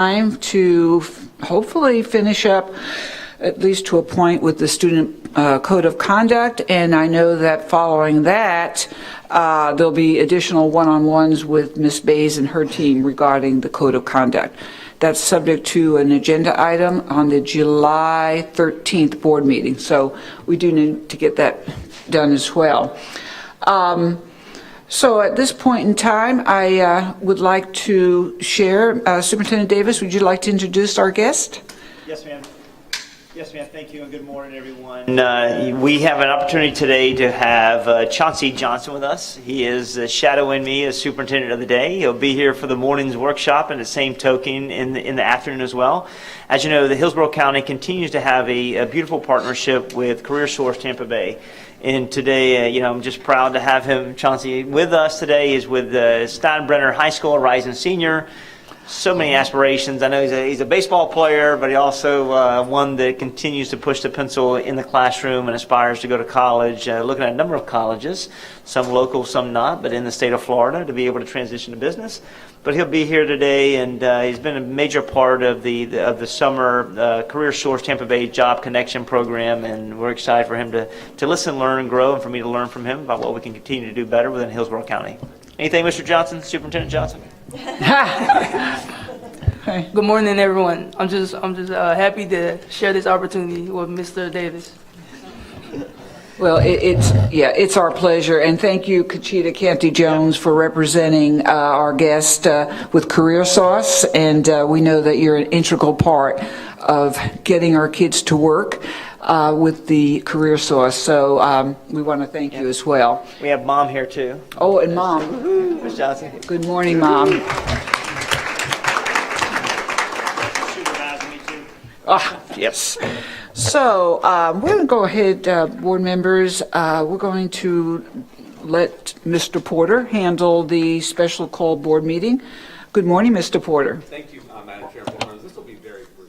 time to hopefully finish up, at least to a point, with the student code of conduct, and I know that following that, there'll be additional one-on-ones with Ms. Bays and her team regarding the code of conduct. That's subject to an agenda item on the July 13th board meeting, so we do need to get that done as well. So at this point in time, I would like to share. Superintendent Davis, would you like to introduce our guest? Yes, ma'am. Yes, ma'am. Thank you, and good morning, everyone. We have an opportunity today to have Chauncey Johnson with us. He is shadowing me as superintendent of the day. He'll be here for the morning's workshop, and the same token in the afternoon as well. As you know, the Hillsborough County continues to have a beautiful partnership with CareerSource Tampa Bay. And today, I'm just proud to have him, Chauncey, with us today. Is with Steinbrenner High School, rising senior. So many aspirations. I know he's a baseball player, but he also one that continues to push the pencil in the classroom and aspires to go to college. Looking at a number of colleges, some local, some not, but in the state of Florida, to be able to transition to business. But he'll be here today, and he's been a major part of the summer CareerSource Tampa Bay Job Connection program, and we're excited for him to listen, learn, and grow, and for me to learn from him about what we can continue to do better within Hillsborough County. Anything, Mr. Johnson, Superintendent Johnson? Good morning, everyone. I'm just happy to share this opportunity with Mr. Davis. Well, it's our pleasure, and thank you, Kachita Canty-Jones, for representing our guest with CareerSource, and we know that you're an integral part of getting our kids to work with the CareerSource, so we want to thank you as well. We have Mom here, too. Oh, and Mom. Ms. Johnson. Good morning, Mom. Supervising me, too. Yes. So we're going to go ahead, board members. We're going to let Mr. Porter handle the special call board meeting. Good morning, Mr. Porter. Thank you, Madam Chair. This will be very brief.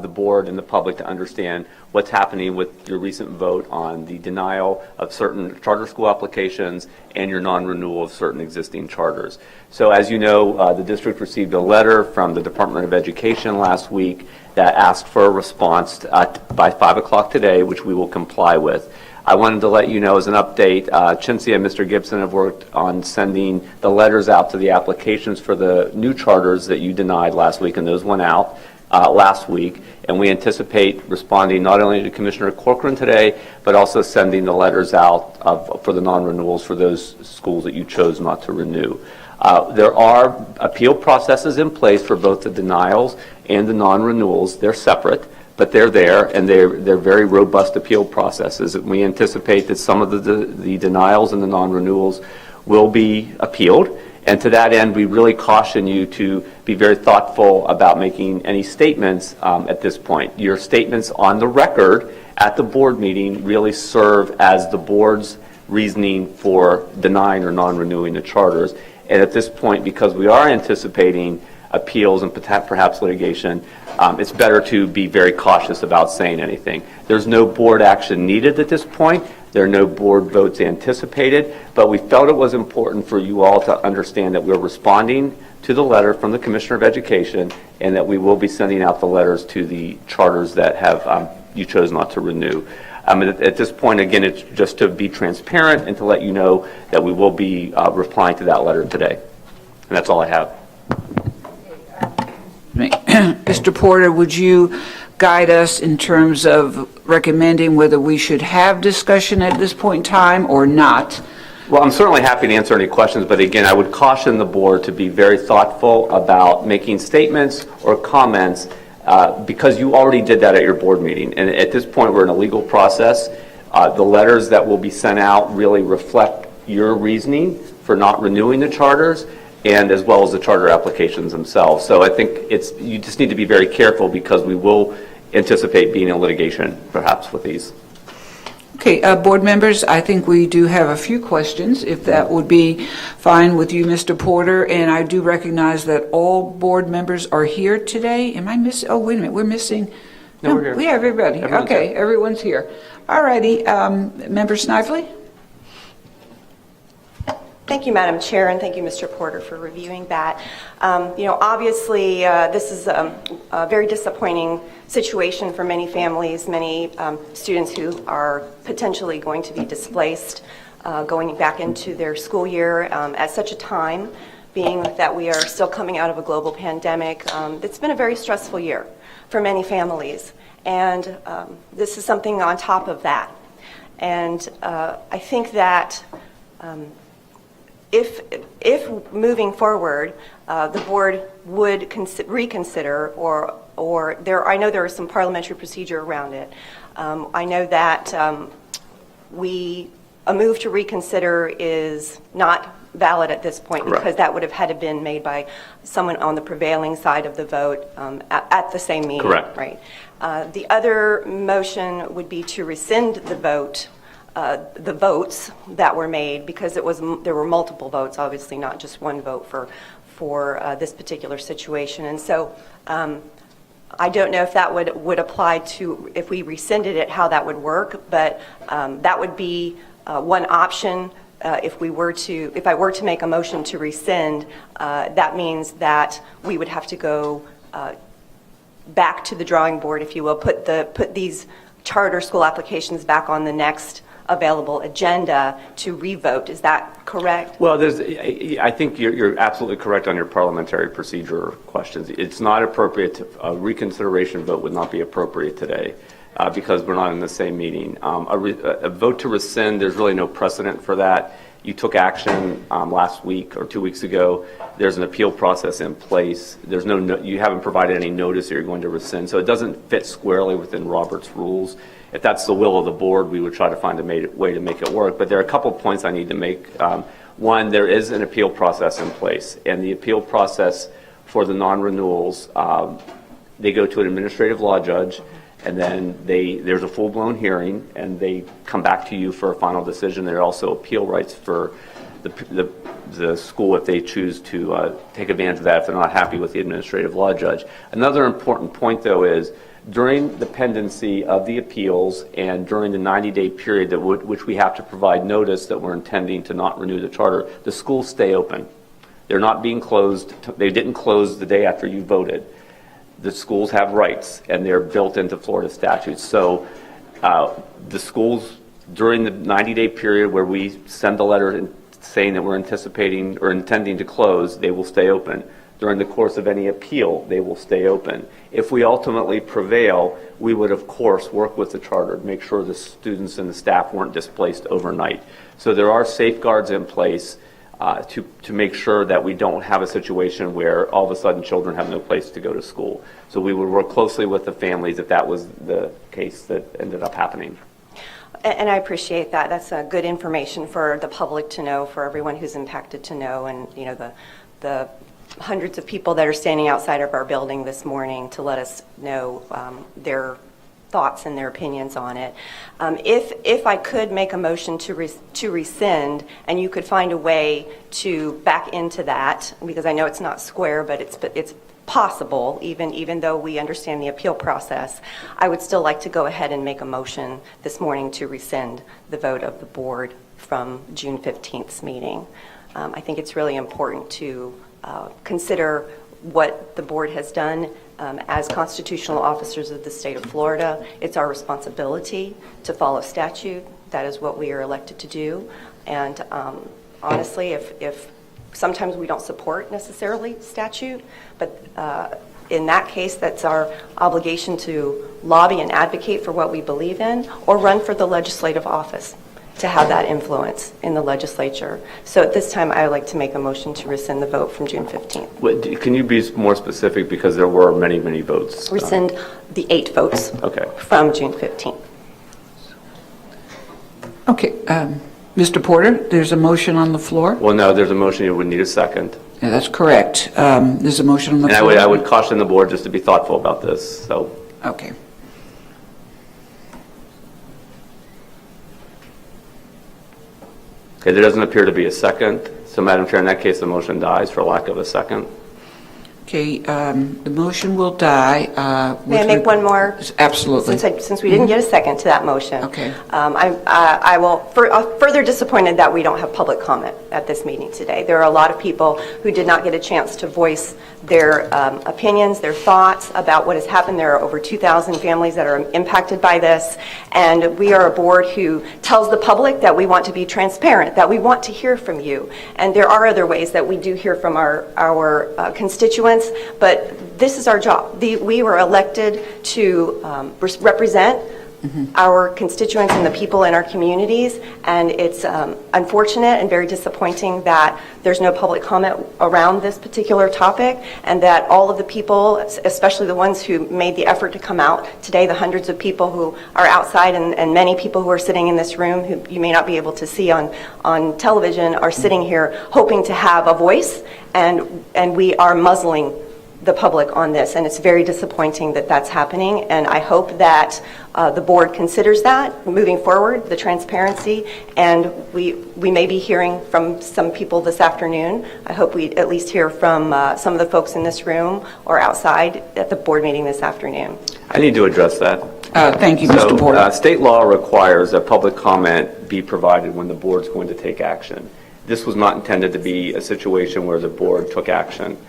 The board and the public to understand what's happening with your recent vote on the denial of certain charter school applications and your non-renewal of certain existing charters. So as you know, the district received a letter from the Department of Education last week that asked for a response by 5 o'clock today, which we will comply with. I wanted to let you know as an update, Chincy and Mr. Gibson have worked on sending the letters out to the applications for the new charters that you denied last week, and those went out last week, and we anticipate responding not only to Commissioner Corcoran today, but also sending the letters out for the non-renewals for those schools that you chose not to renew. There are appeal processes in place for both the denials and the non-renewals. They're separate, but they're there, and they're very robust appeal processes. And we anticipate that some of the denials and the non-renewals will be appealed. And to that end, we really caution you to be very thoughtful about making any statements at this point. Your statements on the record at the board meeting really serve as the board's reasoning for denying or non-renewing the charters. And at this point, because we are anticipating appeals and perhaps litigation, it's better to be very cautious about saying anything. There's no board action needed at this point. There are no board votes anticipated, but we felt it was important for you all to understand that we're responding to the letter from the Commissioner of Education, and that we will be sending out the letters to the charters that have you chose not to renew. At this point, again, it's just to be transparent and to let you know that we will be replying to that letter today. And that's all I have. Mr. Porter, would you guide us in terms of recommending whether we should have discussion at this point in time or not? Well, I'm certainly happy to answer any questions, but again, I would caution the board to be very thoughtful about making statements or comments because you already did that at your board meeting. And at this point, we're in a legal process. The letters that will be sent out really reflect your reasoning for not renewing the charters, and as well as the charter applications themselves. So I think you just need to be very careful because we will anticipate being in litigation perhaps with these. Okay, board members, I think we do have a few questions, if that would be fine with you, Mr. Porter. And I do recognize that all board members are here today. Am I missing? Oh, wait a minute, we're missing. No, we're here. We have everybody. Everyone's okay, here. Everyone's here. All righty, Member Snively? Thank you, Madam Chair, and thank you, Mr. Porter, for reviewing that. Obviously, this is a very disappointing situation for many families, many students who are potentially going to be displaced going back into their school year at such a time, being that we are still coming out of a global pandemic. It's been a very stressful year for many families, and this is something on top of that. And I think that if moving forward, the board would reconsider, or I know there is some parliamentary procedure around it. I know that a move to reconsider is not valid at this point, Correct. because that would have had to been made by someone on the prevailing side of the vote at the same meeting. Correct. Right. The other motion would be to rescind the vote. The votes that were made, because there were multiple votes, obviously not just one vote for this particular situation. And so I don't know if that would apply to, if we rescinded it, how that would work, but that would be one option. If I were to make a motion to rescind, that means that we would have to go back to the drawing board, if you will, put these charter school applications back on the next available agenda to revote. Is that correct? Well, I think you're absolutely correct on your parliamentary procedure questions. It's not appropriate. A reconsideration vote would not be appropriate today because we're not in the same meeting. A vote to rescind, there's really no precedent for that. You took action last week or 2 weeks ago. There's an appeal process in place. You haven't provided any notice that you're going to rescind, so it doesn't fit squarely within Robert's rules. If that's the will of the board, we would try to find a way to make it work. But there are a couple of points I need to make. One, there is an appeal process in place, and the appeal process for the non-renewals, they go to an administrative law judge, and then there's a full-blown hearing, and they come back to you for a final decision. There are also appeal rights for the school if they choose to take advantage of that if they're not happy with the administrative law judge. Another important point, though, is during the pendency of the appeals and during the 90-day period which we have to provide notice that we're intending to not renew the charter, the schools stay open. They're not being closed. They didn't close the day after you voted. The schools have rights, and they're built into Florida statutes. So the schools, during the 90-day period where we send the letter saying that we're anticipating or intending to close, they will stay open. During the course of any appeal, they will stay open. If we ultimately prevail, we would, of course, work with the charter to make sure the students and the staff weren't displaced overnight. So there are safeguards in place to make sure that we don't have a situation where all of a sudden children have no place to go to school. So we would work closely with the families if that was the case that ended up happening. And I appreciate that. That's good information for the public to know, for everyone who's impacted to know, and the hundreds of people that are standing outside of our building this morning to let us know their thoughts and their opinions on it. If I could make a motion to rescind, and you could find a way to back into that, because I know it's not square, but it's possible, even though we understand the appeal process, I would still like to go ahead and make a motion this morning to rescind the vote of the board from June 15th's meeting. I think it's really important to consider what the board has done as constitutional officers of the state of Florida. It's our responsibility to follow statute. That is what we are elected to do. And honestly, if sometimes we don't support necessarily statute, but in that case, that's our obligation to lobby and advocate for what we believe in, or run for the legislative office to have that influence in the legislature. So at this time, I would like to make a motion to rescind the vote from June 15th. Can you be more specific, because there were many, many votes? Rescind the 8 votes from June 15th. Okay, Mr. Porter, there's a motion on the floor. Well, no, there's a motion. You would need a second. Yeah, that's correct. There's a motion on the And floor. I would caution the board just to be thoughtful about this. So. Okay. Okay, there doesn't appear to be a second. So, Madam Chair, in that case, the motion dies for lack of a second. Okay, the motion will die. May I make one more? Absolutely. Since we didn't get a second to that motion. Okay. I will, further disappointed that we don't have public comment at this meeting today. There are a lot of people who did not get a chance to voice their opinions, their thoughts about what has happened. There are over 2,000 families that are impacted by this, and we are a board who tells the public that we want to be transparent, that we want to hear from you. And there are other ways that we do hear from our constituents, but this is our job. We were elected to represent our constituents and the people in our communities, and it's unfortunate and very disappointing that there's no public comment around this particular topic, and that all of the people, especially the ones who made the effort to come out today, the hundreds of people who are outside and many people who are sitting in this room who you may not be able to see on television, are sitting here hoping to have a voice, and we are muzzling the public on this, and it's very disappointing that that's happening, and I hope that the board considers that moving forward, the transparency, and we may be hearing from some people this afternoon. I hope we at least hear from some of the folks in this room or outside at the board meeting this afternoon. I need to address that. Thank you, Mr. Porter. State law requires that public comment be provided when the board's going to take action. This was not intended to be a situation where the board took action.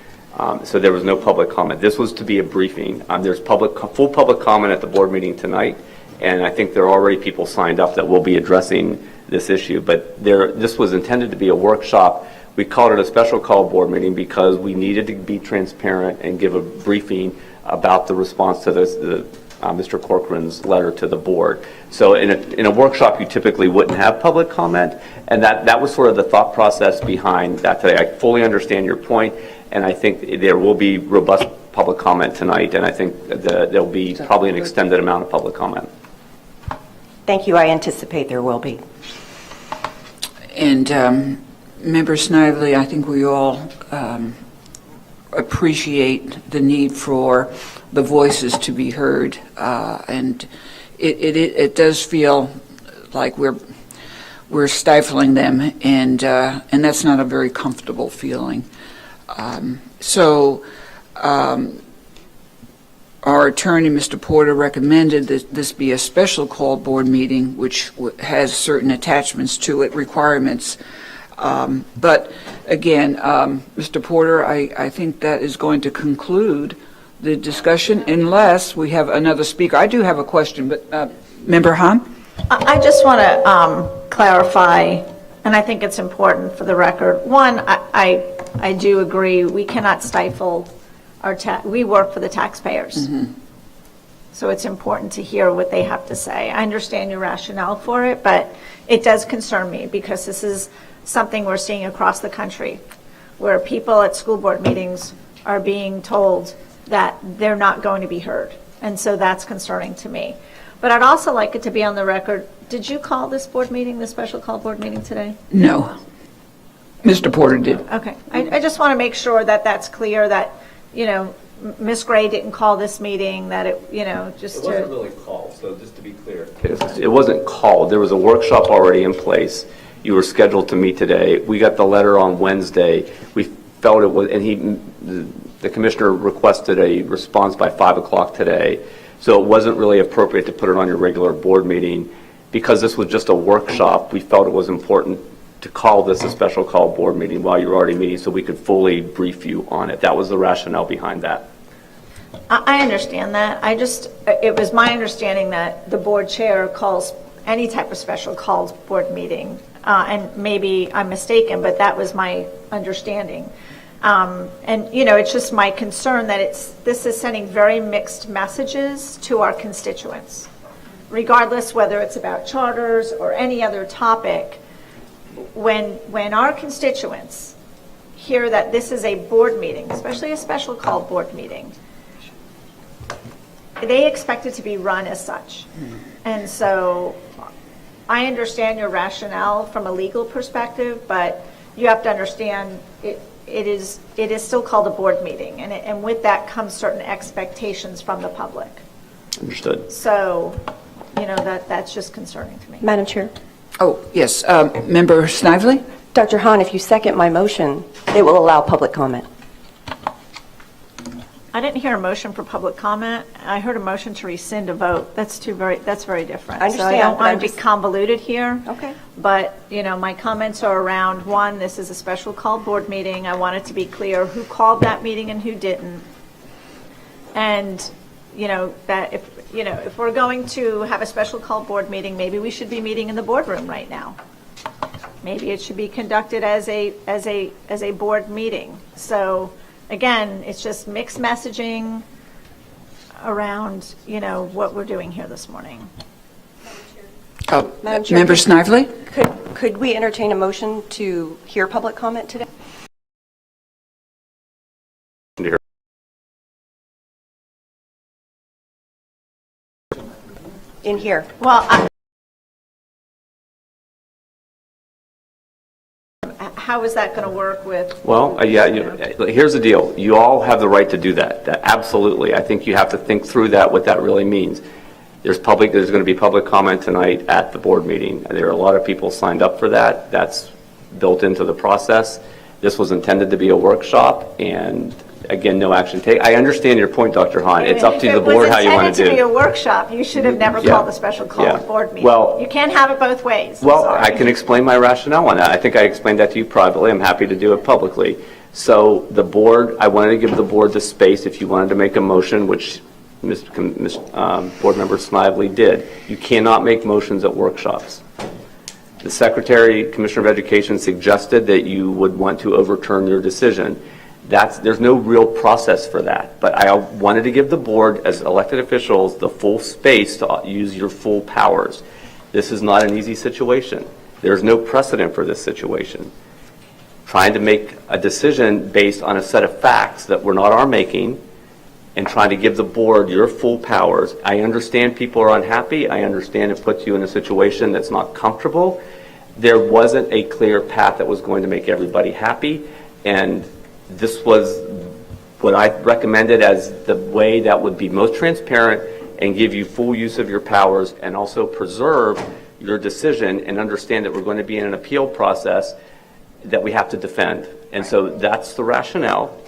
So there was no public comment. This was to be a briefing. There's full public comment at the board meeting tonight, and I think there are already people signed up that will be addressing this issue. But this was intended to be a workshop. We called it a special call board meeting because we needed to be transparent and give a briefing about the response to Mr. Corcoran's letter to the board. So in a workshop, you typically wouldn't have public comment, and that was sort of the thought process behind that today. I fully understand your point, and I think there will be robust public comment tonight, and I think there'll be probably an extended amount of public comment. Thank you. I anticipate there will be. And Member Snively, I think we all appreciate the need for the voices to be heard, and it does feel like we're stifling them, and that's not a very comfortable feeling. Our attorney, Mr. Porter, recommended that this be a special call board meeting, which has certain attachments to it, requirements. But again, Mr. Porter, I think that is going to conclude the discussion unless we have another speaker. I do have a question, but Member Hahn? I just want to clarify, and I think it's important for the record. One, I do agree, we cannot stifle we work for the taxpayers. Mm-hmm. So it's important to hear what they have to say. I understand your rationale for it, but it does concern me because this is something we're seeing across the country where people at school board meetings are being told that they're not going to be heard. And so that's concerning to me. But I'd also like it to be on the record, did you call this board meeting, the special call board meeting today? No. Mr. Porter did. Okay. I just want to make sure that that's clear that, Ms. Gray didn't call this meeting, that it, just to... It wasn't really called, so just to be clear. It wasn't called. There was a workshop already in place. You were scheduled to meet today. We got the letter on Wednesday. We felt it was, and the commissioner requested a response by 5 o'clock today. So it wasn't really appropriate to put it on your regular board meeting. Because this was just a workshop, we felt it was important to call this a special call board meeting while you were already meeting so we could fully brief you on it. That was the rationale behind that. I understand that. It was my understanding that the board chair calls any type of special calls board meeting. And maybe I'm mistaken, but that was my understanding. And, it's just my concern that this is sending very mixed messages to our constituents, regardless whether it's about charters or any other topic. When our constituents hear that this is a board meeting, especially a special call board meeting, they expect it to be run as such. And so I understand your rationale from a legal perspective, but you have to understand it is still called a board meeting, and with that comes certain expectations from the public. Understood. So, that's just concerning to me. Madam Chair. Oh, yes. Member Snively? Dr. Hahn, if you second my motion, it will allow public comment. I didn't hear a motion for public comment. I heard a motion to rescind a vote. That's very different. I So I understand, don't but I'm want to be just- convoluted here. Okay. But, my comments are around, one, this is a special called board meeting. I want it to be clear who called that meeting and who didn't. And, that if we're going to have a special called board meeting, maybe we should be meeting in the boardroom right now. Maybe it should be conducted as a board meeting. So, again, it's just mixed messaging around, what we're doing here this morning. Madam Chair, Member Snively? Could we entertain a motion to hear public comment today? In here. Well, how is that going to work with? Well, here's the deal. You all have the right to do that. Absolutely. I think you have to think through that, what that really means. There's going to be public comment tonight at the board meeting. There are a lot of people signed up for that. That's built into the process. This was intended to be a workshop, and again, no action taken. I understand your point, Dr. Hahn. It's up to the board how you want to do If it was intended to be a it. workshop, you should have never Yeah. called a special call Yeah. board meeting. Well- You can't have it both ways. I'm Well, sorry. I can explain my rationale on that. I think I explained that to you privately. I'm happy to do it publicly. So the board, I wanted to give the board the space if you wanted to make a motion, which Board Member Snively did. You cannot make motions at workshops. The Secretary, Commissioner of Education suggested that you would want to overturn your decision. There's no real process for that, but I wanted to give the board, as elected officials, the full space to use your full powers. This is not an easy situation. There's no precedent for this situation. Trying to make a decision based on a set of facts that were not our making and trying to give the board your full powers. I understand people are unhappy. I understand it puts you in a situation that's not comfortable. There wasn't a clear path that was going to make everybody happy, and this was what I recommended as the way that would be most transparent and give you full use of your powers and also preserve your decision and understand that we're going to be in an appeal process that we have to defend. And so that's the rationale.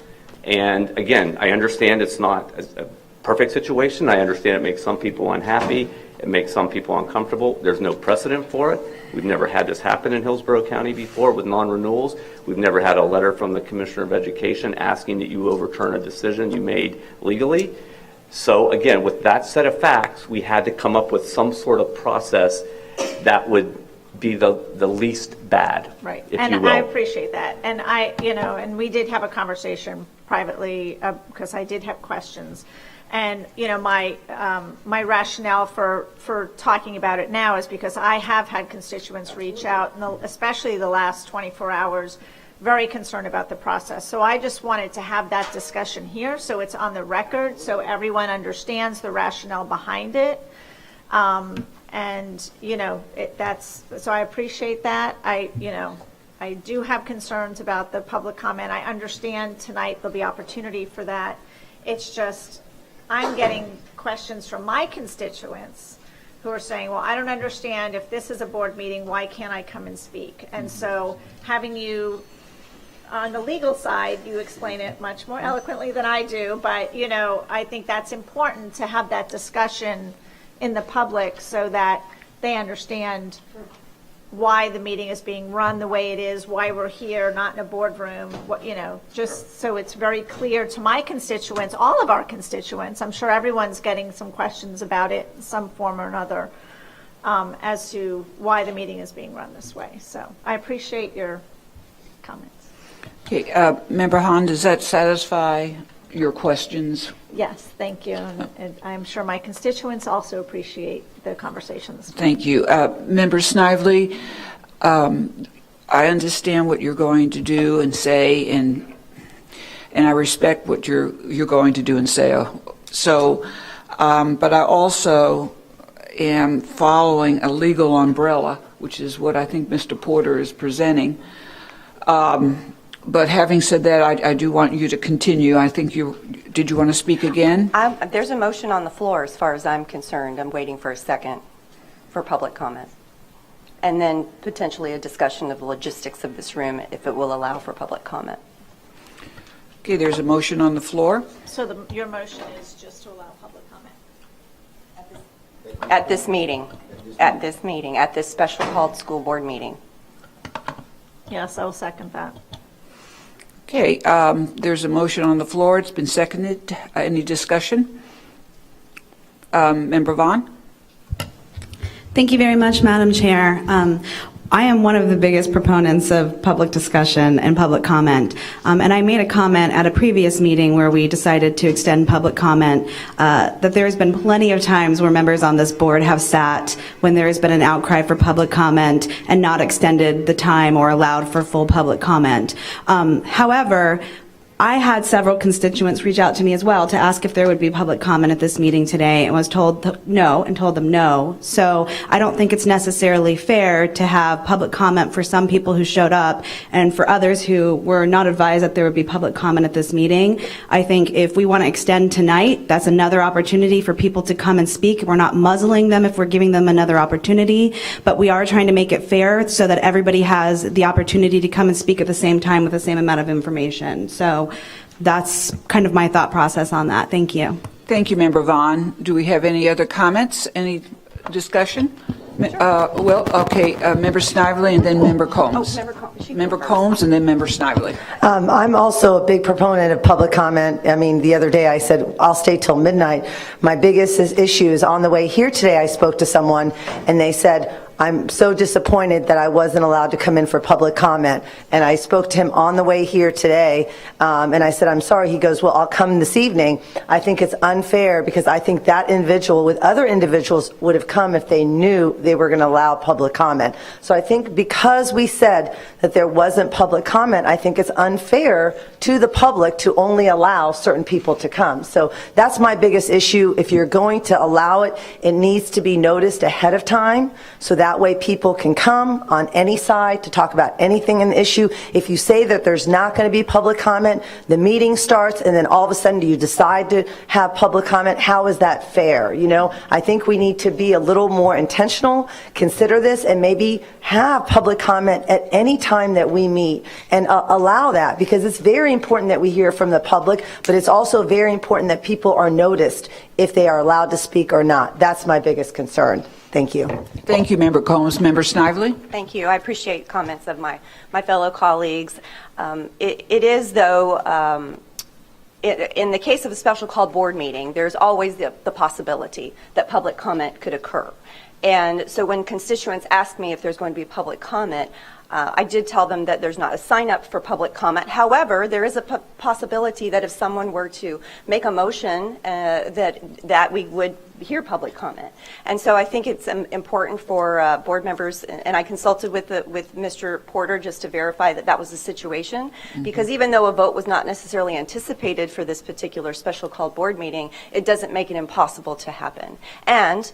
And again, I understand it's not a perfect situation. I understand it makes some people unhappy. It makes some people uncomfortable. There's no precedent for it. We've never had this happen in Hillsborough County before with non-renewals. We've never had a letter from the Commissioner of Education asking that you overturn a decision you made legally. So again, with that set of facts, we had to come up with some sort of process that would be the least bad, Right. if And you will. I appreciate that. And and we did have a conversation privately because I did have questions. And, my rationale for talking about it now is because I have had constituents reach out, especially the last 24 hours, very concerned about the process. So I just wanted to have that discussion here so it's on the record, so everyone understands the rationale behind it. So I appreciate that. I do have concerns about the public comment. I understand tonight there'll be opportunity for that. It's just, I'm getting questions from my constituents who are saying, well, I don't understand, if this is a board meeting, why can't I come and speak? And so having you, on the legal side, you explain it much more eloquently than I do, but, I think that's important to have that discussion in the public so that they understand why the meeting is being run the way it is, why we're here, not in a boardroom, just so it's very clear to my constituents, all of our constituents. I'm sure everyone's getting some questions about it in some form or another as to why the meeting is being run this way. So I appreciate your comments. Okay, Member Hahn, does that satisfy your questions? Yes, thank you. And I'm sure my constituents also appreciate the conversation this morning. Thank you. Member Snively, I understand what you're going to do and say, and I respect what you're going to do and say. So, but I also am following a legal umbrella, which is what I think Mr. Porter is presenting. But having said that, I do want you to continue. I think did you want to speak again? There's a motion on the floor as far as I'm concerned. I'm waiting for a second for public comment. And then potentially a discussion of the logistics of this room if it will allow for public comment. Okay, there's a motion on the floor. So your motion is just to allow public comment? At this meeting, at this special called school board meeting. Yes, I'll second that. Okay, there's a motion on the floor. It's been seconded. Any discussion? Member Vaughn? Thank you very much, Madam Chair. I am one of the biggest proponents of public discussion and public comment. And I made a comment at a previous meeting where we decided to extend public comment, that there has been plenty of times where members on this board have sat when there has been an outcry for public comment and not extended the time or allowed for full public comment. However, I had several constituents reach out to me as well to ask if there would be public comment at this meeting today, and was told no, and told them no. So I don't think it's necessarily fair to have public comment for some people who showed up and for others who were not advised that there would be public comment at this meeting. I think if we want to extend tonight, that's another opportunity for people to come and speak. We're not muzzling them if we're giving them another opportunity, but we are trying to make it fair so that everybody has the opportunity to come and speak at the same time with the same amount of information. So that's kind of my thought process on that. Thank you. Thank you, Member Vaughn. Do we have any other comments? Any discussion? Member Snively and then Member Combs. Member Combs and then Member Snively. I'm also a big proponent of public comment. I mean, the other day I said, I'll stay till midnight. My biggest issue is on the way here today, I spoke to someone and they said, I'm so disappointed that I wasn't allowed to come in for public comment. And I spoke to him on the way here today, and I said, I'm sorry. He goes, well, I'll come this evening. I think it's unfair because I think that individual with other individuals would have come if they knew they were going to allow public comment. So I think because we said that there wasn't public comment, I think it's unfair to the public to only allow certain people to come. So that's my biggest issue. If you're going to allow it, it needs to be noticed ahead of time so that way people can come on any side to talk about anything in the issue. If you say that there's not going to be public comment, the meeting starts and then all of a sudden you decide to have public comment, how is that fair? You know, I think we need to be a little more intentional, consider this, and maybe have public comment at any time that we meet and allow that, because it's very important that we hear from the public, but it's also very important that people are noticed if they are allowed to speak or not. That's my biggest concern. Thank you. Thank you, Member Combs. Member Snively? Thank you. I appreciate comments of my fellow colleagues. It is, though, in the case of a special called board meeting, there's always the possibility that public comment could occur. And so when constituents ask me if there's going to be public comment, I did tell them that there's not a sign up for public comment. However, there is a possibility that if someone were to make a motion that we would hear public comment. And so I think it's important for board members, and I consulted with Mr. Porter just to verify that that was the situation, because even though a vote was not necessarily anticipated for this particular special called board meeting, it doesn't make it impossible to happen. And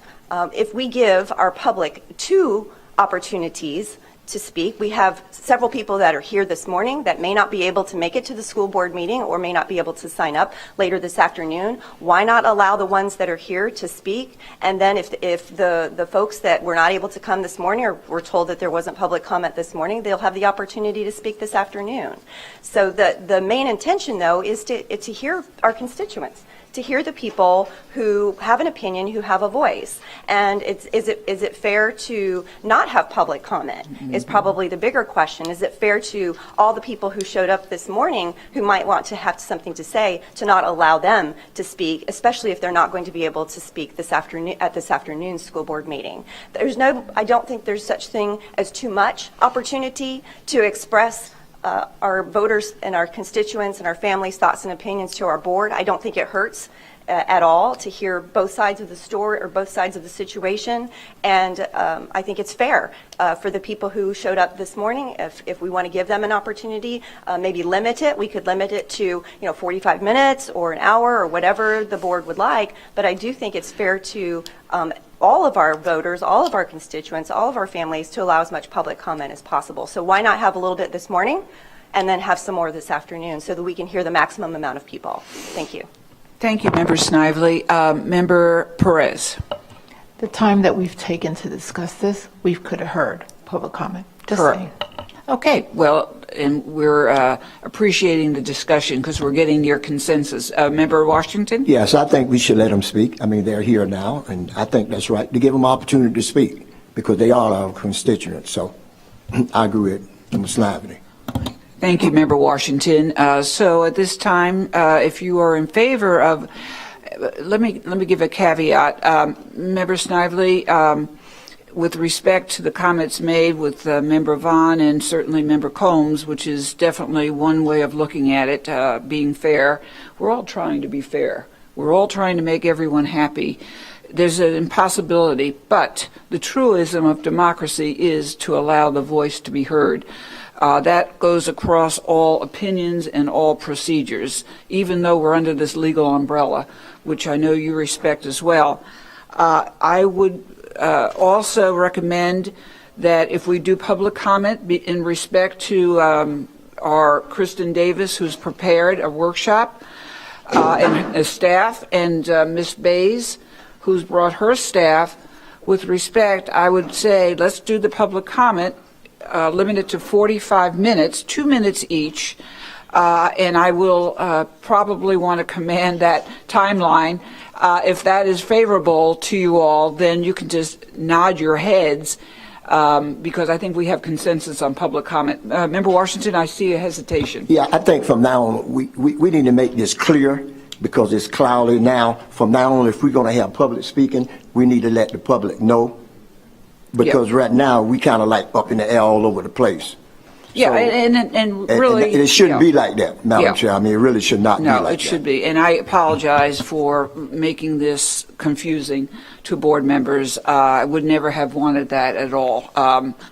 if we give our public 2 opportunities to speak. We have several people that are here this morning that may not be able to make it to the school board meeting or may not be able to sign up later this afternoon. Why not allow the ones that are here to speak? And then if the folks that were not able to come this morning or were told that there wasn't public comment this morning, they'll have the opportunity to speak this afternoon. So the main intention, though, is to hear our constituents, to hear the people who have an opinion, who have a voice. And is it fair to not have public comment is probably the bigger question. Is it fair to all the people who showed up this morning who might want to have something to say to not allow them to speak, especially if they're not going to be able to speak this afternoon at this afternoon's school board meeting? I don't think there's such thing as too much opportunity to express our voters and our constituents and our families' thoughts and opinions to our board. I don't think it hurts at all to hear both sides of the story or both sides of the situation. And I think it's fair for the people who showed up this morning. If we want to give them an opportunity, maybe limit it. We could limit it to 45 minutes or an hour or whatever the board would like. But I do think it's fair to all of our voters, all of our constituents, all of our families to allow as much public comment as possible. So why not have a little bit this morning and then have some more this afternoon so that we can hear the maximum amount of people? Thank you. Thank you, Member Snively. Member Perez. The time that we've taken to discuss this, we could have heard public comment. Just Correct. saying. Okay, well, and we're appreciating the discussion because we're getting near consensus. Member Washington? Yes, I think we should let them speak. I mean, they're here now, and I think that's right, to give them opportunity to speak, because they are our constituents. So I agree with Ms. Lively. Thank you, Member Washington. So at this time, if you are in favor of, let me give a caveat. Member Snively, with respect to the comments made with Member Vaughn and certainly Member Combs, which is definitely one way of looking at it, being fair, we're all trying to be fair. We're all trying to make everyone happy. There's an impossibility, but the truism of democracy is to allow the voice to be heard. That goes across all opinions and all procedures, even though we're under this legal umbrella, which I know you respect as well. I would also recommend that if we do public comment in respect to our Kristen Davis, who's prepared a workshop, and a staff, and Ms. Bays, who's brought her staff, with respect, I would say let's do the public comment, limit it to 45 minutes, 2 minutes each, and I will probably want to command that timeline. If that is favorable to you all, then you can just nod your heads, because I think we have consensus on public comment. Member Washington, I see a hesitation. Yeah, I think from now on, we need to make this clear, because it's cloudy now. From now on, if we're going to have public speaking, we need to let the public know, because right now we kind of like up in the air all over the place. Yeah, So- and really... And it shouldn't yeah. be like that, Madam Yeah. Chair. I mean, it really should not be like No, that. it should be. And I apologize for making this confusing to board members. I would never have wanted that at all.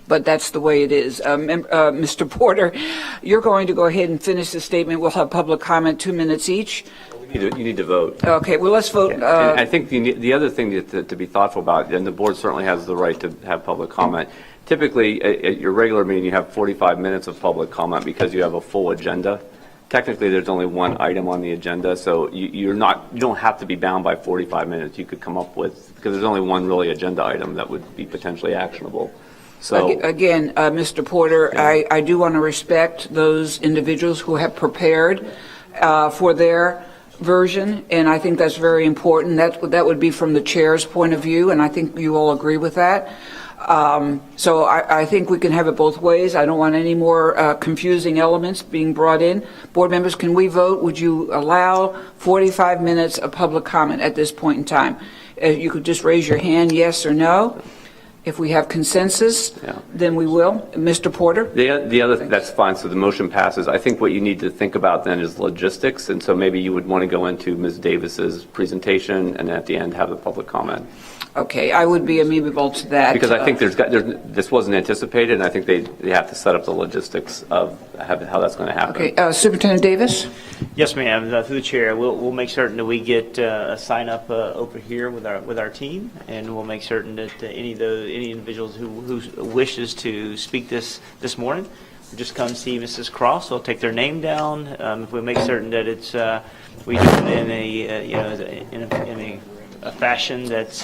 But that's the way it is. Mr. Porter, you're going to go ahead and finish the statement. We'll have public comment, 2 minutes each. You need to vote. Okay, well, let's vote. And I think the other thing to be thoughtful about, and the board certainly has the right to have public comment. Typically, at your regular meeting, you have 45 minutes of public comment because you have a full agenda. Technically, there's only one item on the agenda, so you don't have to be bound by 45 minutes. You could come up with, because there's only one really agenda item that would be potentially actionable. So Again, Mr. Porter, I do want to respect those individuals who have prepared for their version, and I think that's very important. That would be from the chair's point of view, and I think you all agree with that. So I think we can have it both ways. I don't want any more confusing elements being brought in. Board members, can we vote? Would you allow 45 minutes of public comment at this point in time? You could just raise your hand, yes or no. If we have consensus, then we will. Mr. Porter? the other, that's fine, so the motion passes. I think what you need to think about then is logistics, and so maybe you would want to go into Ms. Davis's presentation and at the end have the public comment. Okay, I would be amenable to that. Because I think this wasn't anticipated, and I think they have to set up the logistics of how that's going to happen. Okay, Superintendent Davis? Yes, ma'am. Through the chair, we'll make certain that we get a sign up over here with our team, and we'll make certain that any individuals who wishes to speak this morning, just come see Mrs. Cross. They'll take their name down. If we make certain that it's we do it in a fashion that's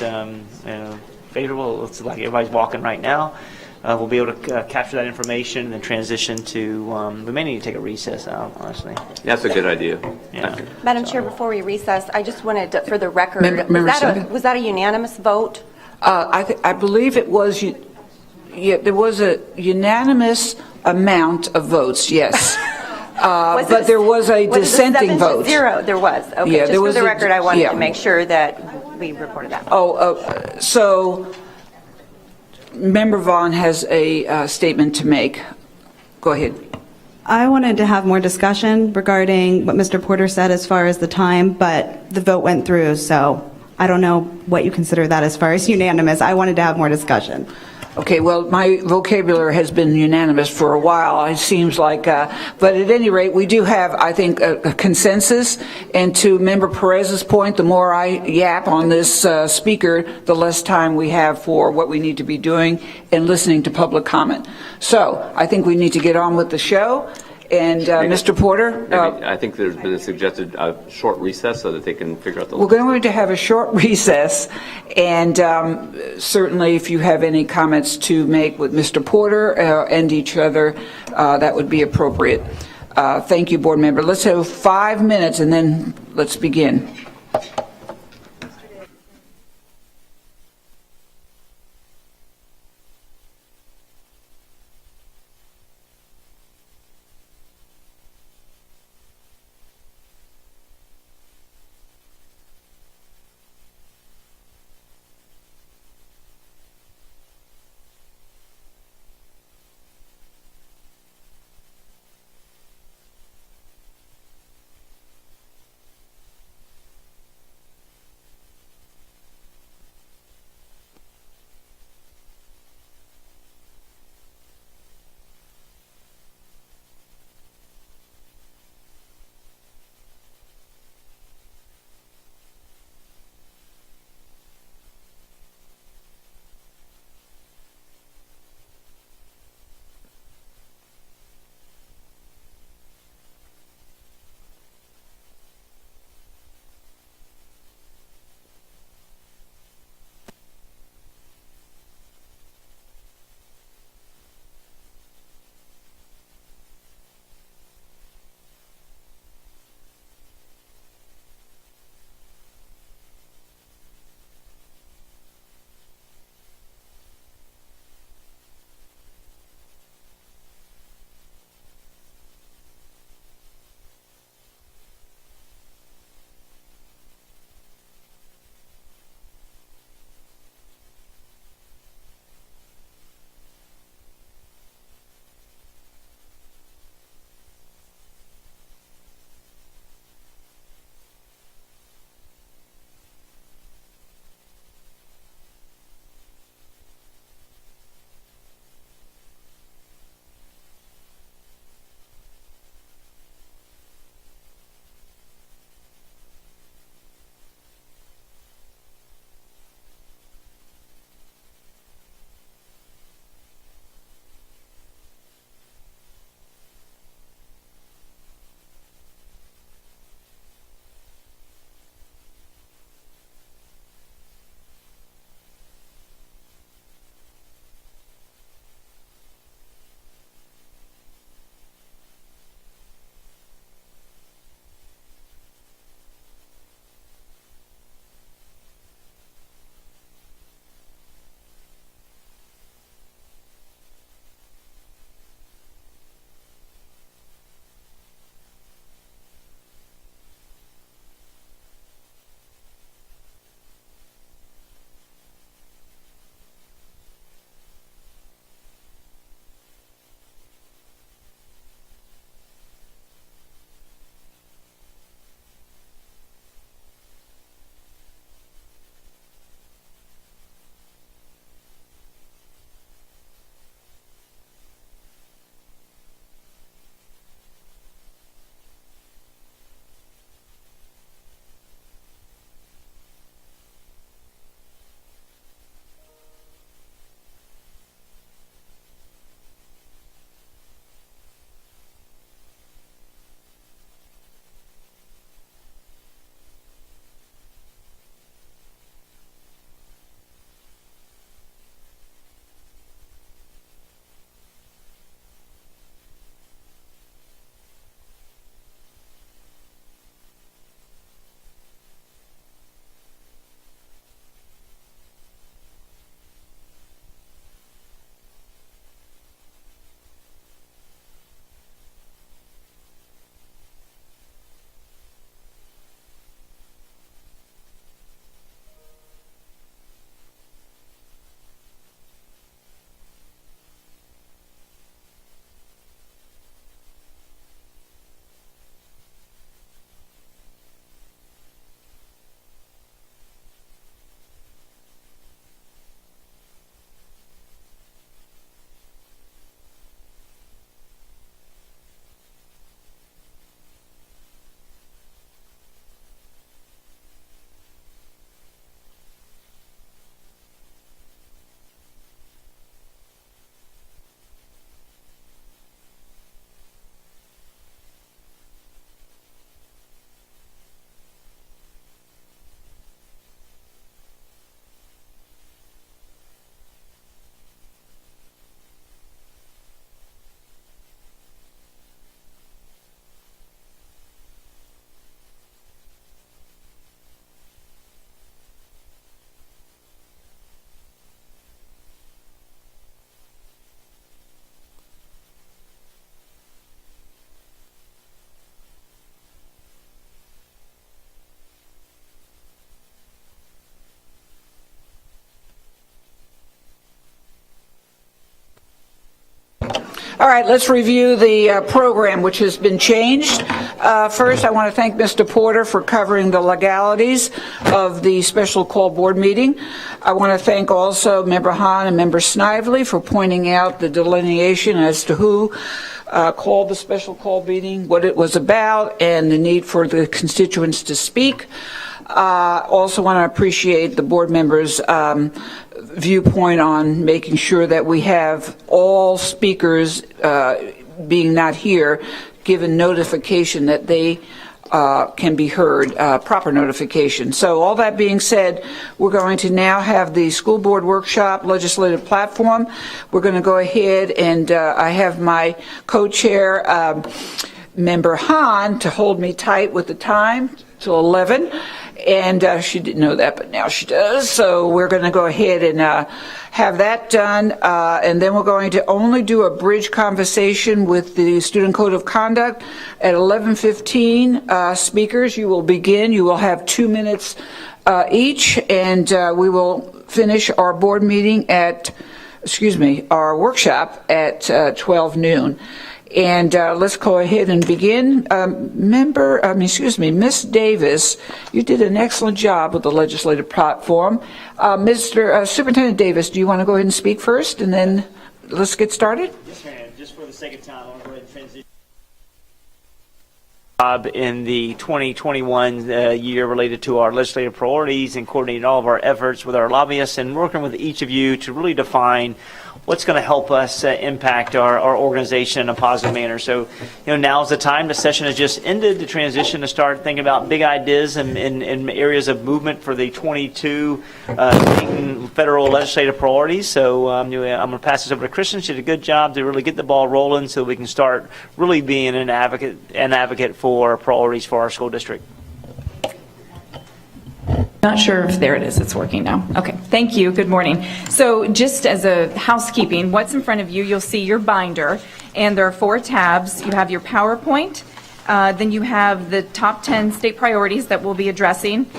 favorable. It's like everybody's walking right now. We'll be able to capture that information and then transition to. We may need to take a recess out, honestly. That's a good idea. Yeah. Madam Chair, before we recess, I just wanted to, for the record, Member Sutton? was that a unanimous vote? I believe it was, there was a unanimous amount of votes, yes. But there was a dissenting vote. 7-0, there was. Okay, Yeah, just there for was the a- record, I wanted yeah. to make sure that we reported that. So Member Vaughn has a statement to make. Go ahead. I wanted to have more discussion regarding what Mr. Porter said as far as the time, but the vote went through, so I don't know what you consider that as far as unanimous. I wanted to have more discussion. Okay, well, my vocabulary has been unanimous for a while, it seems like, but at any rate, we do have, I think, a consensus, and to Member Perez's point, the more I yap on this speaker, the less time we have for what we need to be doing and listening to public comment. So, I think we need to get on with the show, And Mr. Porter? Maybe- I think there's been a suggested short recess so that they can figure out the. We're going to have a short recess, and certainly if you have any comments to make with Mr. Porter and each other, that would be appropriate. Thank you, board member. Let's have 5 minutes, and then let's begin. All right, let's review the program, which has been changed. First, I want to thank Mr. Porter for covering the legalities of the special call board meeting. I want to thank also Member Hahn and Member Snively for pointing out the delineation as to who called the special call meeting, what it was about, and the need for the constituents to speak. Also want to appreciate the board members' viewpoint on making sure that we have all speakers being not here given notification that they can be heard, proper notification. So all that being said, we're going to now have the school board workshop legislative platform. We're going to go ahead and I have my co-chair, Member Hahn, to hold me tight with the time till 11. And she didn't know that, but now she does. So we're going to go ahead and have that done. And then we're going to only do a bridge conversation with the Student Code of Conduct at 11:15. Speakers, you will begin. You will have 2 minutes each. And we will finish our board meeting at, our workshop at 12 noon. And let's go ahead and begin. Miss Davis, you did an excellent job with the legislative platform. Mr. Superintendent Davis, do you want to go ahead and speak first, and then let's get started? Yes, ma'am. Just for the sake of time, I want to go ahead and transition. In the 2021 year related to our legislative priorities and coordinating all of our efforts with our lobbyists and working with each of you to really define what's going to help us impact our organization in a positive manner. So, now's the time. The session has just ended. The transition to start thinking about big ideas and areas of movement for the 22 federal legislative priorities. So I'm going to pass this over to Kristen. She did a good job to really get the ball rolling so we can start really being an advocate for priorities for our school district. Not sure if there it is. It's working now. Okay. Thank you. Good morning. So just as a housekeeping, what's in front of you, you'll see your binder, and there are 4 tabs. You have your PowerPoint, then you have the top 10 state priorities that we'll be addressing,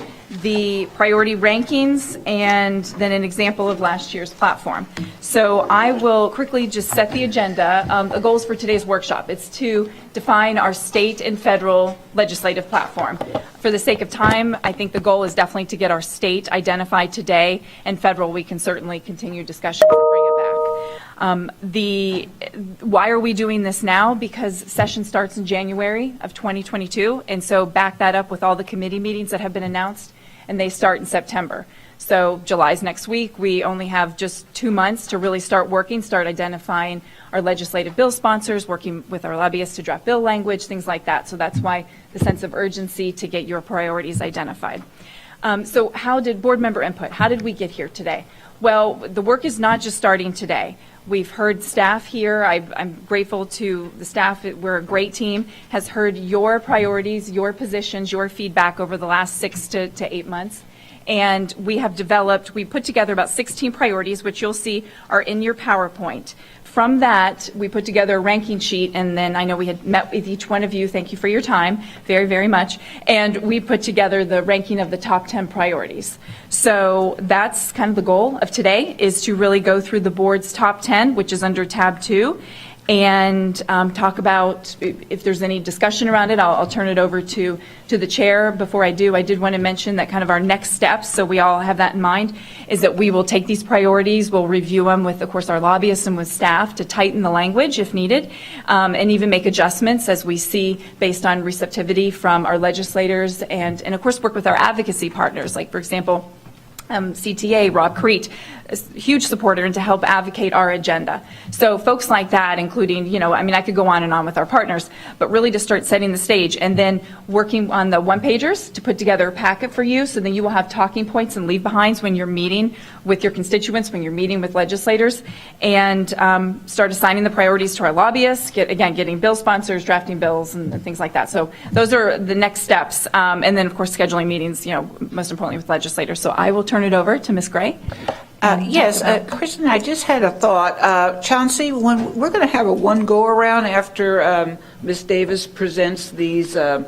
the priority rankings, and then an example of last year's platform. So I will quickly just set the agenda. The goals for today's workshop, it's to define our state and federal legislative platform. For the sake of time, I think the goal is definitely to get our state identified today, and federal, we can certainly continue discussions and bring it back. Why are we doing this now? Because session starts in January of 2022, and so back that up with all the committee meetings that have been announced, and they start in September. So July's next week. We only have just 2 months to really start working, start identifying our legislative bill sponsors, working with our lobbyists to draft bill language, things like that. So that's why the sense of urgency to get your priorities identified. So how did board member input? How did we get here today? Well, the work is not just starting today. We've heard staff here. I'm grateful to the staff. We're a great team. Has heard your priorities, your positions, your feedback over the last 6 to 8 months. And we put together about 16 priorities, which you'll see are in your PowerPoint. From that, we put together a ranking sheet, and then I know we had met with each one of you. Thank you for your time, very, very much. And we put together the ranking of the top 10 priorities. So that's kind of the goal of today, is to really go through the board's top 10, which is under tab 2, and talk about if there's any discussion around it. I'll turn it over to the chair. Before I do, I did want to mention that kind of our next steps, so we all have that in mind, is that we will take these priorities, we'll review them with, of course, our lobbyists and with staff to tighten the language if needed, and even make adjustments as we see based on receptivity from our legislators, and of course work with our advocacy partners, like, for example, CTA, Rob Crete, a huge supporter, and to help advocate our agenda. So folks like that, including, I could go on and on with our partners, but really to start setting the stage, and then working on the one-pagers to put together a packet for you, so then you will have talking points and leave-behinds when you're meeting with your constituents, when you're meeting with legislators, and start assigning the priorities to our lobbyists, getting bill sponsors, drafting bills, and things like that. So those are the next steps, and then, of course, scheduling meetings, most importantly with legislators. So I will turn it over to Ms. Gray. Yes, Kristen, I just had a thought. Chauncey, when we're going to have a one-go-around after Ms. Davis presents these 10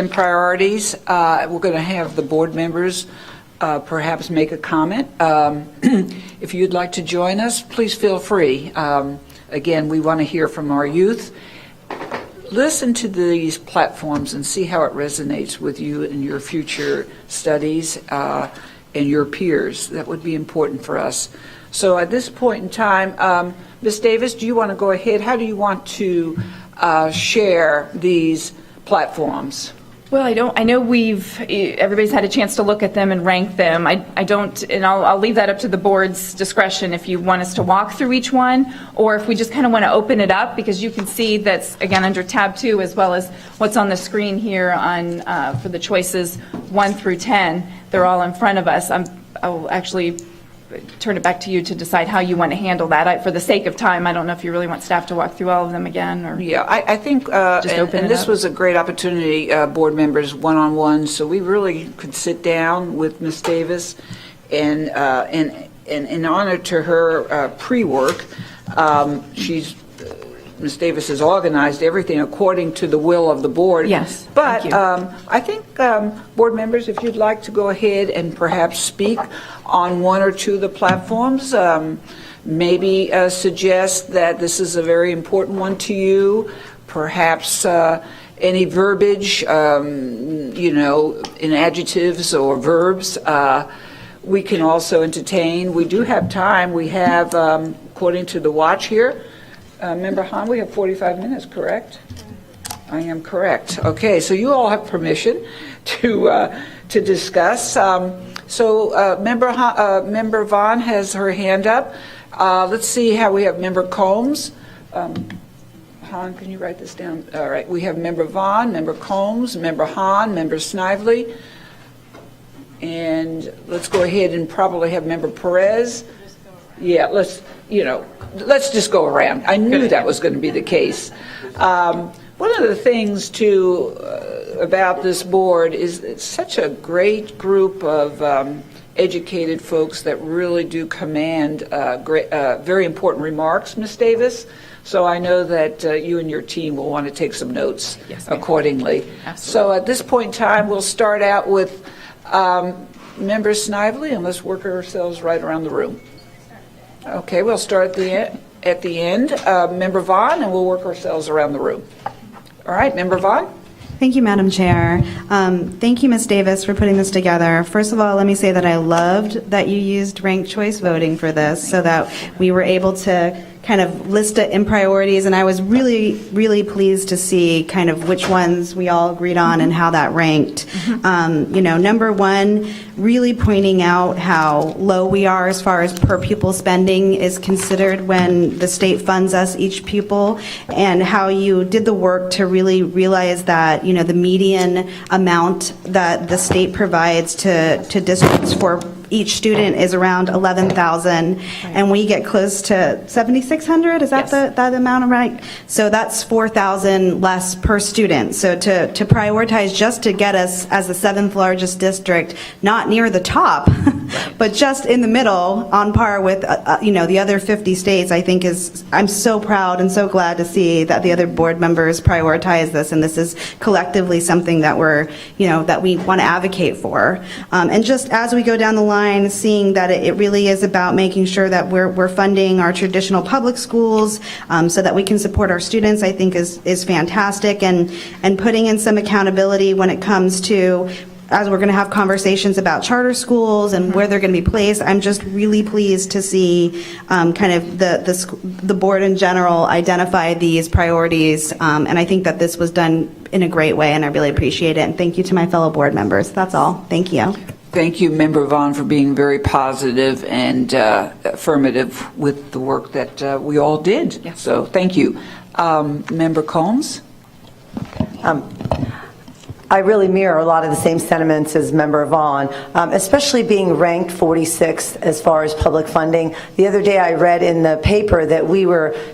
priorities, we're going to have the board members perhaps make a comment. If you'd like to join us, please feel free. again, we want to hear from our youth. Listen to these platforms and see how it resonates with you in your future studies and your peers. That would be important for us. So at this point in time, Ms. Davis, do you want to go ahead? How do you want to share these platforms? Well, I know everybody's had a chance to look at them and rank them. I don't, and I'll leave that up to the board's discretion if you want us to walk through each one, or if we just kind of want to open it up, because you can see that's, again, under tab 2, as well as what's on the screen here on, for the choices 1 through 10. They're all in front of us. I'll actually turn it back to you to decide how you want to handle that. For the sake of time, I don't know if you really want staff to walk through all of them again, or... Yeah, I think, open it this up. was a great opportunity, board members, one-on-one, so we really could sit down with Ms. Davis, and in honor to her pre-work, Ms. Davis has organized everything according to the will of the board. Yes, But thank you. I think, board members, if you'd like to go ahead and perhaps speak on one or two of the platforms, maybe suggest that this is a very important one to you, perhaps any verbiage, in adjectives or verbs, we can also entertain. We do have time. We have, according to the watch here, Member Hahn, we have 45 minutes, correct? I am correct. Okay, so you all have permission to discuss. Member Vaughn has her hand up. Let's see how we have Member Combs. Hahn, can you write this down? All right, we have Member Vaughn, Member Combs, Member Hahn, Member Snively. And let's go ahead and probably have Member Perez. Yeah, let's just go around. I knew that was going to be the case. One of the things, too, about this board is it's such a great group of educated folks that really do command very important remarks, Ms. Davis. So I know that you and your team will want to take some notes accordingly. Absolutely. So at this point in time, we'll start out with Member Snively, and let's work ourselves right around the room. Okay, we'll start at the end. Member Vaughn, and we'll work ourselves around the room. All right, Member Vaughn? Thank you, Madam Chair. Thank you, Ms. Davis, for putting this together. First of all, let me say that I loved that you used ranked choice voting for this, so that we were able to kind of list it in priorities, and I was really, really pleased to see kind of which ones we all agreed on and how that ranked. Number one, really pointing out how low we are as far as per pupil spending is considered when the state funds us each pupil, and how you did the work to really realize that, the median amount that the state provides to districts for each student is around 11,000, and we get close to 7,600. Is that that amount, right? So that's 4,000 less per student. So to prioritize just to get us as the 7th largest district, not near the top, but just in the middle, on par with the other 50 states, I think I'm so proud and so glad to see that the other board members prioritize this, and this is collectively something that that we want to advocate for. And just as we go down the line, seeing that it really is about making sure that we're funding our traditional public schools so that we can support our students, I think is fantastic, and putting in some accountability when it comes to, as we're going to have conversations about charter schools and where they're going to be placed. I'm just really pleased to see kind of the board in general identify these priorities, and I think that this was done in a great way, and I really appreciate it. And thank you to my fellow board members. That's all. Thank you. Thank you, Member Vaughn, for being very positive and affirmative with the work that we all did. Yes. So thank you. Member Combs? I really mirror a lot of the same sentiments as Member Vaughn, especially being ranked 46th as far as public funding. The other day I read in the paper that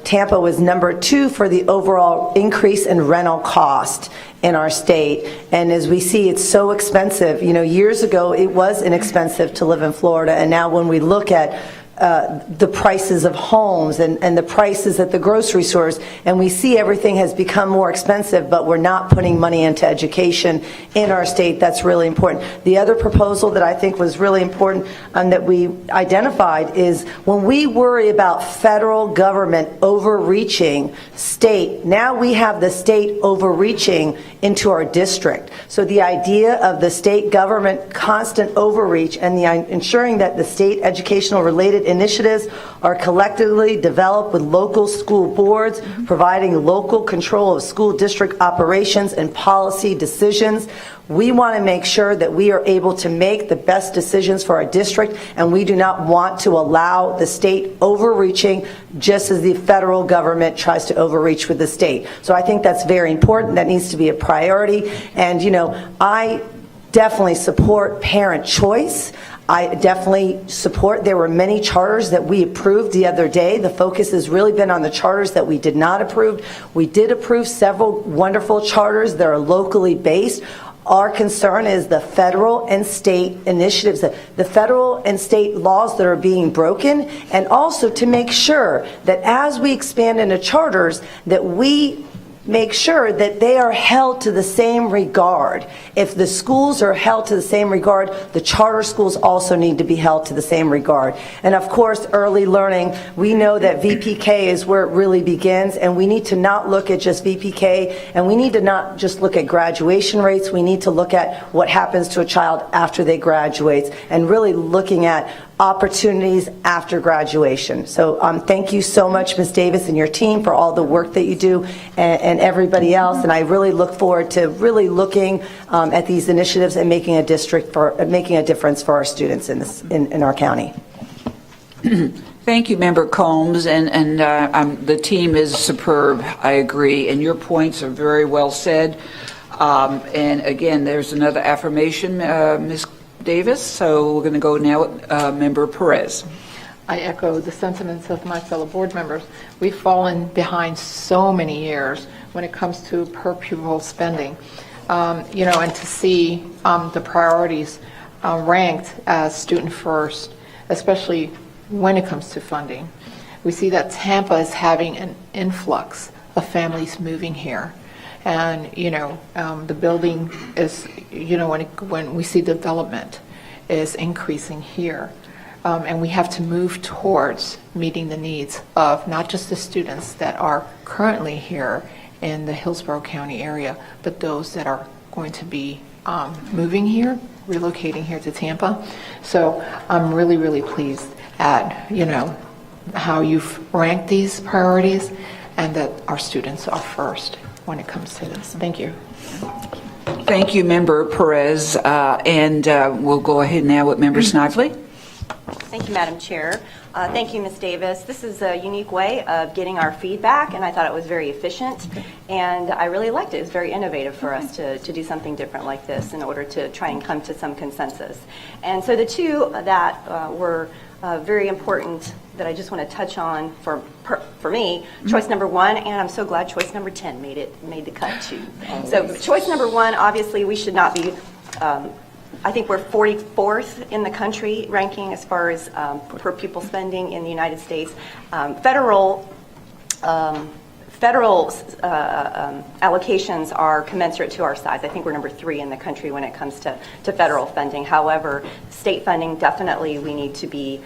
Tampa was number 2 for the overall increase in rental cost in our state. And as we see, it's so expensive. Years ago it was inexpensive to live in Florida, and now when we look at the prices of homes and the prices at the grocery stores, and we see everything has become more expensive, but we're not putting money into education in our state. That's really important. The other proposal that I think was really important and that we identified is when we worry about federal government overreaching state, now we have the state overreaching into our district. So the idea of the state government constant overreach and ensuring that the state educational related initiatives are collectively developed with local school boards, providing local control of school district operations and policy decisions. We want to make sure that we are able to make the best decisions for our district, and we do not want to allow the state overreaching just as the federal government tries to overreach with the state. So I think that's very important. That needs to be a priority. And, you know, I definitely support parent choice. I definitely support, there were many charters that we approved the other day. The focus has really been on the charters that we did not approve. We did approve several wonderful charters that are locally based. Our concern is the federal and state initiatives, the federal and state laws that are being broken, and also to make sure that as we expand into charters, that we make sure that they are held to the same regard. If the schools are held to the same regard, the charter schools also need to be held to the same regard. And of course, early learning, we know that VPK is where it really begins, and we need to not look at just VPK, and we need to not just look at graduation rates. We need to look at what happens to a child after they graduate, and really looking at opportunities after graduation. So thank you so much, Ms. Davis and your team, for all the work that you do, and everybody else. And I really look forward to really looking at these initiatives and making a difference for our students in our county. Thank you, Member Combs, and the team is superb. I agree, and your points are very well said. And again, there's another affirmation, Ms. Davis. So we're going to go now with Member Perez. I echo the sentiments of my fellow board members. We've fallen behind so many years when it comes to per pupil spending. You know, and to see the priorities ranked as student first, especially when it comes to funding. We see that Tampa is having an influx of families moving here. And, you know, the building is, you know, when we see development is increasing here. And we have to move towards meeting the needs of not just the students that are currently here in the Hillsborough County area, but those that are going to be moving here, relocating here to Tampa. So I'm really, really pleased at, you know, how you've ranked these priorities and that our students are first when it comes to this. Thank you. Thank you, Member Perez. And we'll go ahead now with Member Snively. Thank you, Madam Chair. Thank you, Ms. Davis. This is a unique way of getting our feedback, and I thought it was very efficient, and I really liked it. It was very innovative for us to do something different like this in order to try and come to some consensus. And so the two that were very important that I just want to touch on for me, choice number 1, and I'm so glad choice number 10 made the cut too. So choice number 1, obviously we should not be, I think we're 44th in the country ranking as far as per pupil spending in the United States. Federal allocations are commensurate to our size. I think we're number 3 in the country when it comes to federal funding. However, state funding definitely we need to be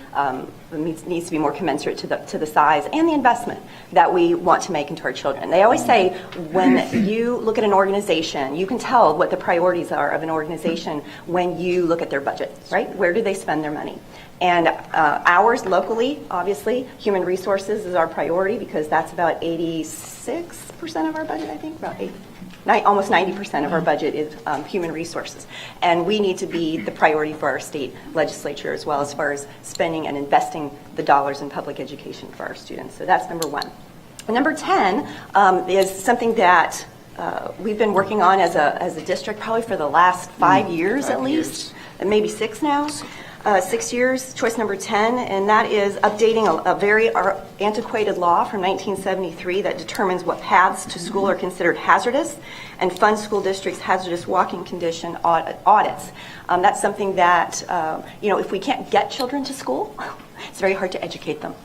needs to be more commensurate to the size and the investment that we want to make into our children. They always say when you look at an organization, you can tell what the priorities are of an organization when you look at their budget, right? Where do they spend their money? And ours locally, obviously, human resources is our priority because that's about 86% of our budget, I think, about almost 90% of our budget is human resources. And we need to be the priority for our state legislature as well as far as spending and investing the dollars in public education for our students. So that's number 1. And number 10 is something that we've been working on as a district probably for the last 5 years at least, and maybe 6 now. 6 years, choice number 10, and that is updating a very antiquated law from 1973 that determines what paths to school are considered hazardous and funds school districts' hazardous walking condition audits. That's something that, you know, if we can't get children to school, It's very hard to educate them,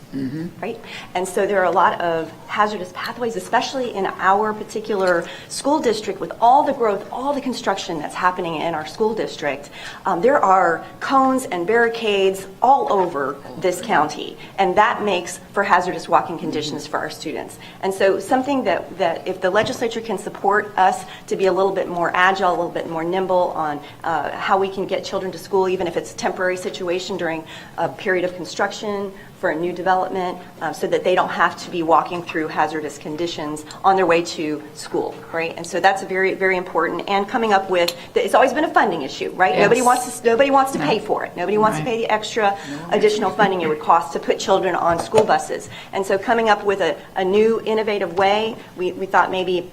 right? And so there are a lot of hazardous pathways, especially in our particular school district with all the growth, all the construction that's happening in our school district. There are cones and barricades all over this county, and that makes for hazardous walking conditions for our students. And so something that if the legislature can support us to be a little bit more agile, a little bit more nimble on how we can get children to school, even if it's a temporary situation during a period of construction for a new development, so that they don't have to be walking through hazardous conditions on their way to school, right? And so that's very, very important. And coming up with, it's always been a funding issue, right? Yes. Nobody wants to pay for it. Nobody wants to pay the extra additional funding it would cost to put children on school buses. And so coming up with a new innovative way, we thought maybe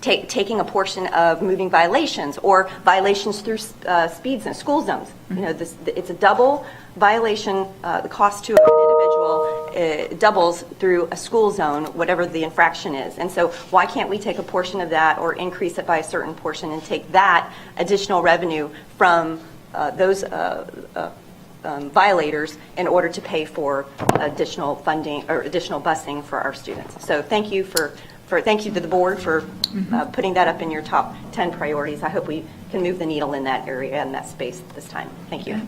taking a portion of moving violations or violations through speeds in school zones. You know, it's a double violation. The cost to an individual doubles through a school zone, whatever the infraction is. And so why can't we take a portion of that or increase it by a certain portion and take that additional revenue from those violators in order to pay for additional funding or additional busing for our students. So thank you thank you to the board for putting that up in your top 10 priorities. I hope we can move the needle in that area and that space this time. Thank you.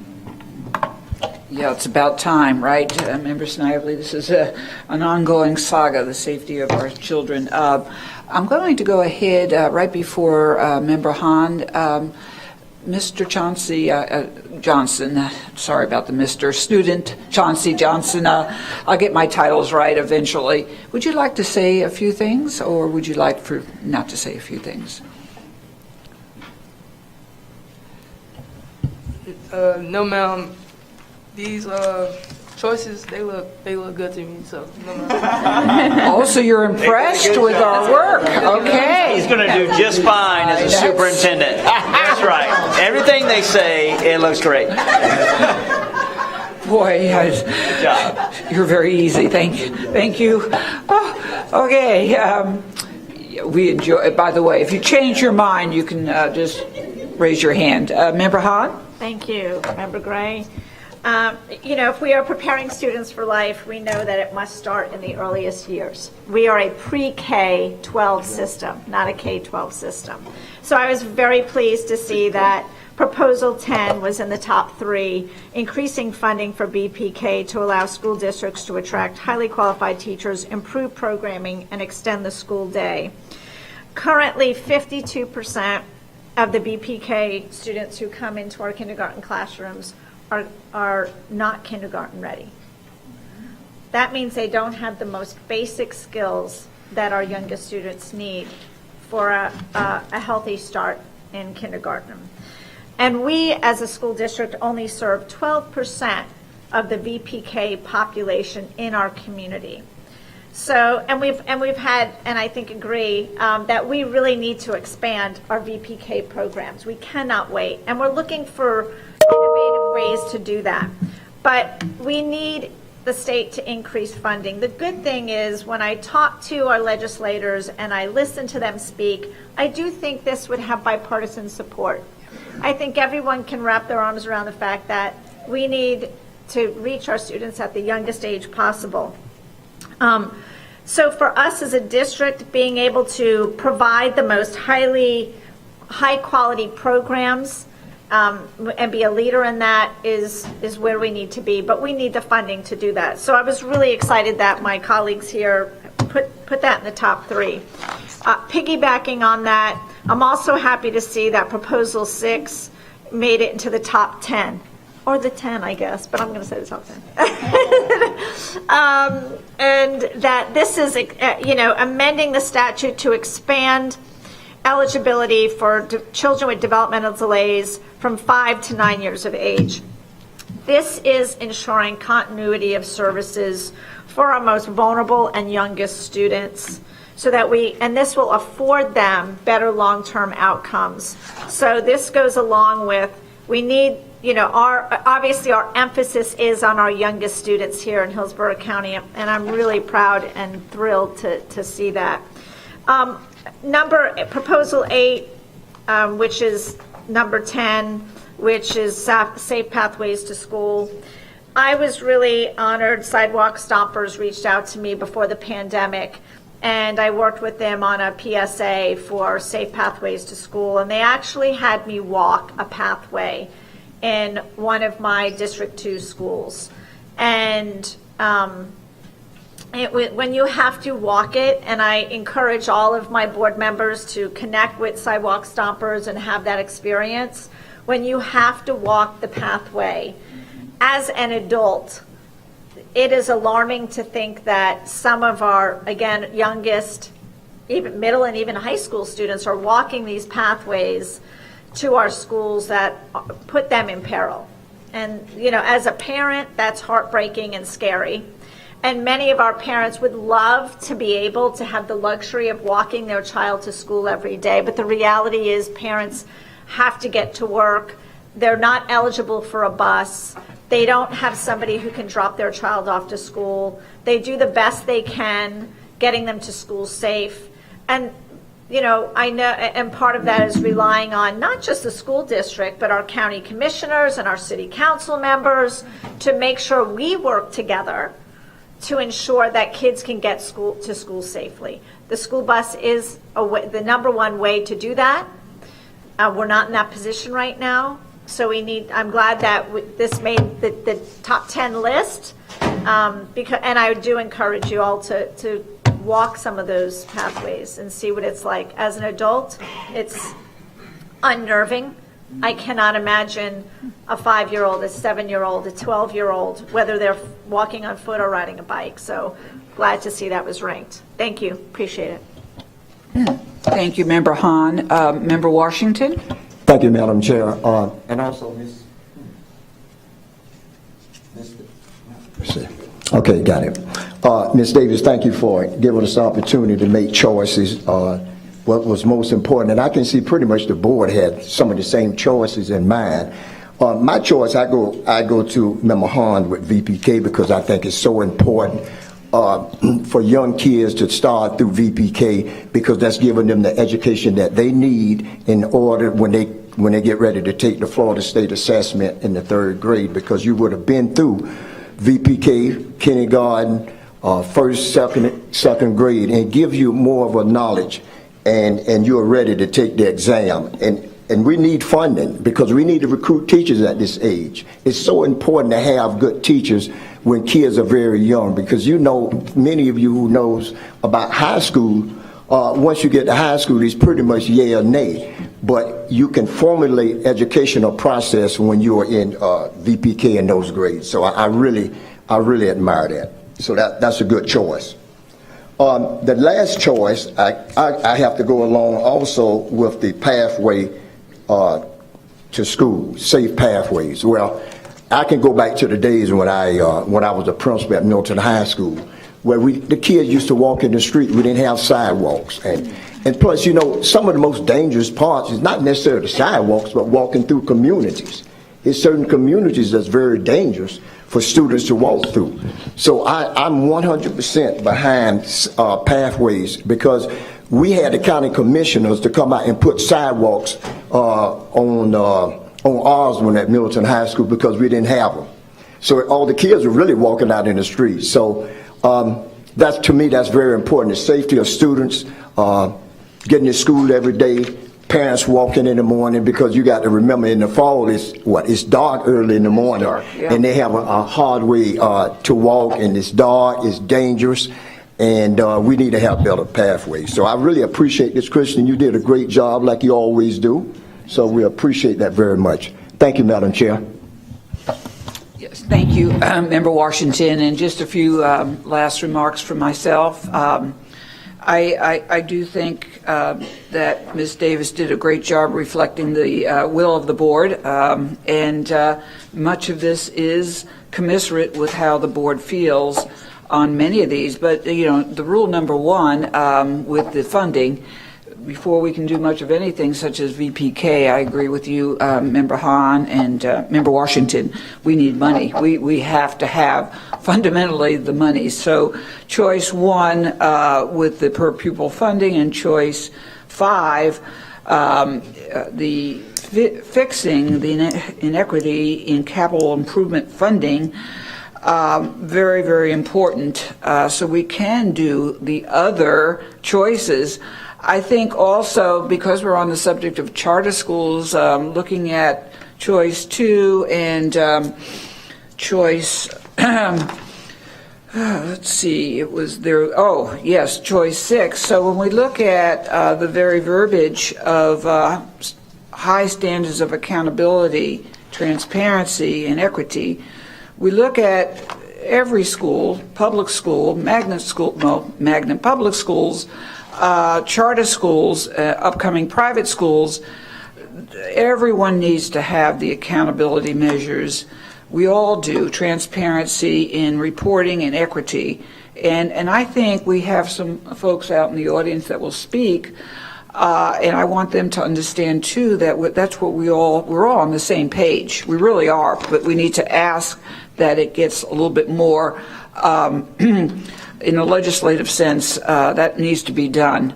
Yeah, it's about time, right? Member Snively, this is an ongoing saga, the safety of our children. I'm going to go ahead right before Member Hahn. Mr. Chauncey Johnson, sorry about the Mr. Student Chauncey Johnson. I'll get my titles right eventually. Would you like to say a few things, or would you like for not to say a few things? No, ma'am. These choices, they look good to me, so no, ma'am. Oh, so you're impressed with our work. Okay. He's going to do just fine as a superintendent. That's right. Everything they say, it looks great. Boy, Good job. you're very easy. Thank you. Thank you. Oh, okay. We enjoy. By the way, if you change your mind, you can just raise your hand. Member Hahn? Thank you, Member Gray. You know, if we are preparing students for life, we know that it must start in the earliest years. We are a pre-K-12 system, not a K-12 system. So I was very pleased to see that Proposal 10 was in the top 3, increasing funding for BPK to allow school districts to attract highly qualified teachers, improve programming, and extend the school day. Currently, 52% of the BPK students who come into our kindergarten classrooms are not kindergarten ready. That means they don't have the most basic skills that our youngest students need for a healthy start in kindergarten. And we, as a school district, only serve 12% of the VPK population in our community. So, and we've had, and I think agree, that we really need to expand our VPK programs. We cannot wait, and we're looking for innovative ways to do that. But we need the state to increase funding. The good thing is when I talk to our legislators and I listen to them speak, I do think this would have bipartisan support. I think everyone can wrap their arms around the fact that we need to reach our students at the youngest age possible. So for us as a district, being able to provide the most high quality programs and be a leader in that is where we need to be, but we need the funding to do that. So I was really excited that my colleagues here put that in the top 3. Piggybacking on that, I'm also happy to see that Proposal 6 made it into the top 10. Or the 10, I guess, but I'm going to say the top 10. And that this is, amending the statute to expand eligibility for children with developmental delays from 5 to 9 years of age. This is ensuring continuity of services for our most vulnerable and youngest students, so that and this will afford them better long-term outcomes. So this goes along with, we need, obviously our emphasis is on our youngest students here in Hillsborough County, and I'm really proud and thrilled to see that. Proposal 8, which is number 10, which is Safe Pathways to School. I was really honored. Sidewalk Stompers reached out to me before the pandemic, and I worked with them on a PSA for Safe Pathways to School, and they actually had me walk a pathway in one of my District 2 schools. And when you have to walk it, and I encourage all of my board members to connect with Sidewalk Stompers and have that experience, when you have to walk the pathway, as an adult, it is alarming to think that some of our, again, youngest, even middle and even high school students are walking these pathways to our schools that put them in peril. And, you know, as a parent, that's heartbreaking and scary. And many of our parents would love to be able to have the luxury of walking their child to school every day. But the reality is parents have to get to work. They're not eligible for a bus. They don't have somebody who can drop their child off to school. They do the best they can getting them to school safe. And, you know, I know, and part of that is relying on not just the school district, but our county commissioners and our city council members to make sure we work together to ensure that kids can get to school safely. The school bus is the number one way to do that. We're not in that position right now. So I'm glad that this made the top 10 list, because, and I do encourage you all to walk some of those pathways and see what it's like. As an adult, it's unnerving. I cannot imagine a 5-year-old, a 7-year-old, a 12-year-old, whether they're walking on foot or riding a bike. So glad to see that was ranked. Thank you. Appreciate it. Thank you, Member Hahn. Member Washington? Thank you, Madam Chair. And also, okay, got it. Ms. Davis, thank you for giving us the opportunity to make choices. What was most important, and I can see pretty much the board had some of the same choices in mind. My choice, I go to Member Hahn with VPK because I think it's so important for young kids to start through VPK, because that's giving them the education that they need in order when they get ready to take the Florida State assessment in the 3rd grade, because you would have been through VPK, kindergarten, first, second grade, and give you more of a knowledge, and you're ready to take the exam. And we need funding because we need to recruit teachers at this age. It's so important to have good teachers when kids are very young, because you know, many of you who knows about high school, once you get to high school, it's pretty much yay or nay. But you can formulate educational process when you are in VPK in those grades. So I really admire that. So that's a good choice. The last choice, I have to go along also with the pathway to school, safe pathways. Well, I can go back to the days when I was a principal at Milton High School, where the kids used to walk in the street. We didn't have sidewalks, and plus, you know, some of the most dangerous parts is not necessarily the sidewalks, but walking through communities. There's certain communities that's very dangerous for students to walk through. So I'm 100% behind pathways, because we had the county commissioners to come out and put sidewalks on Osborne at Milton High School because we didn't have them. So all the kids were really walking out in the street. So that's, to me, that's very important. The safety of students, getting to school every day, parents walking in the morning, because you got to remember in the fall it's dark early in the morning, and they have a hard way to walk, and it's dark, it's dangerous, and we need to have better pathways. So I really appreciate this, Christian. You did a great job like you always do. So we appreciate that very much. Thank you, Madam Chair. Yes, thank you, Member Washington. And just a few last remarks from myself. I do think that Ms. Davis did a great job reflecting the will of the board, and much of this is commensurate with how the board feels on many of these. But, you know, the rule number one with the funding, before we can do much of anything such as VPK, I agree with you, Member Hahn and Member Washington, we need money. We have to have fundamentally the money. So choice 1 with the per pupil funding, and choice 5, the fixing the inequity in capital improvement funding, very, very important, so we can do the other choices. I think also, because we're on the subject of charter schools, looking at choice 2 and choice, let's see, it was there, oh, yes, choice 6. So when we look at the very verbiage of high standards of accountability, transparency, and equity, we look at every school, public school, magnet public schools, charter schools, upcoming private schools. Everyone needs to have the accountability measures. We all do, transparency in reporting and equity. And I think we have some folks out in the audience that will speak, and I want them to understand too that that's what we're all on the same page. We really are, but we need to ask that it gets a little bit more in a legislative sense. That needs to be done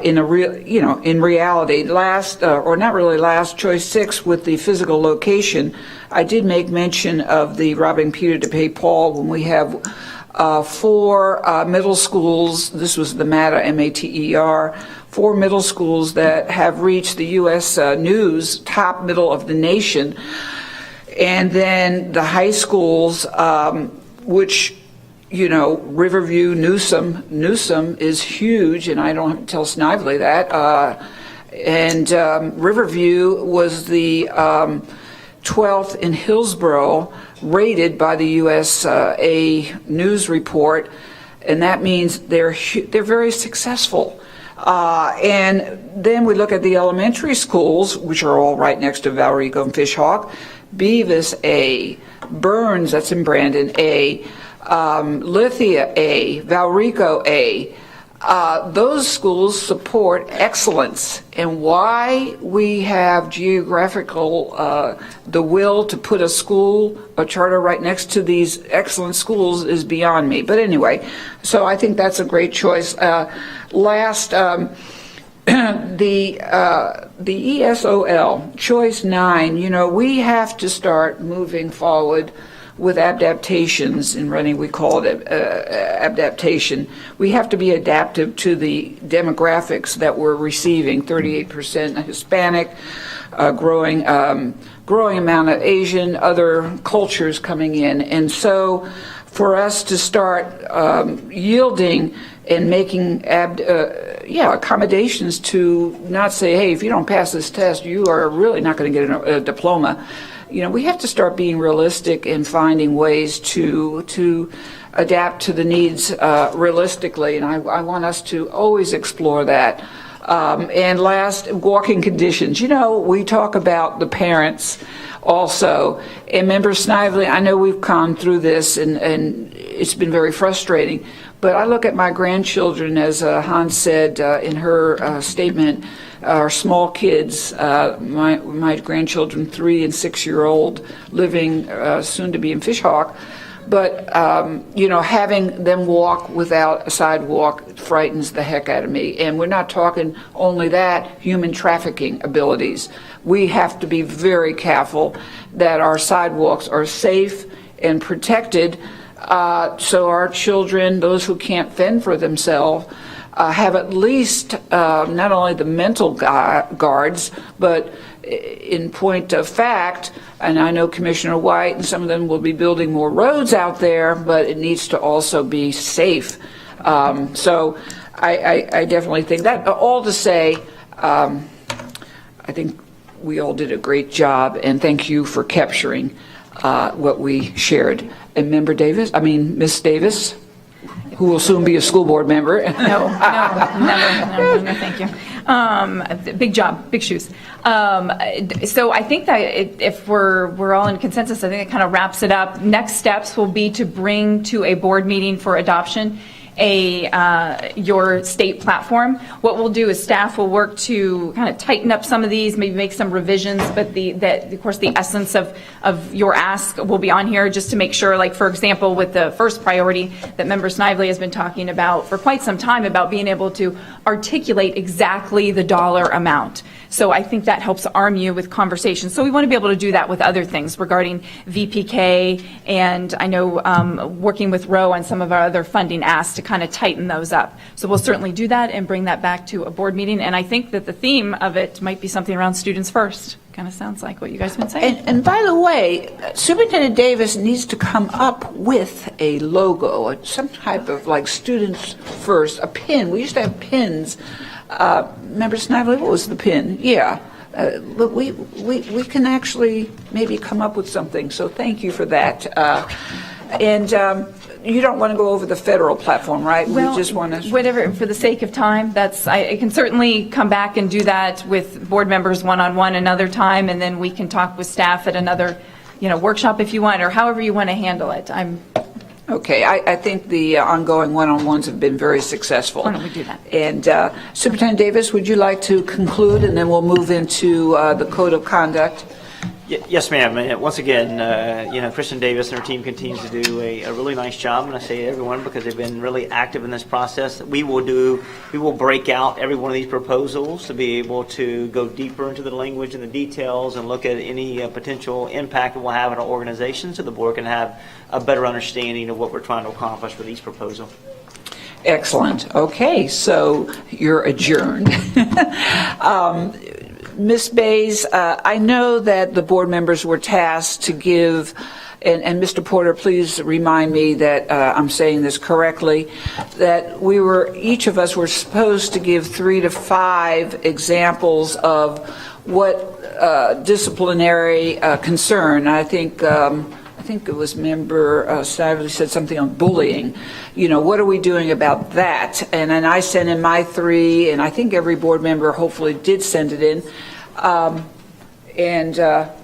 in a real, in reality. Last, or not really last, choice 6 with the physical location. I did make mention of the robbing Peter to pay Paul when we have 4 middle schools. This was the MATER, MATER. 4 middle schools that have reached the U.S. News top middle of the nation. And then the high schools, which, Riverview, Newsom is huge, and I don't have to tell Snively that. And Riverview was the 12th in Hillsborough, rated by the USA News Report, and that means they're very successful. And then we look at the elementary schools, which are all right next to Valrico and Fishhawk. Beavis A, Burns, that's in Brandon A, Lithia A, Valrico A. Those schools support excellence, and why we have geographical the will to put a charter right next to these excellent schools is beyond me. But anyway, so I think that's a great choice. Last, the ESOL, choice 9, we have to start moving forward with adaptations in running. We call it adaptation. We have to be adaptive to the demographics that we're receiving, 38% Hispanic, growing amount of Asian, other cultures coming in. And so for us to start yielding and making accommodations to not say, hey, if you don't pass this test, you are really not going to get a diploma. We have to start being realistic and finding ways to adapt to the needs realistically, and I want us to always explore that. And last, walking conditions. We talk about the parents also. And Member Snively, I know we've gone through this, and it's been very frustrating, but I look at my grandchildren, as Hans said in her statement, our small kids, my grandchildren, 3 and 6-year-old, living soon to be in Fishhawk. But, having them walk without a sidewalk frightens the heck out of me. And we're not talking only that, human trafficking abilities. We have to be very careful that our sidewalks are safe and protected, so our children, those who can't fend for themselves, have at least not only the mental guards, but in point of fact, and I know Commissioner White and some of them will be building more roads out there, but it needs to also be safe. So I definitely think that. All to say, I think we all did a great job, and thank you for capturing what we shared. And Miss Davis, who will soon be a school board member. No, thank you. Big job, big shoes. So I think that if we're all in consensus, I think it kind of wraps it up. Next steps will be to bring to a board meeting for adoption your state platform. What we'll do is staff will work to kind of tighten up some of these, maybe make some revisions, but of course, the essence of your ask will be on here just to make sure, like, for example, with the first priority that Member Snively has been talking about for quite some time, about being able to articulate exactly the dollar amount. So I think that helps arm you with conversations. So we want to be able to do that with other things regarding VPK, and I know working with Roe on some of our other funding asks to kind of tighten those up. So we'll certainly do that and bring that back to a board meeting. And I think that the theme of it might be something around students first. Kind of sounds like what you guys have been saying. And by the way, Superintendent Davis needs to come up with a logo, some type of like students first, a pin. We used to have pins. Member Snively, what was the pin? Yeah. But we can actually maybe come up with something. So thank you for that. And you don't want to go over the federal platform, right? Well, we just want to... whatever, for the sake of time, I can certainly come back and do that with board members one-on-one another time, and then we can talk with staff at another, workshop if you want, or however you want to handle it. Okay, I think the ongoing one-on-ones have been very successful. Why don't we do that? And Superintendent Davis, would you like to conclude, and then we'll move into the Code of Conduct? Yes, ma'am. And once again, Kristen Davis and her team continues to do a really nice job, and I say everyone because they've been really active in this process. We will break out every one of these proposals to be able to go deeper into the language and the details and look at any potential impact it will have on our organization, so the board can have a better understanding of what we're trying to accomplish with each proposal. Excellent. Okay, so you're adjourned. Ms. Bays, I know that the board members were tasked to give, and Mr. Porter, please remind me that I'm saying this correctly, that each of us were supposed to give 3 to 5 examples of what disciplinary concern. I think it was Member Snively said something on bullying. What are we doing about that? And then I sent in my 3, and I think every board member hopefully did send it in.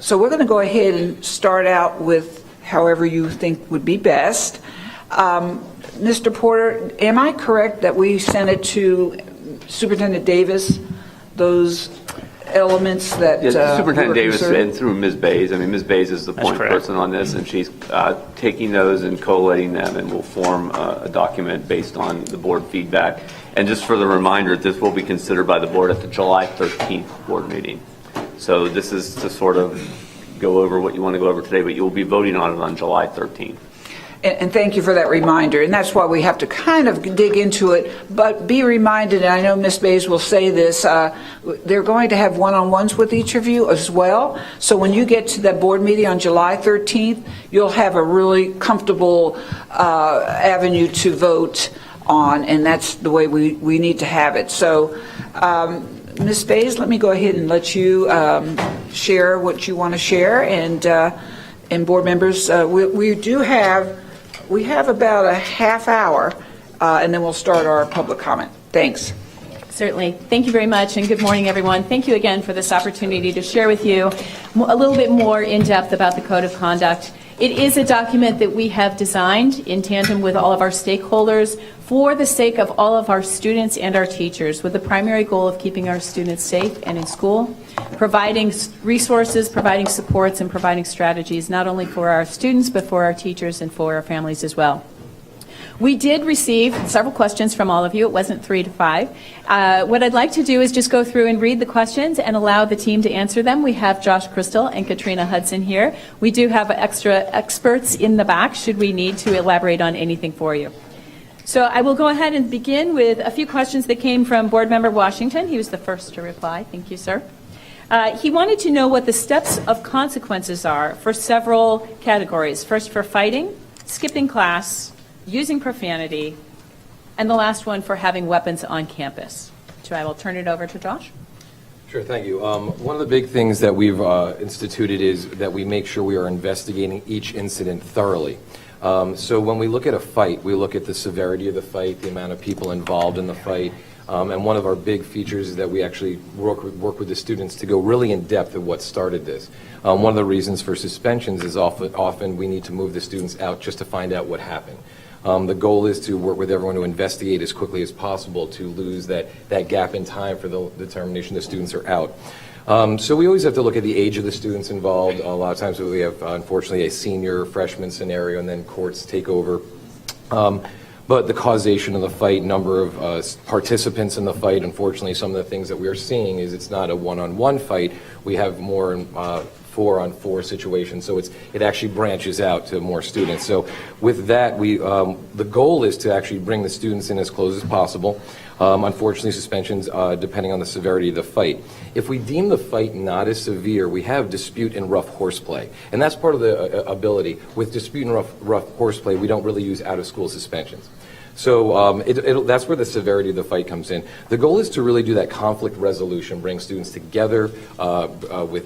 So we're going to go ahead and start out with however you think would be best. Mr. Porter, am I correct that we sent it to Superintendent Davis, those elements that Superintendent Davis and through Ms. Bays. I mean, Ms. Bays is the point person on this, and she's taking those and collating them, and will form a document based on the board feedback. And just for the reminder, this will be considered by the board at the July 13th board meeting. So this is to sort of go over what you want to go over today, but you will be voting on it on July 13th. And thank you for that reminder. And that's why we have to kind of dig into it. But be reminded, and I know Ms. Bays will say this, they're going to have one-on-ones with each of you as well. So when you get to that board meeting on July 13th, you'll have a really comfortable avenue to vote on. And that's the way we need to have it. So Ms. Bays, let me go ahead and let you share what you want to share. And board members, we have about a half hour, and then we'll start our public comment. Thanks. Certainly. Thank you very much, and good morning, everyone. Thank you again for this opportunity to share with you a little bit more in depth about the Code of Conduct. It is a document that we have designed in tandem with all of our stakeholders for the sake of all of our students and our teachers, with the primary goal of keeping our students safe and in school, providing resources, providing supports, and providing strategies not only for our students but for our teachers and for our families as well. We did receive several questions from all of you. It wasn't 3 to 5. What I'd like to do is just go through and read the questions and allow the team to answer them. We have Josh Crystal and Katrina Hudson here. We do have extra experts in the back should we need to elaborate on anything for you. So I will go ahead and begin with a few questions that came from Board Member Washington. He was the first to reply. Thank you, sir. He wanted to know what the steps of consequences are for several categories. First, for fighting, skipping class, using profanity, and the last one for having weapons on campus. So I will turn it over to Josh. Sure, thank you. One of the big things that we've instituted is that we make sure we are investigating each incident thoroughly. So when we look at a fight, we look at the severity of the fight, the amount of people involved in the fight, and one of our big features is that we actually work with the students to go really in depth of what started this. One of the reasons for suspensions is often we need to move the students out just to find out what happened. The goal is to work with everyone to investigate as quickly as possible to lose that gap in time for the determination the students are out. So we always have to look at the age of the students involved. A lot of times we have, unfortunately, a senior freshman scenario, and then courts take over. But the causation of the fight, number of participants in the fight, unfortunately, some of the things that we are seeing is it's not a one-on-one fight. We have more 4-on-4 situations, so it actually branches out to more students. So with that, the goal is to actually bring the students in as close as possible. Unfortunately, suspensions depending on the severity of the fight. If we deem the fight not as severe, we have dispute and rough horseplay, and that's part of the ability. With dispute and rough horseplay, we don't really use out-of-school suspensions. So that's where the severity of the fight comes in. The goal is to really do that conflict resolution, bring students together,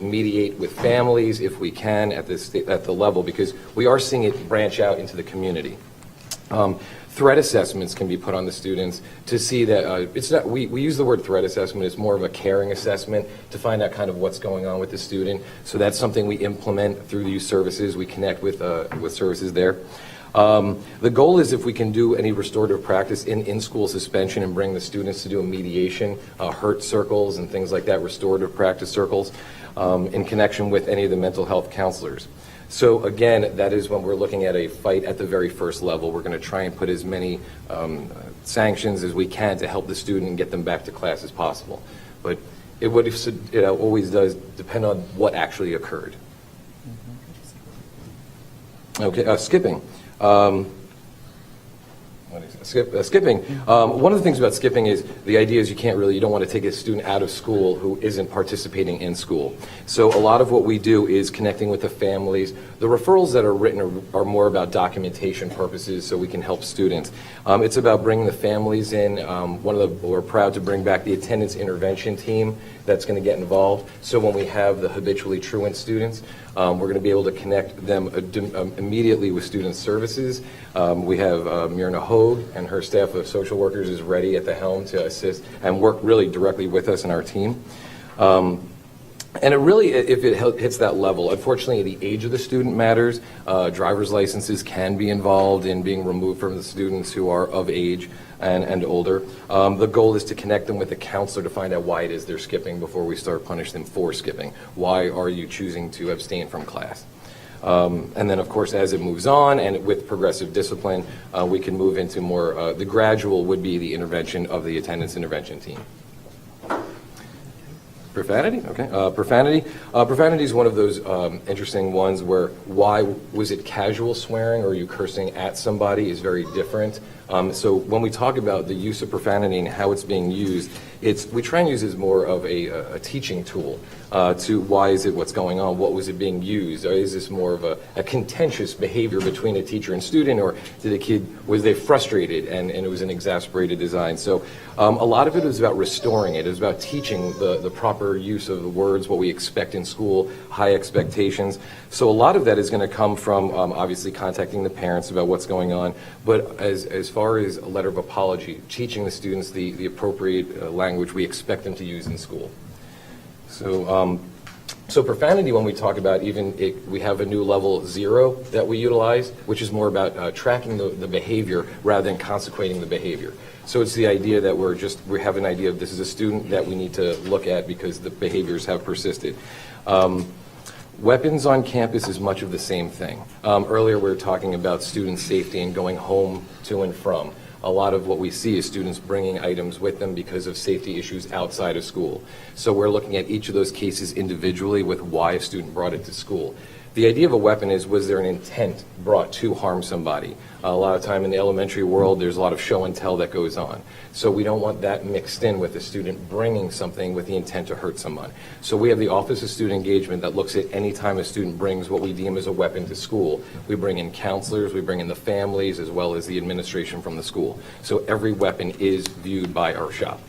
mediate with families if we can at the level, because we are seeing it branch out into the community. Threat assessments can be put on the students to see that it's not. We use the word threat assessment. It's more of a caring assessment to find out kind of what's going on with the student. So that's something we implement through the youth services. We connect with services there. The goal is if we can do any restorative practice in-school suspension and bring the students to do a mediation, hurt circles and things like that, restorative practice circles, in connection with any of the mental health counselors. So again, that is when we're looking at a fight at the very first level. We're going to try and put as many sanctions as we can to help the student and get them back to class as possible. But it always does depend on what actually occurred. Okay, skipping. Skipping. One of the things about skipping is the idea is you don't want to take a student out of school who isn't participating in school. So a lot of what we do is connecting with the families. The referrals that are written are more about documentation purposes so we can help students. It's about bringing the families in. We're proud to bring back the attendance intervention team that's going to get involved. So when we have the habitually truant students, we're going to be able to connect them immediately with student services. We have Myrna Hogue and her staff of social workers is ready at the helm to assist and work really directly with us and our team. And it really, if it hits that level, unfortunately the age of the student matters. Driver's licenses can be involved in being removed from the students who are of age and older. The goal is to connect them with a counselor to find out why it is they're skipping before we start punishing them for skipping. Why are you choosing to abstain from class? And then, of course, as it moves on and with progressive discipline, we can move into more, the gradual would be the intervention of the attendance intervention team. Profanity? Okay. Profanity. Profanity is one of those interesting ones where why was it casual swearing or are you cursing at somebody is very different. So when we talk about the use of profanity and how it's being used, we try and use it as more of a teaching tool to why is it what's going on, what was it being used, or is this more of a contentious behavior between a teacher and student, or was they frustrated and it was an exasperated design. So a lot of it is about restoring it. It is about teaching the proper use of the words, what we expect in school, high expectations. So a lot of that is going to come from obviously contacting the parents about what's going on, but as far as a letter of apology, teaching the students the appropriate language we expect them to use in school. So profanity, when we talk about we have a new level 0 that we utilize, which is more about tracking the behavior rather than consequating the behavior. So it's the idea that we have an idea of this is a student that we need to look at because the behaviors have persisted. Weapons on campus is much of the same thing. Earlier we were talking about student safety and going home to and from. A lot of what we see is students bringing items with them because of safety issues outside of school. So we're looking at each of those cases individually with why a student brought it to school. The idea of a weapon is, was there an intent brought to harm somebody? A lot of time in the elementary world, there's a lot of show and tell that goes on. So we don't want that mixed in with the student bringing something with the intent to hurt someone. So we have the Office of Student Engagement that looks at any time a student brings what we deem as a weapon to school. We bring in counselors, we bring in the families, as well as the administration from the school. So every weapon is viewed by our shop.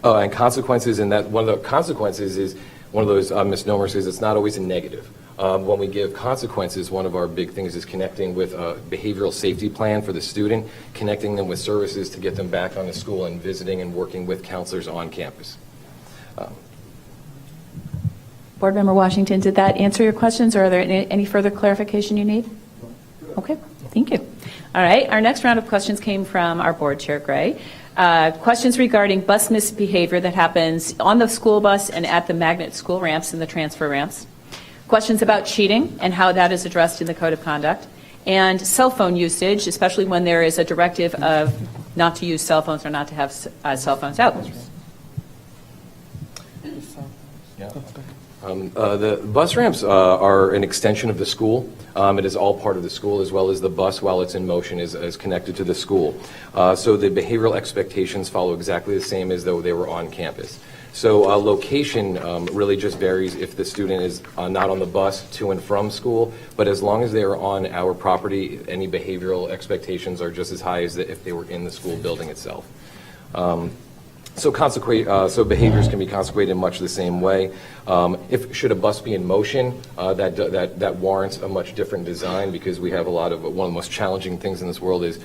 And consequences, and that one of the consequences is one of those misnomers is it's not always a negative. When we give consequences, one of our big things is connecting with a behavioral safety plan for the student, connecting them with services to get them back onto school and visiting and working with counselors on campus. Board Member Washington, did that answer your questions, or are there any further clarification you need? Okay, Thank you. All right, our next round of questions came from our board chair, Gray. Questions regarding bus misbehavior that happens on the school bus and at the magnet school ramps and the transfer ramps. Questions about cheating and how that is addressed in the code of conduct. And cell phone usage, especially when there is a directive of not to use cell phones or not to have cell phones out. The bus ramps are an extension of the school. It is all part of the school, as well as the bus, while it's in motion, is connected to the school. So the behavioral expectations follow exactly the same as though they were on campus. So location really just varies if the student is not on the bus to and from school, but as long as they are on our property, any behavioral expectations are just as high as if they were in the school building itself. So behaviors can be consequated in much the same way. Should a bus be in motion, that warrants a much different design, because we have one of the most challenging things in this world is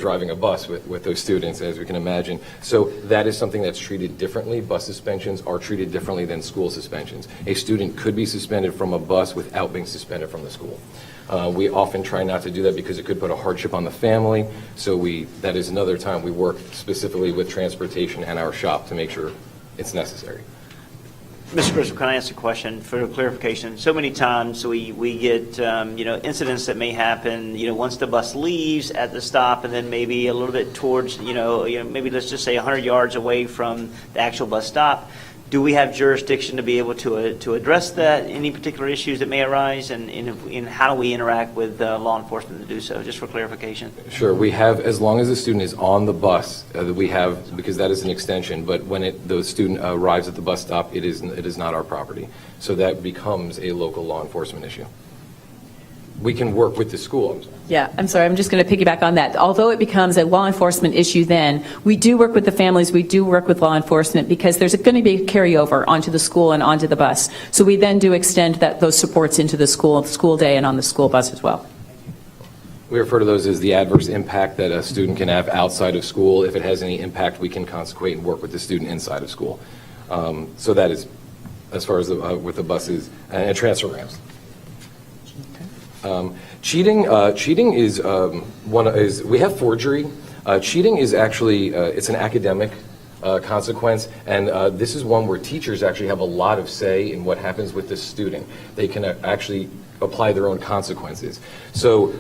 driving a bus with those students, as we can imagine. So that is something that's treated differently. Bus suspensions are treated differently than school suspensions. A student could be suspended from a bus without being suspended from the school. We often try not to do that because it could put a hardship on the family. So that is another time we work specifically with transportation and our shop to make sure it's necessary. Mr. Crystal, can I ask a question for clarification? So many times we get, incidents that may happen, once the bus leaves at the stop and then maybe a little bit towards, maybe let's just say 100 yards away from the actual bus stop. Do we have jurisdiction to be able to address that, any particular issues that may arise, and how do we interact with law enforcement to do so, just for clarification? Sure. We have, as long as the student is on the bus, we have, because that is an extension, but when the student arrives at the bus stop, it is not our property. So that becomes a local law enforcement issue. We can work with the school. Yeah, I'm sorry, I'm just going to piggyback on that. Although it becomes a law enforcement issue then, we do work with the families, we do work with law enforcement, because there's going to be a carryover onto the school and onto the bus. So we then do extend those supports into the school day and on the school bus as well. We refer to those as the adverse impact that a student can have outside of school. If it has any impact, we can consequate and work with the student inside of school. So that is as far as with the buses and transfer ramps. Cheating is we have forgery. Cheating is actually it's an academic consequence, and this is one where teachers actually have a lot of say in what happens with the student. They can actually apply their own consequences. So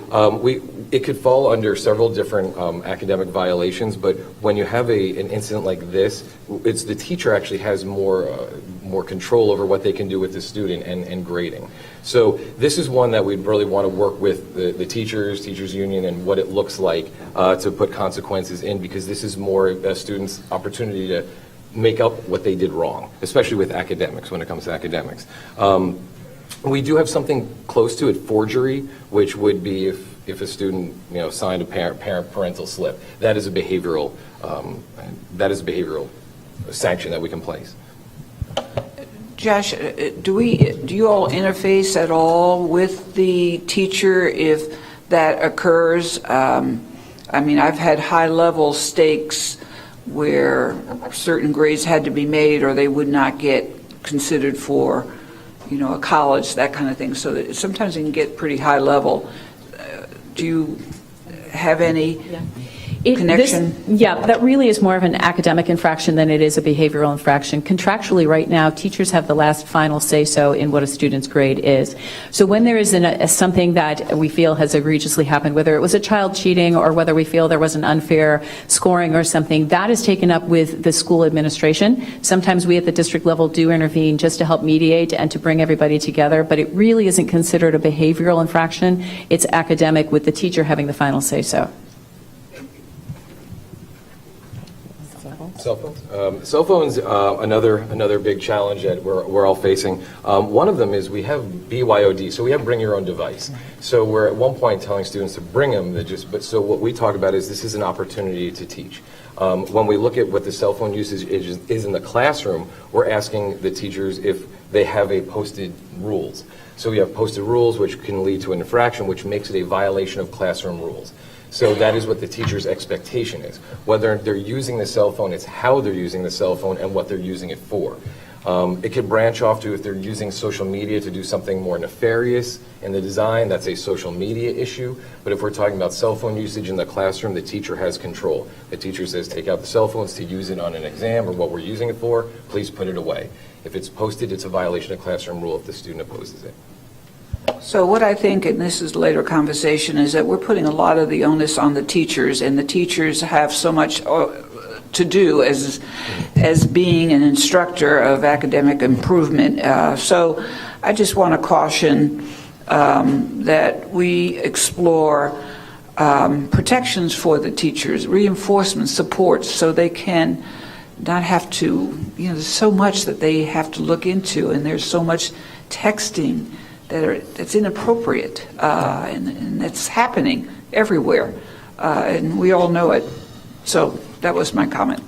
it could fall under several different academic violations, but when you have an incident like this, it's the teacher actually has more control over what they can do with the student and grading. So this is one that we'd really want to work with the teachers union, and what it looks like to put consequences in, because this is more a student's opportunity to make up what they did wrong, especially with academics, when it comes to academics. We do have something close to it, forgery, which would be if a student signed a parental slip. That is a behavioral sanction that we can place. Josh, do you all interface at all with the teacher if that occurs? I've had high-level stakes where certain grades had to be made or they would not get considered for, a college, that kind of thing. So that sometimes it can get pretty high level. Do you have any connection? That really is more of an academic infraction than it is a behavioral infraction. Contractually right now, teachers have the last final say-so in what a student's grade is. So when there is something that we feel has egregiously happened, whether it was a child cheating or whether we feel there was an unfair scoring or something, that is taken up with the school administration. Sometimes we at the district level do intervene just to help mediate and to bring everybody together, but it really isn't considered a behavioral infraction. It's academic, with the teacher having the final say-so. Cell phones? Cell phones, another big challenge that we're all facing. One of them is we have BYOD, so we have bring your own device. So we're at one point telling students to bring them, so what we talk about is this is an opportunity to teach. When we look at what the cell phone usage is in the classroom, we're asking the teachers if they have a posted rules. So we have posted rules which can lead to an infraction, which makes it a violation of classroom rules. So that is what the teacher's expectation is. Whether they're using the cell phone, it's how they're using the cell phone and what they're using it for. It could branch off to if they're using social media to do something more nefarious in the design, that's a social media issue. But if we're talking about cell phone usage in the classroom, the teacher has control. The teacher says, take out the cell phones to use it on an exam or what we're using it for, please put it away. If it's posted, it's a violation of classroom rule if the student opposes it. So what I think, and this is later conversation, is that we're putting a lot of the onus on the teachers, and the teachers have so much to do as being an instructor of academic improvement. So I just want to caution that we explore protections for the teachers, reinforcement support, so they can not have to, there's so much that they have to look into, and there's so much texting that's inappropriate, and it's happening everywhere, and we all know it. So that was my comment.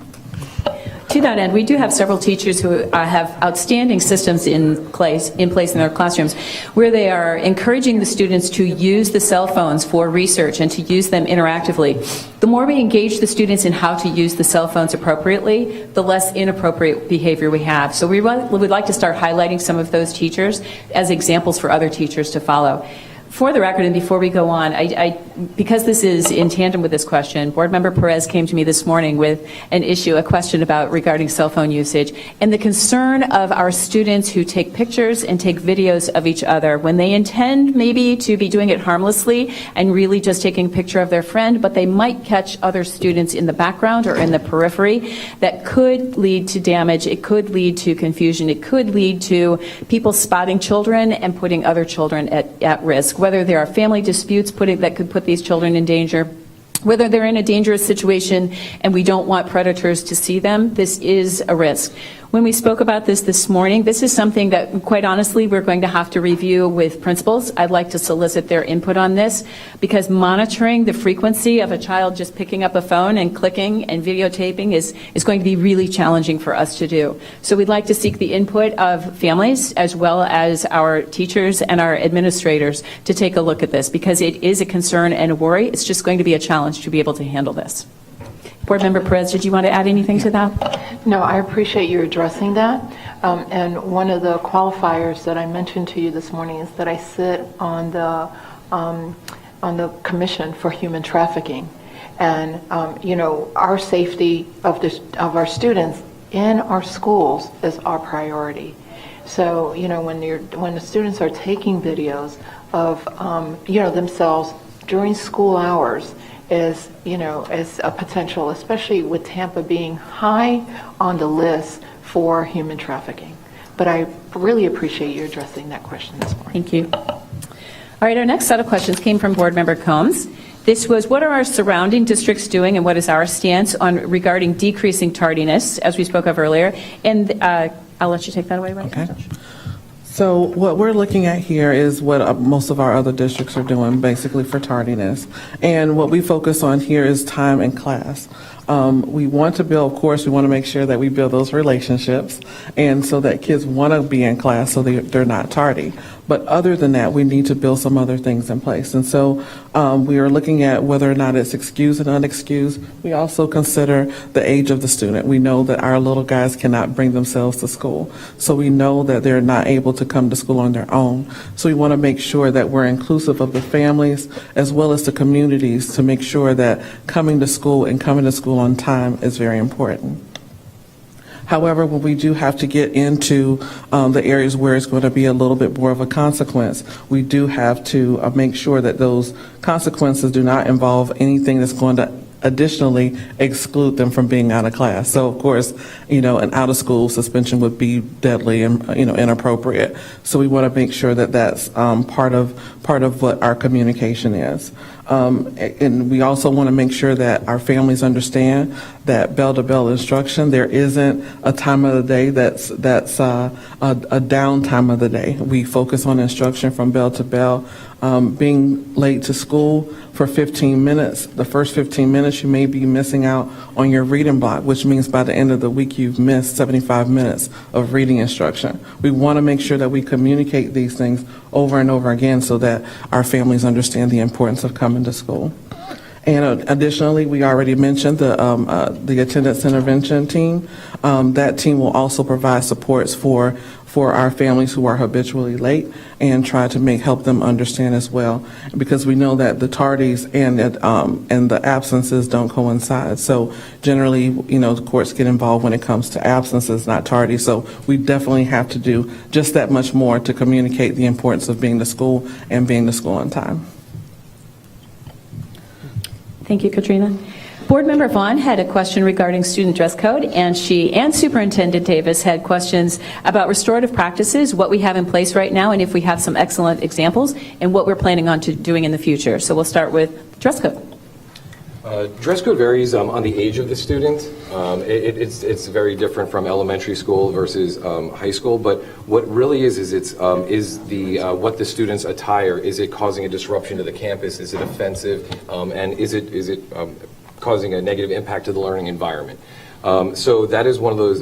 To that end, we do have several teachers who have outstanding systems in place in their classrooms where they are encouraging the students to use the cell phones for research and to use them interactively. The more we engage the students in how to use the cell phones appropriately, the less inappropriate behavior we have. So we would like to start highlighting some of those teachers as examples for other teachers to follow. For the record, and before we go on, because this is in tandem with this question, Board Member Perez came to me this morning with a question regarding cell phone usage, and the concern of our students who take pictures and take videos of each other when they intend maybe to be doing it harmlessly and really just taking a picture of their friend, but they might catch other students in the background or in the periphery. That could lead to damage. It could lead to confusion. It could lead to people spotting children and putting other children at risk, whether there are family disputes that could put these children in danger, whether they're in a dangerous situation and we don't want predators to see them. This is a risk. When we spoke about this morning, this is something that, quite honestly, we're going to have to review with principals. I'd like to solicit their input on this, because monitoring the frequency of a child just picking up a phone and clicking and videotaping is going to be really challenging for us to do. So we'd like to seek the input of families as well as our teachers and our administrators to take a look at this, because it is a concern and a worry. It's just going to be a challenge to be able to handle this. Board Member Perez, did you want to add anything to that? No, I appreciate you addressing that. And one of the qualifiers that I mentioned to you this morning is that I sit on the Commission for Human Trafficking. And, our safety of our students in our schools is our priority. So, when the students are taking videos of, themselves during school hours, is a potential, especially with Tampa being high on the list for human trafficking. But I really appreciate you addressing that question this morning. Thank you. All right, our next set of questions came from Board Member Combs. This was, what are our surrounding districts doing and what is our stance on regarding decreasing tardiness, as we spoke of earlier? And I'll let you take that away, right? Okay. So what we're looking at here is what most of our other districts are doing, basically, for tardiness. And what we focus on here is time in class. We want to build, of course, we want to make sure that we build those relationships, and so that kids want to be in class so they're not tardy. But other than that, we need to build some other things in place. And so we are looking at whether or not it's excused and unexcused. We also consider the age of the student. We know that our little guys cannot bring themselves to school. So we know that they're not able to come to school on their own. So we want to make sure that we're inclusive of the families as well as the communities to make sure that coming to school and coming to school on time is very important. However, when we do have to get into the areas where it's going to be a little bit more of a consequence, we do have to make sure that those consequences do not involve anything that's going to additionally exclude them from being out of class. So, of course, an out-of-school suspension would be deadly and inappropriate. So we want to make sure that that's part of what our communication is. And we also want to make sure that our families understand that bell-to-bell instruction, there isn't a time of the day that's a down time of the day. We focus on instruction from bell to bell. Being late to school for 15 minutes, the first 15 minutes you may be missing out on your reading block, which means by the end of the week you've missed 75 minutes of reading instruction. We want to make sure that we communicate these things over and over again so that our families understand the importance of coming to school. And additionally, we already mentioned the attendance intervention team. That team will also provide supports for our families who are habitually late and try to help them understand as well, because we know that the tardies and the absences don't coincide. So generally, the courts get involved when it comes to absences, not tardies. So we definitely have to do just that much more to communicate the importance of being to school and being to school on time. Thank you, Katrina. Board Member Vaughn had a question regarding student dress code, and she and Superintendent Davis had questions about restorative practices, what we have in place right now, and if we have some excellent examples, and what we're planning on doing in the future. So we'll start with dress code. Dress code varies on the age of the student. It's very different from elementary school versus high school. But what really is it's what the student's attire, is it causing a disruption to the campus? Is it offensive? And is it causing a negative impact to the learning environment? So that is one of those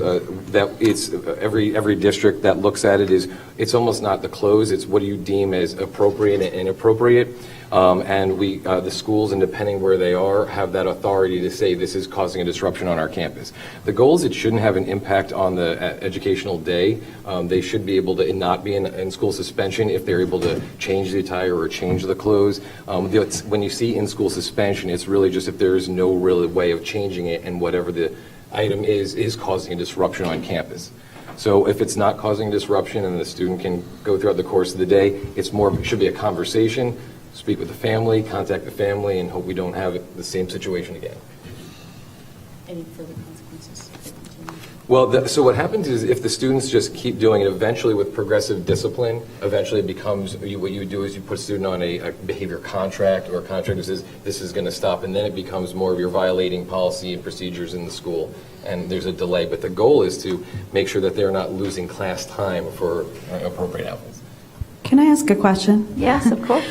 that it's every district that looks at it it's almost not the clothes, it's what do you deem as appropriate and inappropriate. And the schools, and depending where they are, have that authority to say this is causing a disruption on our campus. The goal is it shouldn't have an impact on the educational day. They should be able to not be in school suspension if they're able to change the attire or change the clothes. When you see in-school suspension, it's really just if there is no real way of changing it, and whatever the item is causing a disruption on campus. So if it's not causing disruption and the student can go throughout the course of the day, it should be a conversation. Speak with the family, contact the family, and hope we don't have the same situation again. Any further consequences? Well, so what happens is if the students just keep doing it, eventually with progressive discipline, eventually it becomes, what you do is you put a student on a behavior contract, or a contract that says this is going to stop, and then it becomes more of you're violating policy and procedures in the school, and there's a delay. But the goal is to make sure that they're not losing class time for appropriate outfits. Can I ask a question? Yes, of course.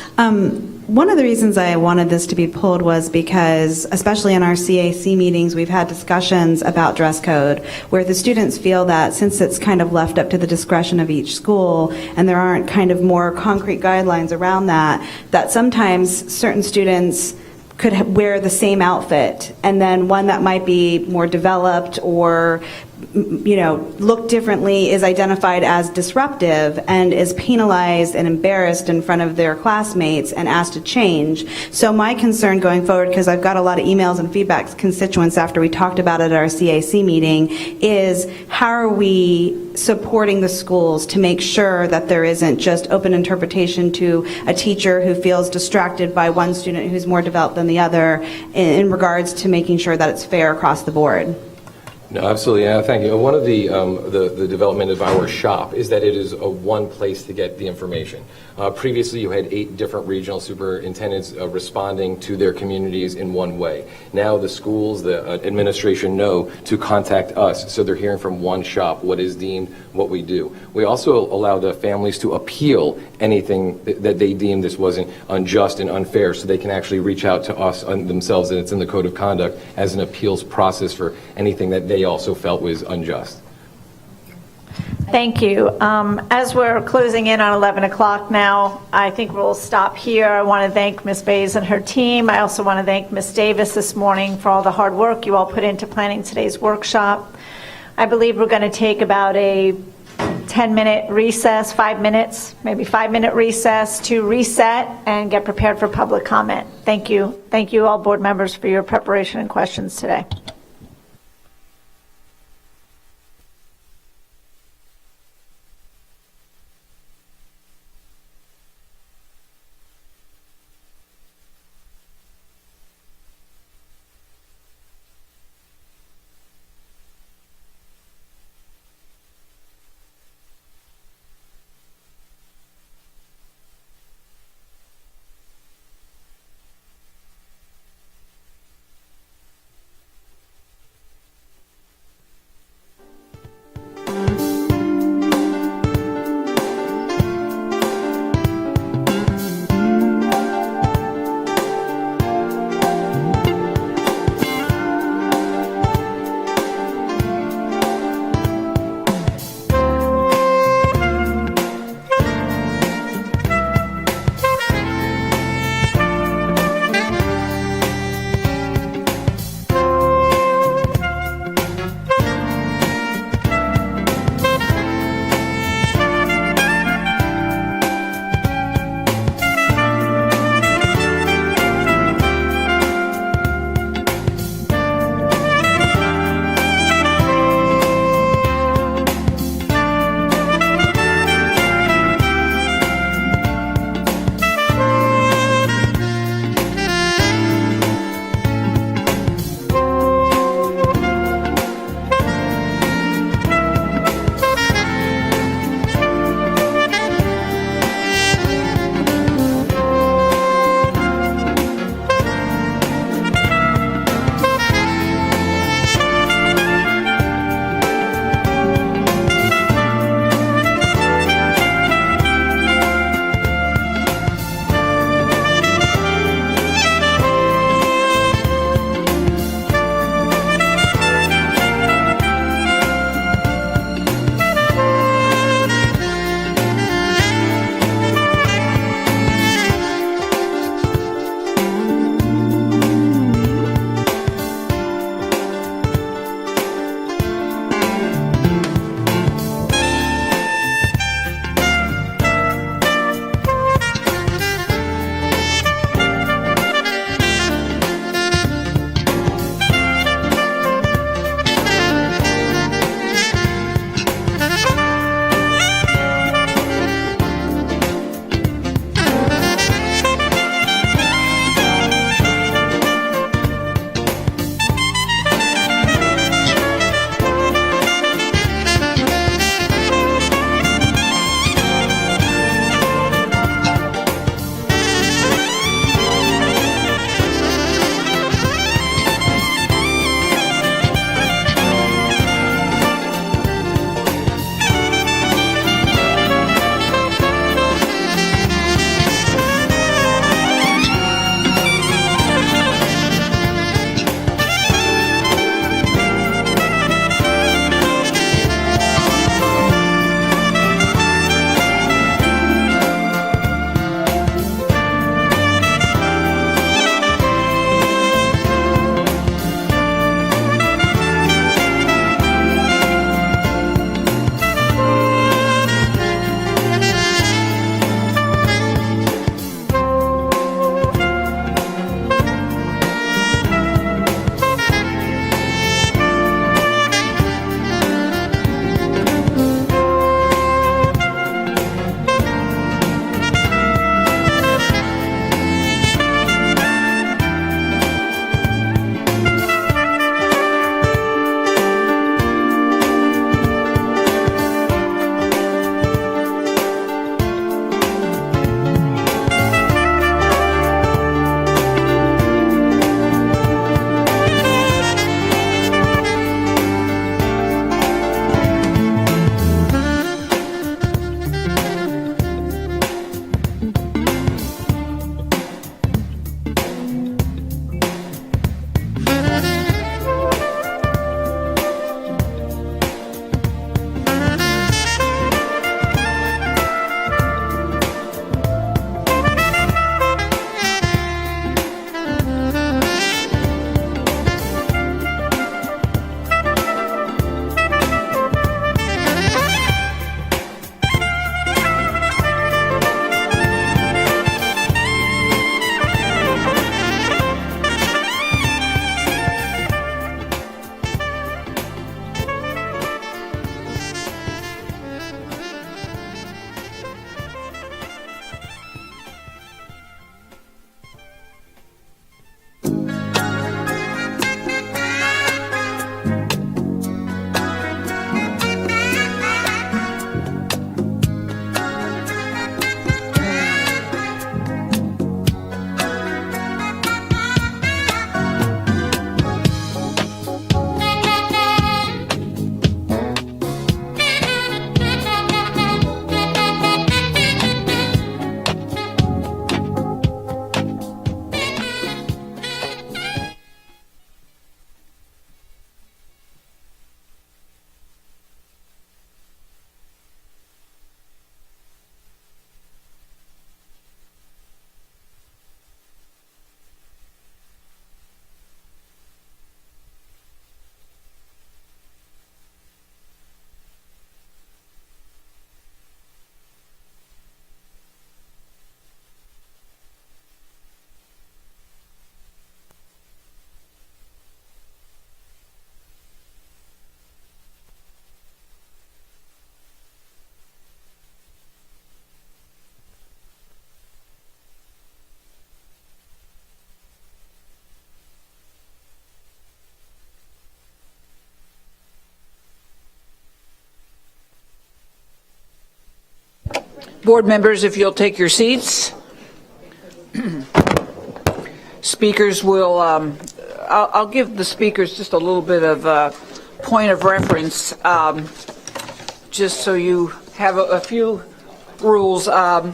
One of the reasons I wanted this to be pulled was because, especially in our CAC meetings, we've had discussions about dress code where the students feel that since it's kind of left up to the discretion of each school and there aren't kind of more concrete guidelines around that sometimes certain students could wear the same outfit, and then one that might be more developed or look differently is identified as disruptive and is penalized and embarrassed in front of their classmates and asked to change. So my concern going forward, because I've got a lot of emails and feedback constituents after we talked about it at our CAC meeting, is how are we supporting the schools to make sure that there isn't just open interpretation to a teacher who feels distracted by one student who's more developed than the other in regards to making sure that it's fair across the board? No, absolutely. Thank you. One of the development of our shop is that it is one place to get the information. Previously, you had 8 different regional superintendents responding to their communities in one way. Now the schools, the administration know to contact us, so they're hearing from one shop what is deemed, what we do. We also allow the families to appeal anything that they deem this wasn't unjust and unfair, so they can actually reach out to us themselves, and it's in the Code of Conduct as an appeals process for anything that they also felt was unjust. Thank you. As we're closing in on 11 o'clock now, I think we'll stop here. I want to thank Ms. Bays and her team. I also want to thank Ms. Davis this morning for all the hard work you all put into planning today's workshop. I believe we're going to take about a 10-minute recess, 5 minutes, maybe 5-minute recess to reset and get prepared for public comment. Thank you. Thank you all board members for your preparation and questions today. Board members, if you'll take your seats. Speakers will, I'll give the speakers just a little bit of a point of reference, just so you have a few rules. We're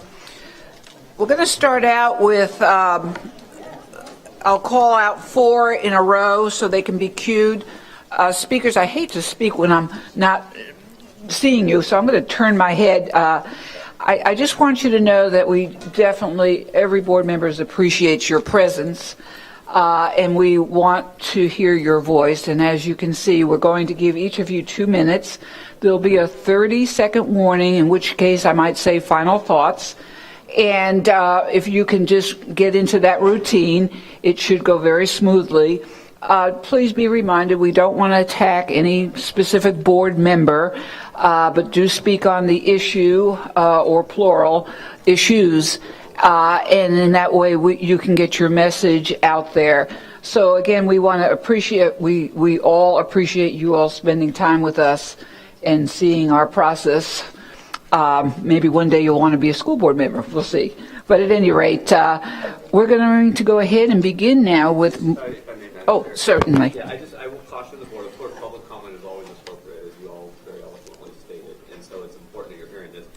going to start out with, I'll call out 4 in a row so they can be queued. Speakers, I hate to speak when I'm not seeing you, so I'm going to turn my head. I just want you to know that we definitely, every board member appreciates your presence, and we want to hear your voice. And as you can see, we're going to give each of you 2 minutes. There'll be a 30-second warning, in which case I might say final thoughts. And if you can just get into that routine, it should go very smoothly. Please be reminded, we don't want to attack any specific board member, but do speak on the issue, or plural, issues, and in that way you can get your message out there. So again, we want to appreciate, we all appreciate you all spending time with us and seeing our process. Maybe one day you'll want to be a school board member, we'll see. But at any rate, we're going to go ahead and begin now with... Oh, certainly. Yeah, I will caution the board. Of course, public comment is always appropriate, as you all very eloquently stated, and so it's important that you're hearing this.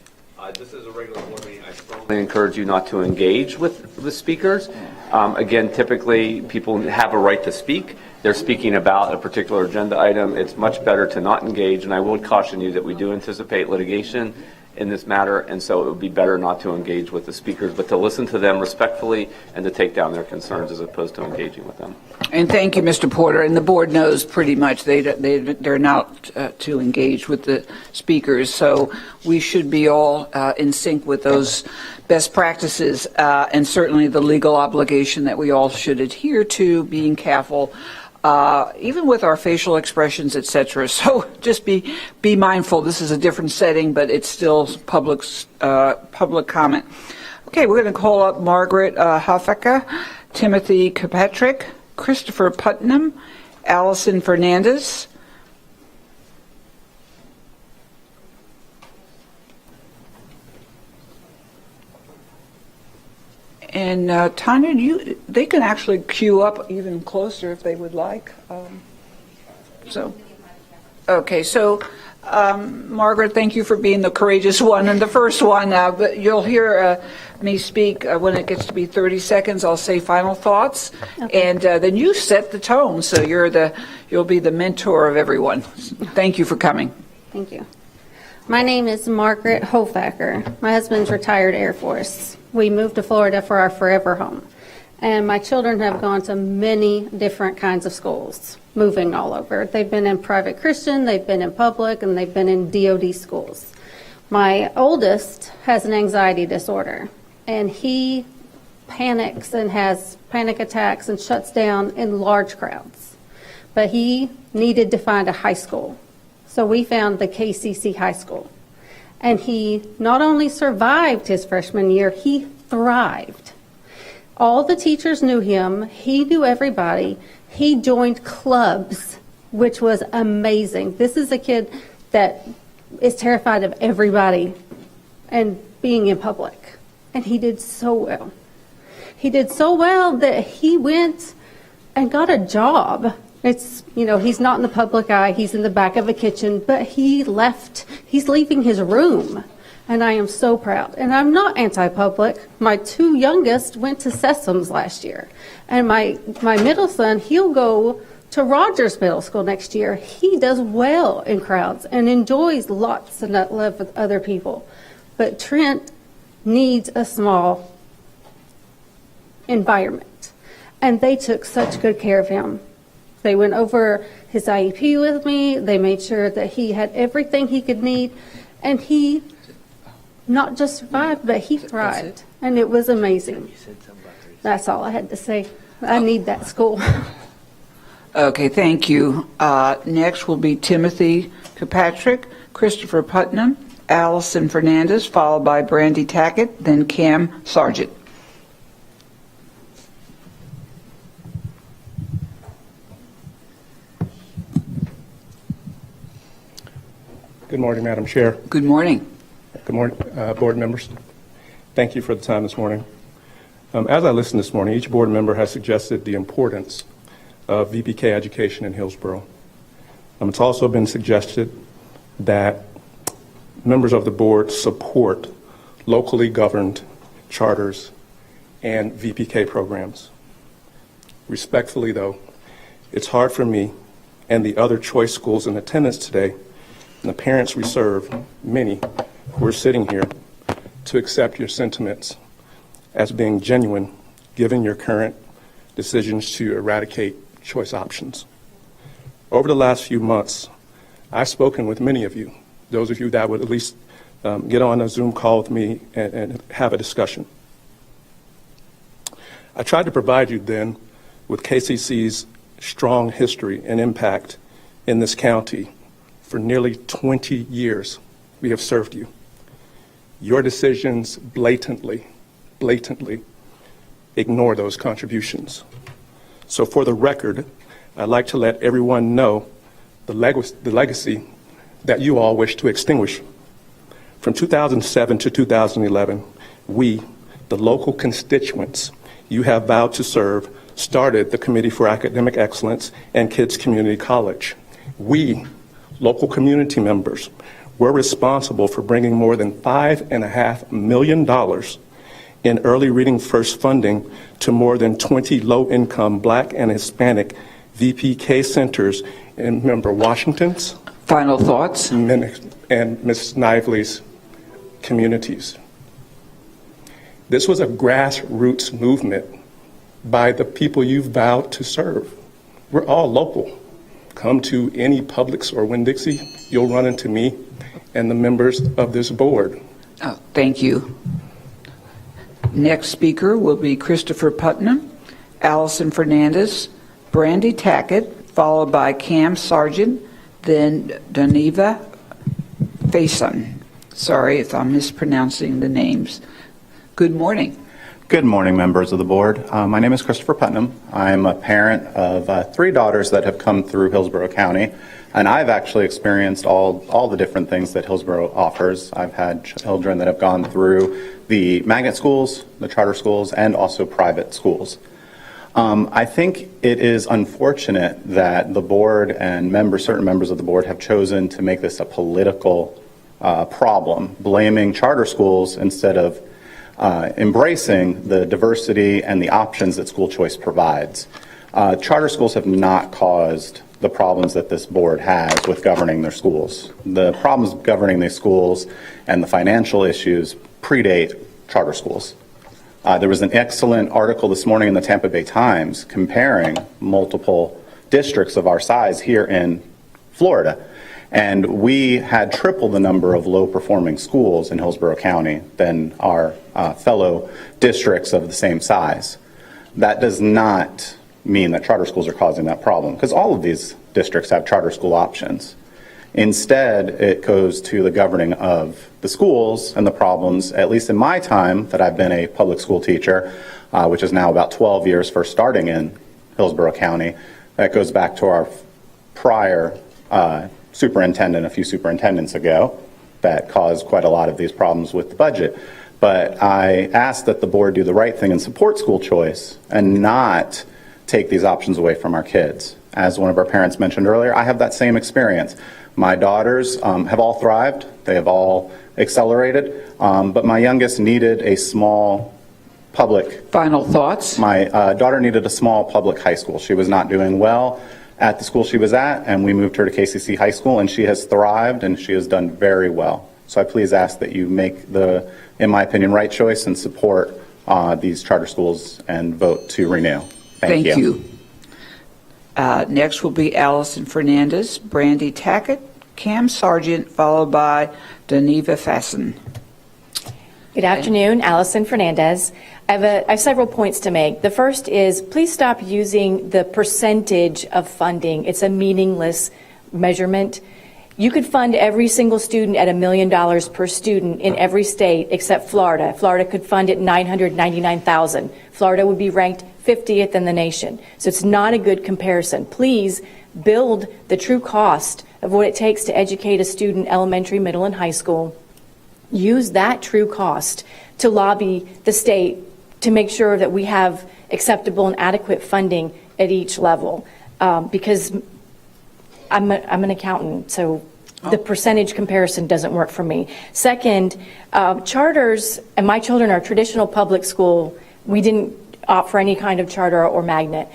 Just as a regular board meeting, I strongly encourage you not to engage with the speakers. Again, typically, people have a right to speak. They're speaking about a particular agenda item. It's much better to not engage, and I will caution you that we do anticipate litigation in this matter, and so it would be better not to engage with the speakers, but to listen to them respectfully and to take down their concerns as opposed to engaging with them. And thank you, Mr. Porter. And the board knows pretty much they're not to engage with the speakers, so we should be all in sync with those best practices, and certainly the legal obligation that we all should adhere to, being careful. Even with our facial expressions, etc. So just be mindful. This is a different setting, but it's still public comment. Okay, we're going to call up Margaret Hofecker, Timothy Kirkpatrick, Christopher Putnam, Allison Fernandez. And Tanya, they can actually queue up even closer if they would like. Margaret, thank you for being the courageous one and the first one. But you'll hear me speak when it gets to be 30 seconds. I'll say final thoughts, and then you set the tone. So you'll be the mentor of everyone. Thank you for coming. Thank you. My name is Margaret Hofecker. My husband's retired Air Force. We moved to Florida for our forever home. And my children have gone to many different kinds of schools, moving all over. They've been in private Christian, they've been in public, and they've been in DOD schools. My oldest has an anxiety disorder, and he panics and has panic attacks and shuts down in large crowds. But he needed to find a high school. So we found the KCC High School. And he not only survived his freshman year, he thrived. All the teachers knew him. He knew everybody. He joined clubs, which was amazing. This is a kid that is terrified of everybody and being in public. And he did so well. He did so well that he went and got a job. It's, he's not in the public eye, he's in the back of a kitchen, but he's leaving his room. And I am so proud. And I'm not anti-public. My 2 youngest went to Sessoms last year. And my middle son, he'll go to Rogers Middle School next year. He does well in crowds and enjoys lots of love with other people. But Trent needs a small environment. And they took such good care of him. They went over his IEP with me. They made sure that he had everything he could need. And he not just survived, but he thrived. And it was amazing. That's all I had to say. I need that school. Okay, thank you. Next will be Timothy Kirkpatrick, Christopher Putnam, Allison Fernandez, followed by Brandy Tackett, then Cam Sargent. Good morning, Madam Chair. Good morning. Good morning, board members. Thank you for the time this morning. As I listened this morning, each board member has suggested the importance of VPK education in Hillsborough. It's also been suggested that members of the board support locally governed charters and VPK programs. Respectfully, though, it's hard for me and the other choice schools in attendance today, and the parents we serve, many who are sitting here, to accept your sentiments as being genuine, given your current decisions to eradicate choice options. Over the last few months, I've spoken with many of you, those of you that would at least get on a Zoom call with me and have a discussion. I tried to provide you then with KCC's strong history and impact in this county. For nearly 20 years, we have served you. Your decisions blatantly ignore those contributions. So for the record, I'd like to let everyone know the legacy that you all wish to extinguish. From 2007 to 2011, we, the local constituents you have vowed to serve, started the Committee for Academic Excellence and Kids Community College. We, local community members, were responsible for bringing more than $5.5 million in early reading first funding to more than 20 low-income Black and Hispanic VPK centers in Member Washington's, Final thoughts? and Ms. Snively's communities. This was a grassroots movement by the people you've vowed to serve. We're all local. Come to any Publix or Winn-Dixie, you'll run into me and the members of this board. Oh, thank you. Next speaker will be Christopher Putnam, Allison Fernandez, Brandy Tackett, followed by Cam Sargent, then Daniva Faison. Sorry if I'm mispronouncing the names. Good morning. Good morning, members of the board. My name is Christopher Putnam. I'm a parent of 3 daughters that have come through Hillsborough County, and I've actually experienced all the different things that Hillsborough offers. I've had children that have gone through the magnet schools, the charter schools, and also private schools. I think it is unfortunate that the board and certain members of the board have chosen to make this a political problem, blaming charter schools instead of embracing the diversity and the options that school choice provides. Charter schools have not caused the problems that this board has with governing their schools. The problems governing these schools and the financial issues predate charter schools. There was an excellent article this morning in the Tampa Bay Times comparing multiple districts of our size here in Florida. And we had triple the number of low-performing schools in Hillsborough County than our fellow districts of the same size. That does not mean that charter schools are causing that problem, because all of these districts have charter school options. Instead, it goes to the governing of the schools and the problems, at least in my time that I've been a public school teacher, which is now about 12 years for starting in Hillsborough County. That goes back to our prior superintendent a few superintendents ago that caused quite a lot of these problems with the budget. But I ask that the board do the right thing and support school choice and not take these options away from our kids. As one of our parents mentioned earlier, I have that same experience. My daughters have all thrived. They have all accelerated. But my youngest needed a small public. Final thoughts? My daughter needed a small public high school. She was not doing well at the school she was at, and we moved her to KCC High School, and she has thrived, and she has done very well. So I please ask that you make the, in my opinion, right choice and support these charter schools and vote to renew. Thank you. Next will be Allison Fernandez, Brandy Tackett, Cam Sargent, followed by Daniva Faison. Good afternoon, Allison Fernandez. I have several points to make. The first is, please stop using the percentage of funding. It's a meaningless measurement. You could fund every single student at $1 million per student in every state except Florida. Florida could fund it $999,000. Florida would be ranked 50th in the nation. So it's not a good comparison. Please build the true cost of what it takes to educate a student elementary, middle, and high school use that true cost to lobby the state to make sure that we have acceptable and adequate funding at each level. Because I'm an accountant, so the percentage comparison doesn't work for me. Second, charters, and my children are traditional public school. We didn't opt for any kind of charter or magnet.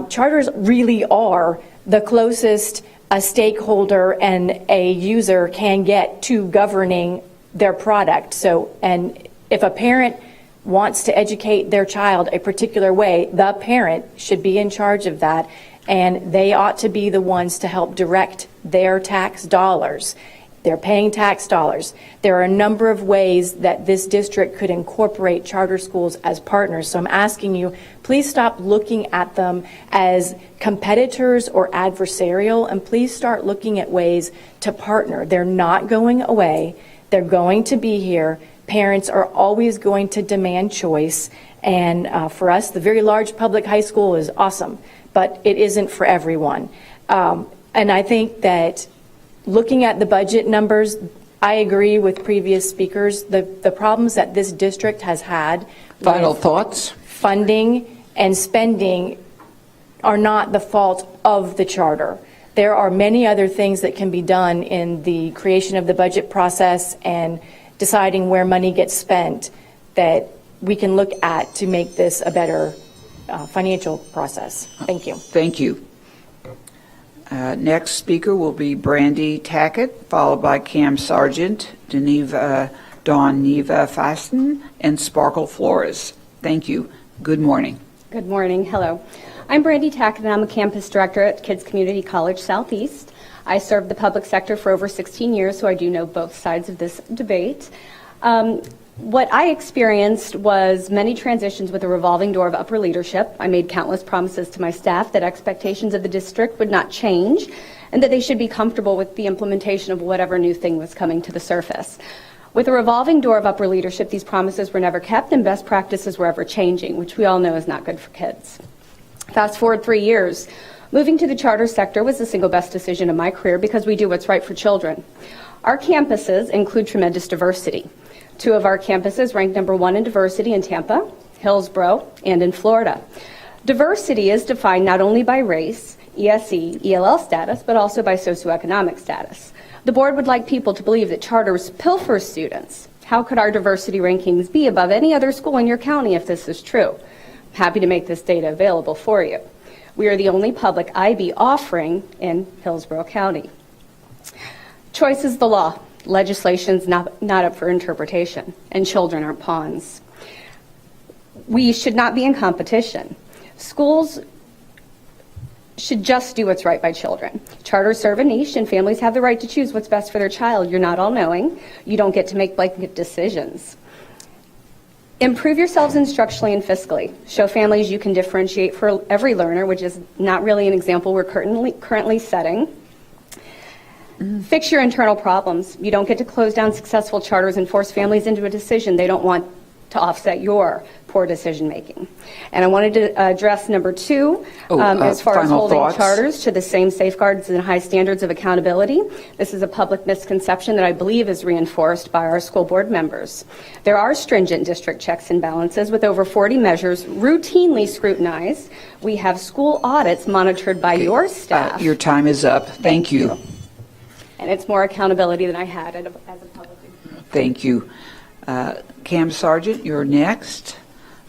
Charters really are the closest a stakeholder and a user can get to governing their product. So, and if a parent wants to educate their child a particular way, the parent should be in charge of that, and they ought to be the ones to help direct their tax dollars. They're paying tax dollars. There are a number of ways that this district could incorporate charter schools as partners. So I'm asking you, please stop looking at them as competitors or adversarial, and please start looking at ways to partner. They're not going away. They're going to be here. Parents are always going to demand choice. And for us, the very large public high school is awesome, but it isn't for everyone. And I think that looking at the budget numbers, I agree with previous speakers. The problems that this district has had Final with thoughts? funding and spending are not the fault of the charter. There are many other things that can be done in the creation of the budget process and deciding where money gets spent that we can look at to make this a better financial process. Thank you. Thank you. Next speaker will be Brandy Tackett, followed by Cam Sargent, Dawn Neva Fasten, and Sparkle Flores. Thank you. Good morning. Good morning. Hello. I'm Brandy Tackett, and I'm a campus director at Kids Community College Southeast. I served the public sector for over 16 years, so I do know both sides of this debate. What I experienced was many transitions with a revolving door of upper leadership. I made countless promises to my staff that expectations of the district would not change and that they should be comfortable with the implementation of whatever new thing was coming to the surface. With a revolving door of upper leadership, these promises were never kept and best practices were ever changing, which we all know is not good for kids. Fast forward 3 years. Moving to the charter sector was the single best decision of my career because we do what's right for children. Our campuses include tremendous diversity. 2 of our campuses rank #1 in diversity in Tampa, Hillsborough, and in Florida. Diversity is defined not only by race, ESE, ELL status, but also by socioeconomic status. The board would like people to believe that charters pilfer students. How could our diversity rankings be above any other school in your county if this is true? I'm happy to make this data available for you. We are the only public IB offering in Hillsborough County. Choice is the law. Legislation's not up for interpretation, and children aren't pawns. We should not be in competition. Schools should just do what's right by children. Charters serve a niche, and families have the right to choose what's best for their child. You're not all-knowing. You don't get to make blanket decisions. Improve yourselves instructionally and fiscally. Show families you can differentiate for every learner, which is not really an example we're currently setting. Fix your internal problems. You don't get to close down successful charters and force families into a decision they don't want to offset your poor decision making. And I wanted to address #2, as far as holding charters to the same safeguards and high standards of accountability. This is a public misconception that I believe is reinforced by our school board members. There are stringent district checks and balances with over 40 measures routinely scrutinized. We have school audits monitored by your staff. Your time is up. Thank you. And it's more accountability than I had as a public employee. Thank you. Cam Sargent, you're next,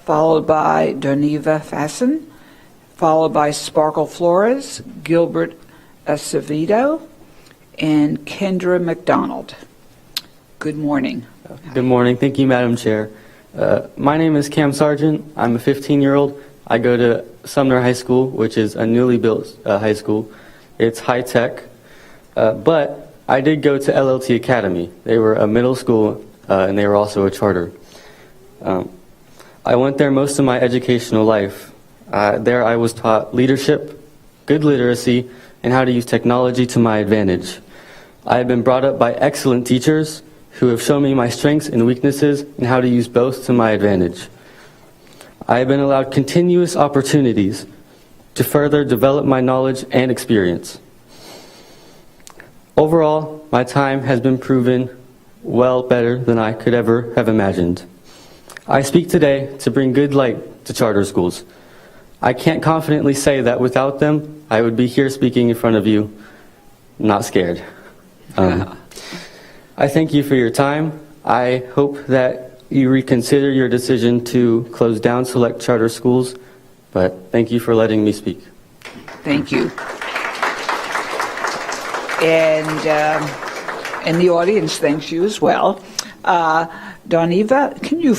followed by Doneva Fasten, followed by Sparkle Flores, Gilbert Acevedo, and Kendra McDonald. Good morning. Good morning. Thank you, Madam Chair. My name is Cam Sargent. I'm a 15-year-old. I go to Sumner High School, which is a newly built high school. It's high-tech. But I did go to LLT Academy. They were a middle school, and they were also a charter. I went there most of my educational life. There I was taught leadership, good literacy, and how to use technology to my advantage. I have been brought up by excellent teachers who have shown me my strengths and weaknesses and how to use both to my advantage. I have been allowed continuous opportunities to further develop my knowledge and experience. Overall, my time has been proven well better than I could ever have imagined. I speak today to bring good light to charter schools. I can't confidently say that without them, I would be here speaking in front of you, not scared. I thank you for your time. I hope that you reconsider your decision to close down select charter schools, but thank you for letting me speak. Thank you. And the audience thanks you as well. Doniva, can you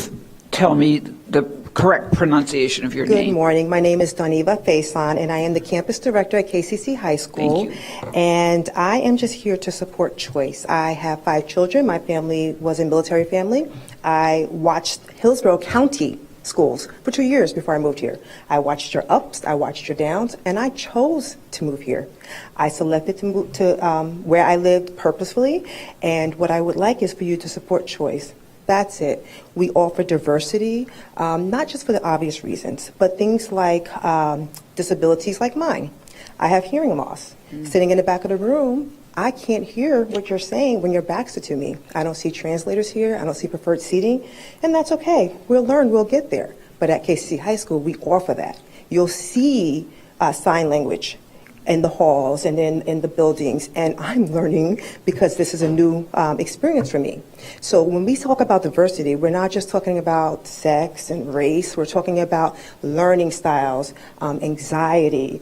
tell me the correct pronunciation of your name? Good morning. My name is Doniva Faison, and I am the campus director at KCC High School. Thank you. And I am just here to support choice. I have 5 children. My family was a military family. I watched Hillsborough County schools for 2 years before I moved here. I watched your ups, I watched your downs, and I chose to move here. I selected to move to where I lived purposefully, and what I would like is for you to support choice. That's it. We offer diversity, not just for the obvious reasons, but things like disabilities like mine. I have hearing loss. Sitting in the back of the room, I can't hear what you're saying when your backs are to me. I don't see translators here. I don't see preferred seating, and that's okay. We'll learn. We'll get there. But at KCC High School, we offer that. You'll see sign language in the halls and in the buildings, and I'm learning because this is a new experience for me. So when we talk about diversity, we're not just talking about sex and race. We're talking about learning styles, anxiety,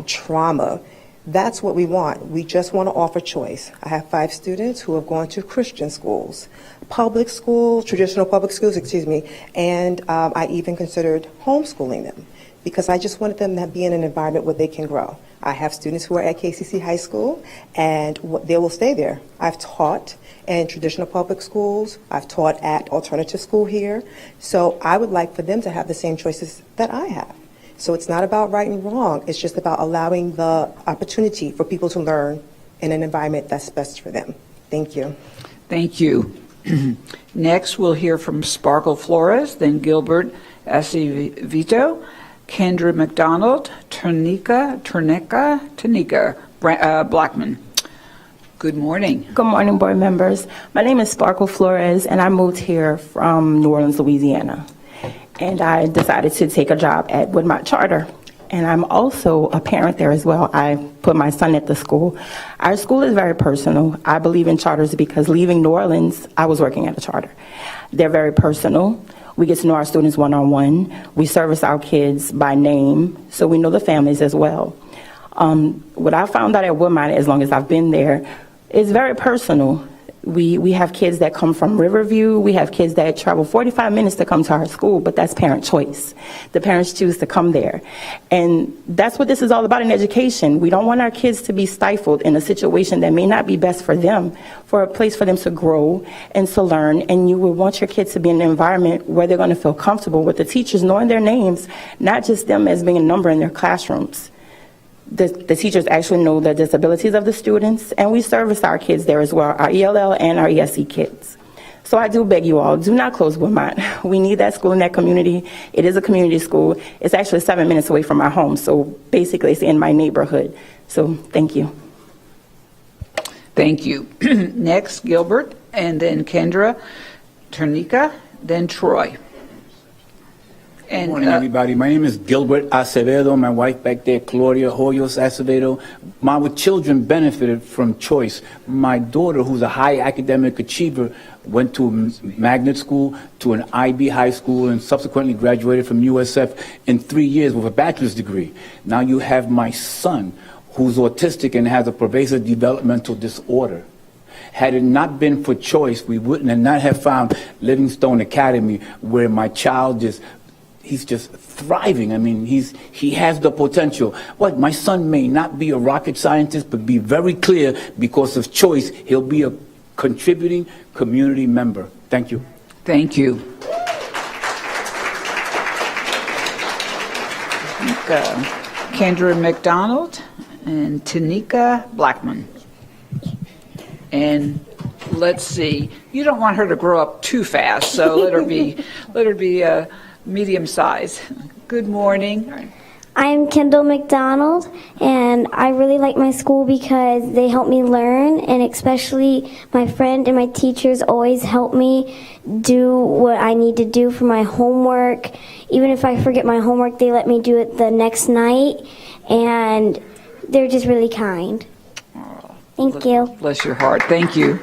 trauma. That's what we want. We just want to offer choice. I have 5 students who have gone to Christian schools, public schools, traditional public schools, and I even considered homeschooling them because I just wanted them to be in an environment where they can grow. I have students who are at KCC High School, and they will stay there. I've taught in traditional public schools. I've taught at alternative school here. So I would like for them to have the same choices that I have. So it's not about right and wrong. It's just about allowing the opportunity for people to learn in an environment that's best for them. Thank you. Thank you. Next, we'll hear from Sparkle Flores, then Gilbert Acevedo, Kendra McDonald, Tanika Blackman. Good morning. Good morning, board members. My name is Sparkle Flores, and I moved here from New Orleans, Louisiana. And I decided to take a job at Woodmont Charter. And I'm also a parent there as well. I put my son at the school. Our school is very personal. I believe in charters because leaving New Orleans, I was working at a charter. They're very personal. We get to know our students one-on-one. We service our kids by name, so we know the families as well. What I found out at Woodmont, as long as I've been there, is very personal. We have kids that come from Riverview. We have kids that travel 45 minutes to come to our school, but that's parent choice. The parents choose to come there. And that's what this is all about in education. We don't want our kids to be stifled in a situation that may not be best for them, for a place for them to grow and to learn. And you would want your kids to be in an environment where they're going to feel comfortable with the teachers knowing their names, not just them as being a number in their classrooms. The teachers actually know the disabilities of the students, and we service our kids there as well, our ELL and our ESE kids. So I do beg you all, do not close Woodmont. We need that school in that community. It is a community school. It's actually 7 minutes away from our home, so basically it's in my neighborhood. So thank you. Thank you. Next, Gilbert, and then Kendra, Tanika, then Troy. Good morning, everybody. My name is Gilbert Acevedo. My wife back there, Gloria Hoyos Acevedo. My children benefited from choice. My daughter, who's a high academic achiever, went to magnet school, to an IB high school, and subsequently graduated from USF in 3 years with a bachelor's degree. Now you have my son, who's autistic and has a pervasive developmental disorder. Had it not been for choice, we wouldn't have not have found Livingstone Academy, where my child he's just thriving. I mean, he has the potential. What, my son may not be a rocket scientist, but be very clear, because of choice, he'll be a contributing community member. Thank you. Thank you. Kendra McDonald and Tanika Blackman. And let's see, you don't want her to grow up too fast, so let her be medium size. Good morning. I'm Kendall McDonald, and I really like my school because they help me learn, and especially my friend and my teachers always help me do what I need to do for my homework. Even if I forget my homework, they let me do it the next night, and they're just really kind. Thank you. Bless your heart. Thank you.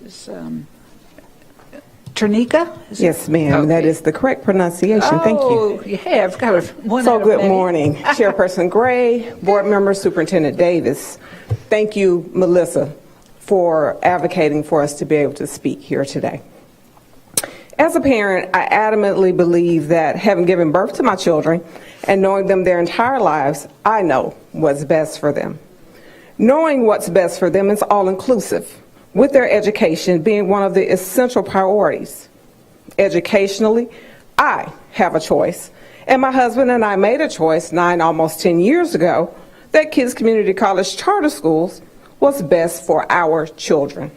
This is Ternika? Yes, ma'am. That is the correct pronunciation. Thank you. Oh, you have. Got one So out of good many. morning, Chairperson Gray, Board Member Superintendent Davis. Thank you, Melissa, for advocating for us to be able to speak here today. As a parent, I adamantly believe that having given birth to my children and knowing them their entire lives, I know what's best for them. Knowing what's best for them is all-inclusive, with their education being one of the essential priorities. Educationally, I have a choice, and my husband and I made a choice 9, almost 10 years ago that Kids Community College Charter Schools was best for our children.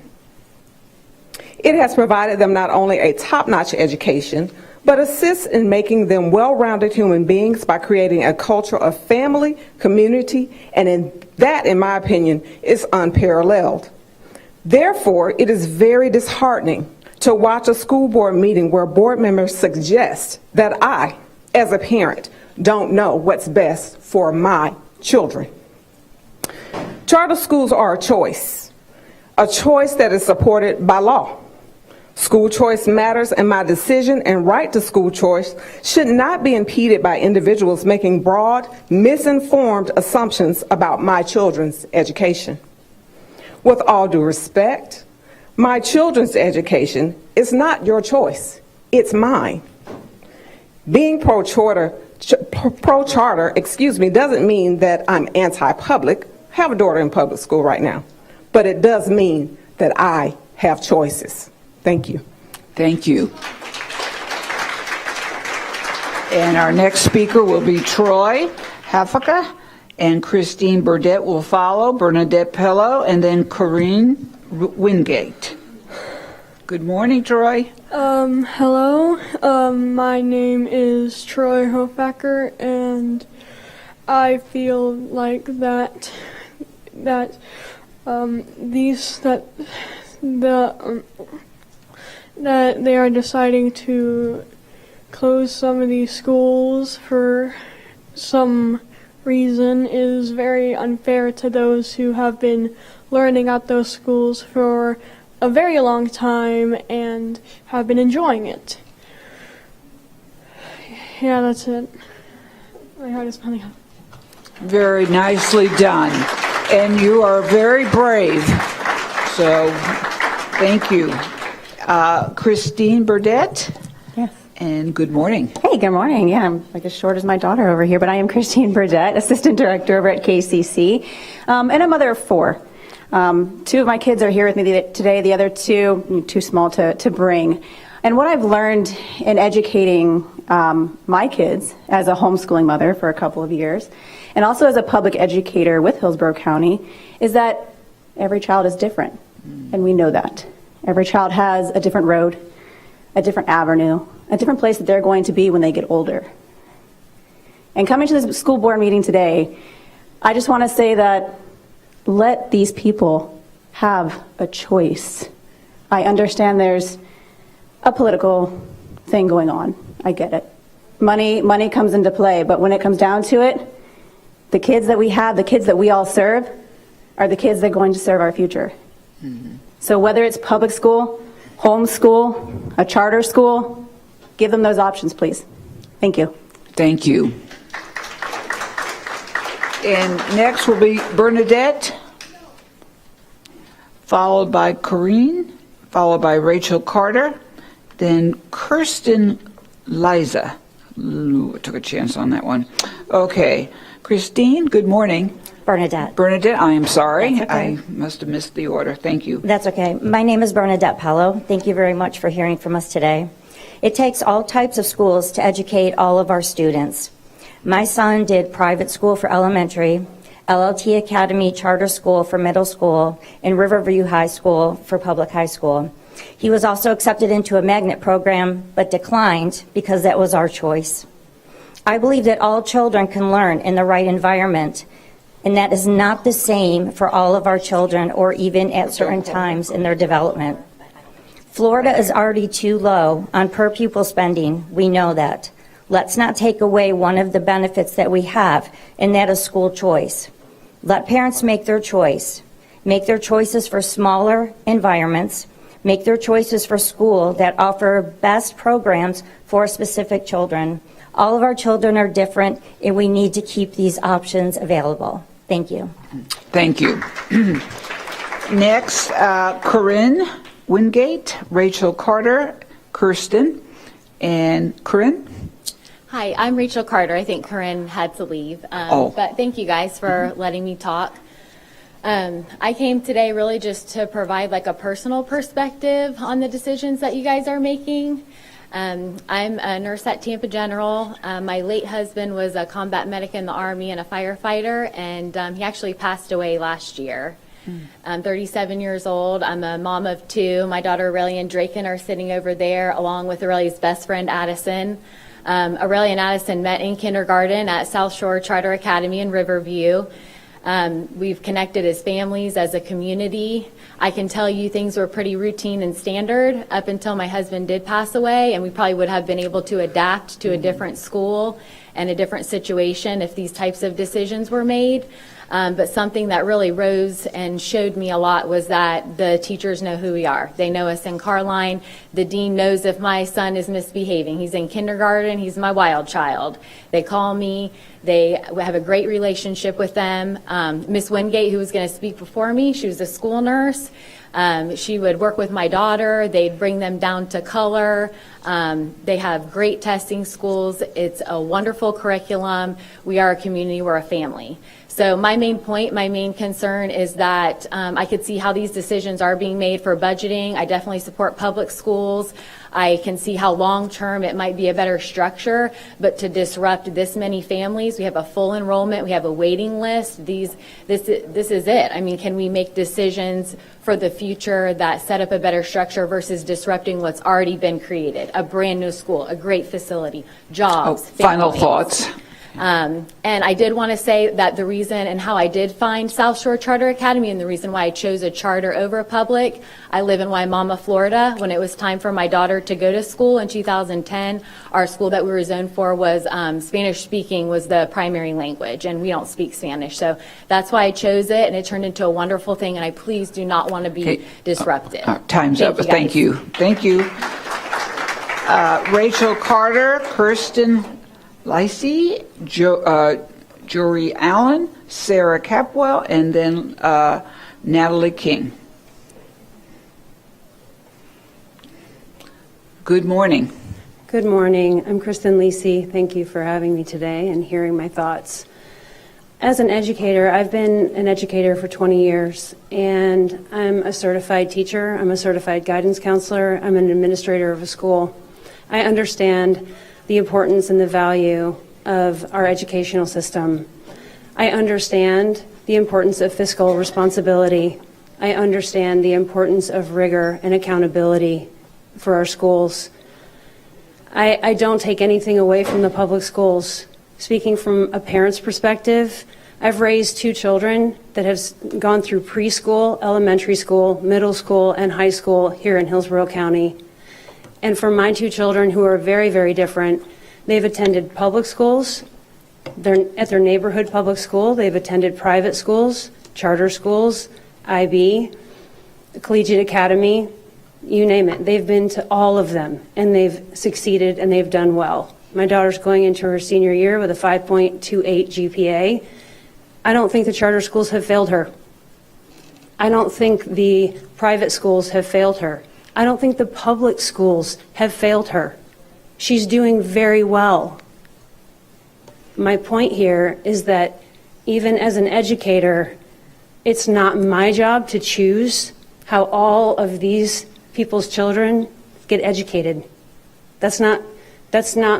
It has provided them not only a top-notch education, but assists in making them well-rounded human beings by creating a culture of family, community, and in my opinion, is unparalleled. Therefore, it is very disheartening to watch a school board meeting where board members suggest that I, as a parent, don't know what's best for my children. Charter schools are a choice that is supported by law. School choice matters, and my decision and right to school choice should not be impeded by individuals making broad, misinformed assumptions about my children's education. With all due respect, my children's education is not your choice, it's mine. Being pro-charter, doesn't mean that I'm anti-public. I have a daughter in public school right now, but it does mean that I have choices. Thank you. Thank you. And our next speaker will be Troy Hafaka, and Christine Burdett will follow, Bernadette Pello, and then Corinne Wingate. Good morning, Troy. Hello. My name is Troy Hofbacker, and I feel like that they are deciding to close some of these schools for some reason is very unfair to those who have been learning at those schools for a very long time and have been enjoying it. Yeah, that's it. My heart is pounding. Very nicely done. And you are very brave. So, thank you. Christine Burdett? Yes. And good morning. Hey, good morning. Yeah, I'm like as short as my daughter over here, but I am Christine Burdett, Assistant Director over at KCC, and a mother of 4. 2 of my kids are here with me today, the other 2, too small to bring. And what I've learned in educating my kids as a homeschooling mother for a couple of years, and also as a public educator with Hillsborough County, is that every child is different, and we know that. Every child has a different road, a different avenue, a different place that they're going to be when they get older. And coming to this school board meeting today, I just want to say that let these people have a choice. I understand there's a political thing going on. I get it. Money comes into play, but when it comes down to it, the kids that we have, the kids that we all serve, are the kids that are going to serve our future. Mm-hmm. So whether it's public school, homeschool, a charter school, give them those options, please. Thank you. Thank you. And next will be Bernadette, followed by Corinne, followed by Rachel Carter, then Kirsten Liza. Ooh, I took a chance on that one. Okay. Christine, good morning. Bernadette. Bernadette, I am sorry. That's okay. I must have missed the order. Thank you. That's okay. My name is Bernadette Pello. Thank you very much for hearing from us today. It takes all types of schools to educate all of our students. My son did private school for elementary, LLT Academy Charter School for middle school, and Riverview High School for public high school. He was also accepted into a magnet program, but declined because that was our choice. I believe that all children can learn in the right environment, and that is not the same for all of our children or even at certain times in their development. Florida is already too low on per pupil spending. We know that. Let's not take away one of the benefits that we have, and that is school choice. Let parents make their choice. Make their choices for smaller environments. Make their choices for school that offer best programs for specific children. All of our children are different, and we need to keep these options available. Thank you. Thank you. Next, Corinne Wingate, Rachel Carter, Kirsten, and Corinne. Hi, I'm Rachel Carter. I think Corinne had to leave. But thank you guys for letting me talk. I came today really just to provide like a personal perspective on the decisions that you guys are making. I'm a nurse at Tampa General. My late husband was a combat medic in the Army and a firefighter, and he actually passed away last year. I'm 37 years old. I'm a mom of two. My daughter Aurelia and Draken are sitting over there, along with Aurelia's best friend Addison. Aurelia and Addison met in kindergarten at South Shore Charter Academy in Riverview. We've connected as families, as a community. I can tell you things were pretty routine and standard up until my husband did pass away, and we probably would have been able to adapt to a different school and a different situation if these types of decisions were made. But something that really rose and showed me a lot was that the teachers know who we are. They know us in Carline. The dean knows if my son is misbehaving. He's in kindergarten. He's my wild child. They call me. They have a great relationship with them. Miss Wingate, who was going to speak before me, she was a school nurse. She would work with my daughter. They'd bring them down to color. They have great testing schools. It's a wonderful curriculum. We are a community. We're a family. So my main point, my main concern is that I could see how these decisions are being made for budgeting. I definitely support public schools. I can see how long-term it might be a better structure, but to disrupt this many families, we have a full enrollment, we have a waiting list. This is it. I mean, can we make decisions for the future that set up a better structure versus disrupting what's already been created? A brand new school, a great facility, jobs, Final families. thoughts. And I did want to say that the reason and how I did find South Shore Charter Academy and the reason why I chose a charter over a public, I live in Wimauma, Florida. When it was time for my daughter to go to school in 2010, our school that we were zoned for was Spanish speaking was the primary language, and we don't speak Spanish. So that's why I chose it, and it turned into a wonderful thing, and I please do not want to be disruptive. Time's up. Thank you. Thank you. Rachel Carter, Kirsten Lacey, Jory Allen, Sarah Capwell, and then Natalie King. Good morning. Good morning. I'm Kristen Lacey. Thank you for having me today and hearing my thoughts. As an educator, I've been an educator for 20 years, and I'm a certified teacher. I'm a certified guidance counselor. I'm an administrator of a school. I understand the importance and the value of our educational system. I understand the importance of fiscal responsibility. I understand the importance of rigor and accountability for our schools. I don't take anything away from the public schools. Speaking from a parent's perspective, I've raised two children that have gone through preschool, elementary school, middle school, and high school here in Hillsborough County. And for my two children, who are very, very different, they've attended public schools. They're at their neighborhood public school. They've attended private schools, charter schools, IB, Collegiate Academy, you name it. They've been to all of them, and they've succeeded, and they've done well. My daughter's going into her senior year with a 5.28 GPA. I don't think the charter schools have failed her. I don't think the private schools have failed her. I don't think the public schools have failed her. She's doing very well. My point here is that even as an educator, it's not my job to choose how all of these people's children get educated. That's not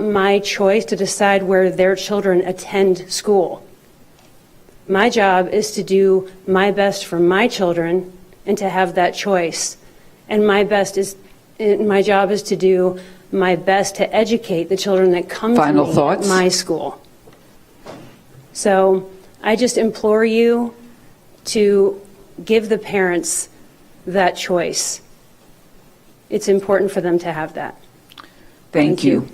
my choice to decide where their children attend school. My job is to do my best for my children and to have that choice. And my job is to do my best to educate the children that come Final to me thoughts? at my school. So I just implore you to give the parents that choice. It's important for them to have that. Thank you.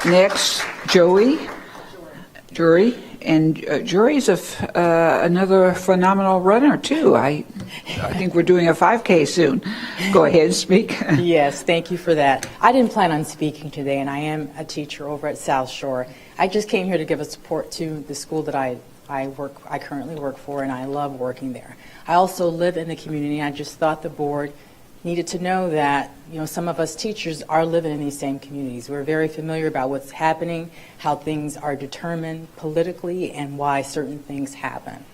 Next, Joey. Jury. And Jury's another phenomenal runner, too. I think we're doing a 5K soon. Go ahead, speak. Yes, thank you for that. I didn't plan on speaking today, and I am a teacher over at South Shore. I just came here to give a support to the school that I currently work for, and I love working there. I also live in the community. I just thought the board needed to know that, some of us teachers are living in these same communities. We're very familiar about what's happening, how things are determined politically, and why certain things happen.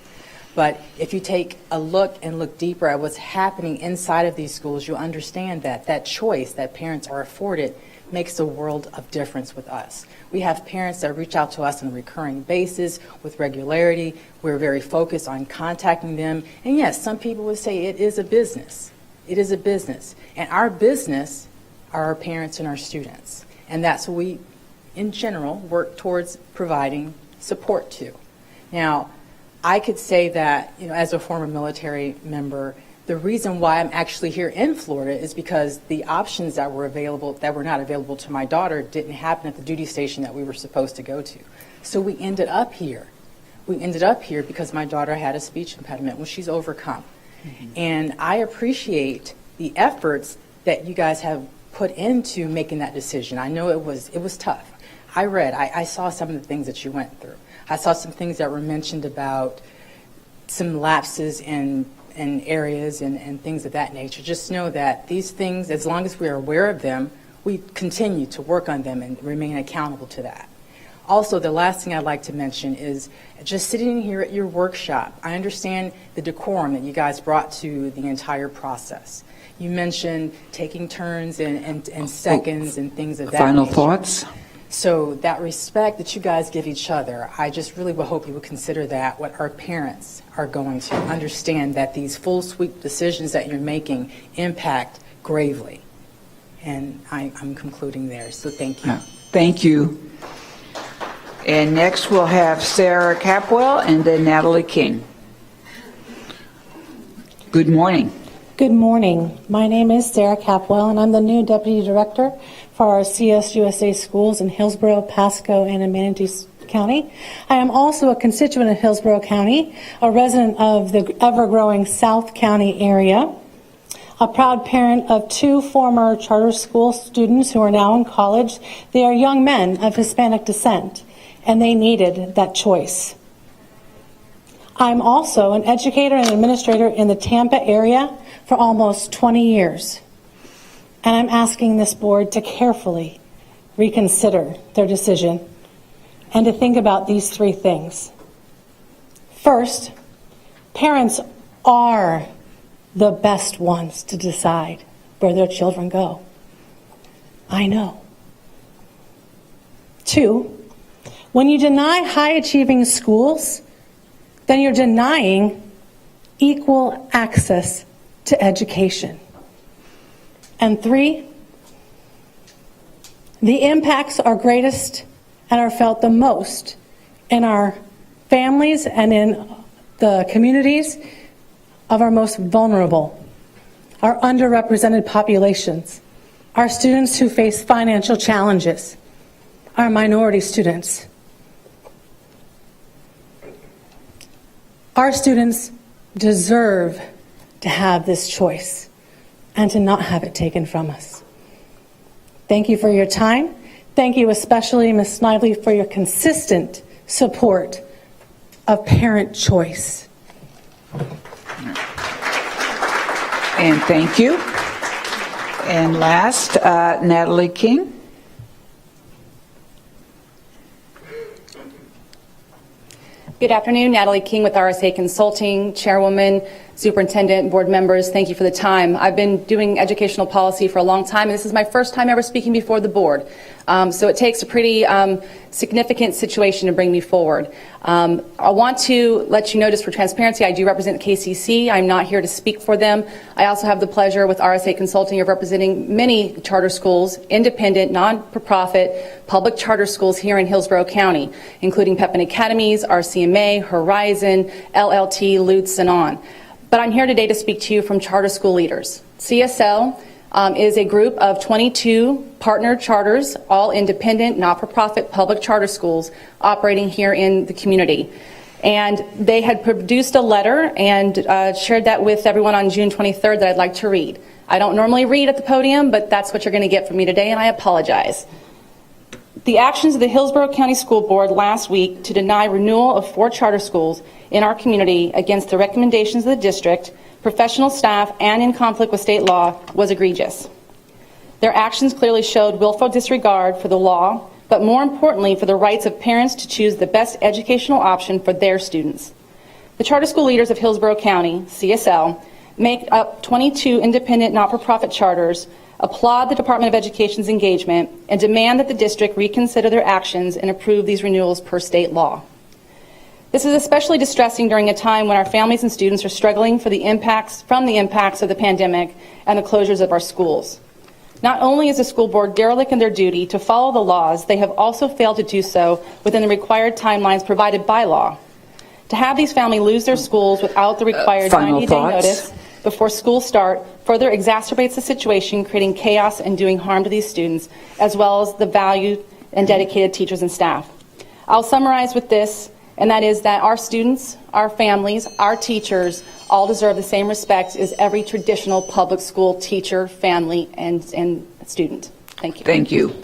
But if you take a look and look deeper at what's happening inside of these schools, you'll understand that that choice that parents are afforded makes a world of difference with us. We have parents that reach out to us on a recurring basis with regularity. We're very focused on contacting them. And yes, some people would say it is a business. It is a business. And our business are our parents and our students. And that's what we, in general, work towards providing support to. Now, I could say that, as a former military member, the reason why I'm actually here in Florida is because the options that were not available to my daughter didn't happen at the duty station that we were supposed to go to. So we ended up here. We ended up here because my daughter had a speech impediment, which she's overcome. And I appreciate the efforts that you guys have put into making that decision. I know it was tough. I saw some of the things that you went through. I saw some things that were mentioned about some lapses in areas and things of that nature. Just know that these things, as long as we are aware of them, we continue to work on them and remain accountable to that. Also, the last thing I'd like to mention is just sitting here at your workshop. I understand the decorum that you guys brought to the entire process. You mentioned taking turns and seconds and things of that Final nature. thoughts? So that respect that you guys give each other, I just really would hope you would consider that what our parents are going to understand, that these full sweep decisions that you're making impact gravely. And I'm concluding there, so thank you. Thank you. And next we'll have Sarah Capwell and then Natalie King. Good morning. Good morning. My name is Sarah Capwell, and I'm the new Deputy Director for our CSUSA schools in Hillsborough, Pasco, and in Manatee County. I am also a constituent of Hillsborough County, a resident of the ever-growing South County area, a proud parent of 2 former charter school students who are now in college. They are young men of Hispanic descent, and they needed that choice. I'm also an educator and administrator in the Tampa area for almost 20 years. And I'm asking this board to carefully reconsider their decision and to think about these 3 things. First, parents are the best ones to decide where their children go. I know. 2, when you deny high-achieving schools, then you're denying equal access to education. And 3, the impacts are greatest and are felt the most in our families and in the communities of our most vulnerable, our underrepresented populations, our students who face financial challenges, our minority students. Our students deserve to have this choice and to not have it taken from us. Thank you for your time. Thank you especially, Ms. Snively, for your consistent support of parent choice. And thank you. And last, Natalie King. Good afternoon, Natalie King with RSA Consulting, Chairwoman Superintendent, board members, thank you for the time. I've been doing educational policy for a long time, and this is my first time ever speaking before the board. So it takes a pretty significant situation to bring me forward. I want to let you know, just for transparency, I do represent KCC. I'm not here to speak for them. I also have the pleasure with RSA Consulting of representing many charter schools, independent, non-for-profit, public charter schools here in Hillsborough County, including Pepin Academies, RCMA, Horizon, LLT, Lutz, and on. But I'm here today to speak to you from charter school leaders. CSL is a group of 22 partner charters, all independent, not-for-profit public charter schools operating here in the community. And they had produced a letter and shared that with everyone on June 23rd that I'd like to read. I don't normally read at the podium, but that's what you're going to get from me today, and I apologize. The actions of the Hillsborough County School Board last week to deny renewal of 4 charter schools in our community against the recommendations of the district, professional staff, and in conflict with state law was egregious. Their actions clearly showed willful disregard for the law, but more importantly for the rights of parents to choose the best educational option for their students. The charter school leaders of Hillsborough County, CSL, make up 22 independent not-for-profit charters, applaud the Department of Education's engagement, and demand that the district reconsider their actions and approve these renewals per state law. This is especially distressing during a time when our families and students are struggling from the impacts of the pandemic and the closures of our schools. Not only is the school board derelict in their duty to follow the laws, they have also failed to do so within the required timelines provided by law. To have these families lose their schools without the required 90-day notice before school start further exacerbates the situation, creating chaos and doing harm to these students, as well as the valued and dedicated teachers and staff. I'll summarize with this, and that is that our students, our families, our teachers all deserve the same respect as every traditional public school teacher, family, and student. Thank you. Thank you.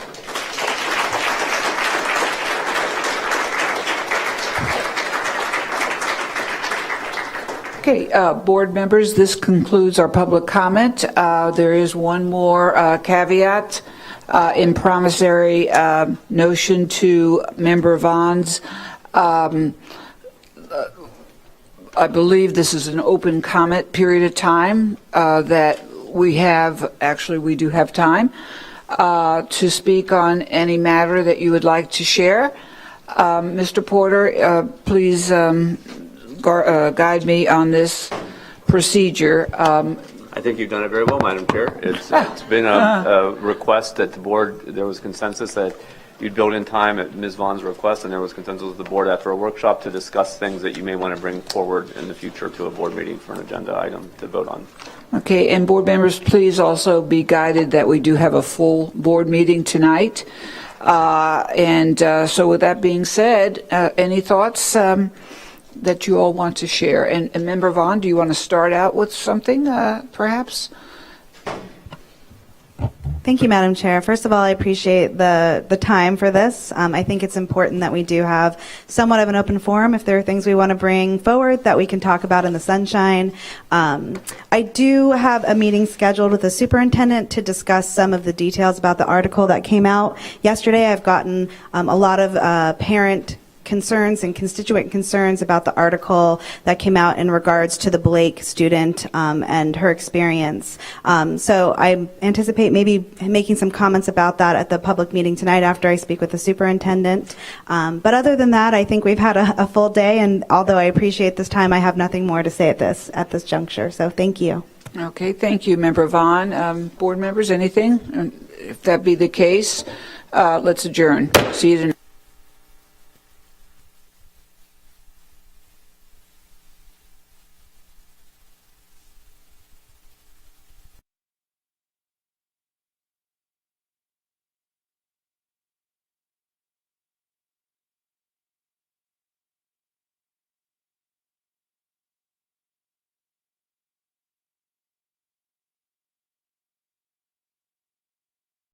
Okay, board members, this concludes our public comment. There is one more caveat in promissory notion to Member Vaughn's. I believe this is an open comment period of time that we have, actually we do have time to speak on any matter that you would like to share. Mr. Porter, please guide me on this procedure. I think you've done it very well, Madam Chair. It's been a request that the board, there was consensus that you'd build in time at Ms. Vaughn's request, and there was consensus with the board after a workshop to discuss things that you may want to bring forward in the future to a board meeting for an agenda item to vote on. Okay, and board members, please also be guided that we do have a full board meeting tonight. So with that being said, any thoughts that you all want to share? And Member Vaughn, do you want to start out with something, perhaps? Thank you, Madam Chair. First of all, I appreciate the time for this. I think it's important that we do have somewhat of an open forum if there are things we want to bring forward that we can talk about in the sunshine. I do have a meeting scheduled with the superintendent to discuss some of the details about the article that came out yesterday. I've gotten a lot of parent concerns and constituent concerns about the article that came out in regards to the Blake student and her experience. So I anticipate maybe making some comments about that at the public meeting tonight after I speak with the superintendent. But other than that, I think we've had a full day, and although I appreciate this time, I have nothing more to say at this juncture. So thank you. Okay, thank you, Member Vaughn. Board members, anything? If that be the case, let's adjourn. See you tonight.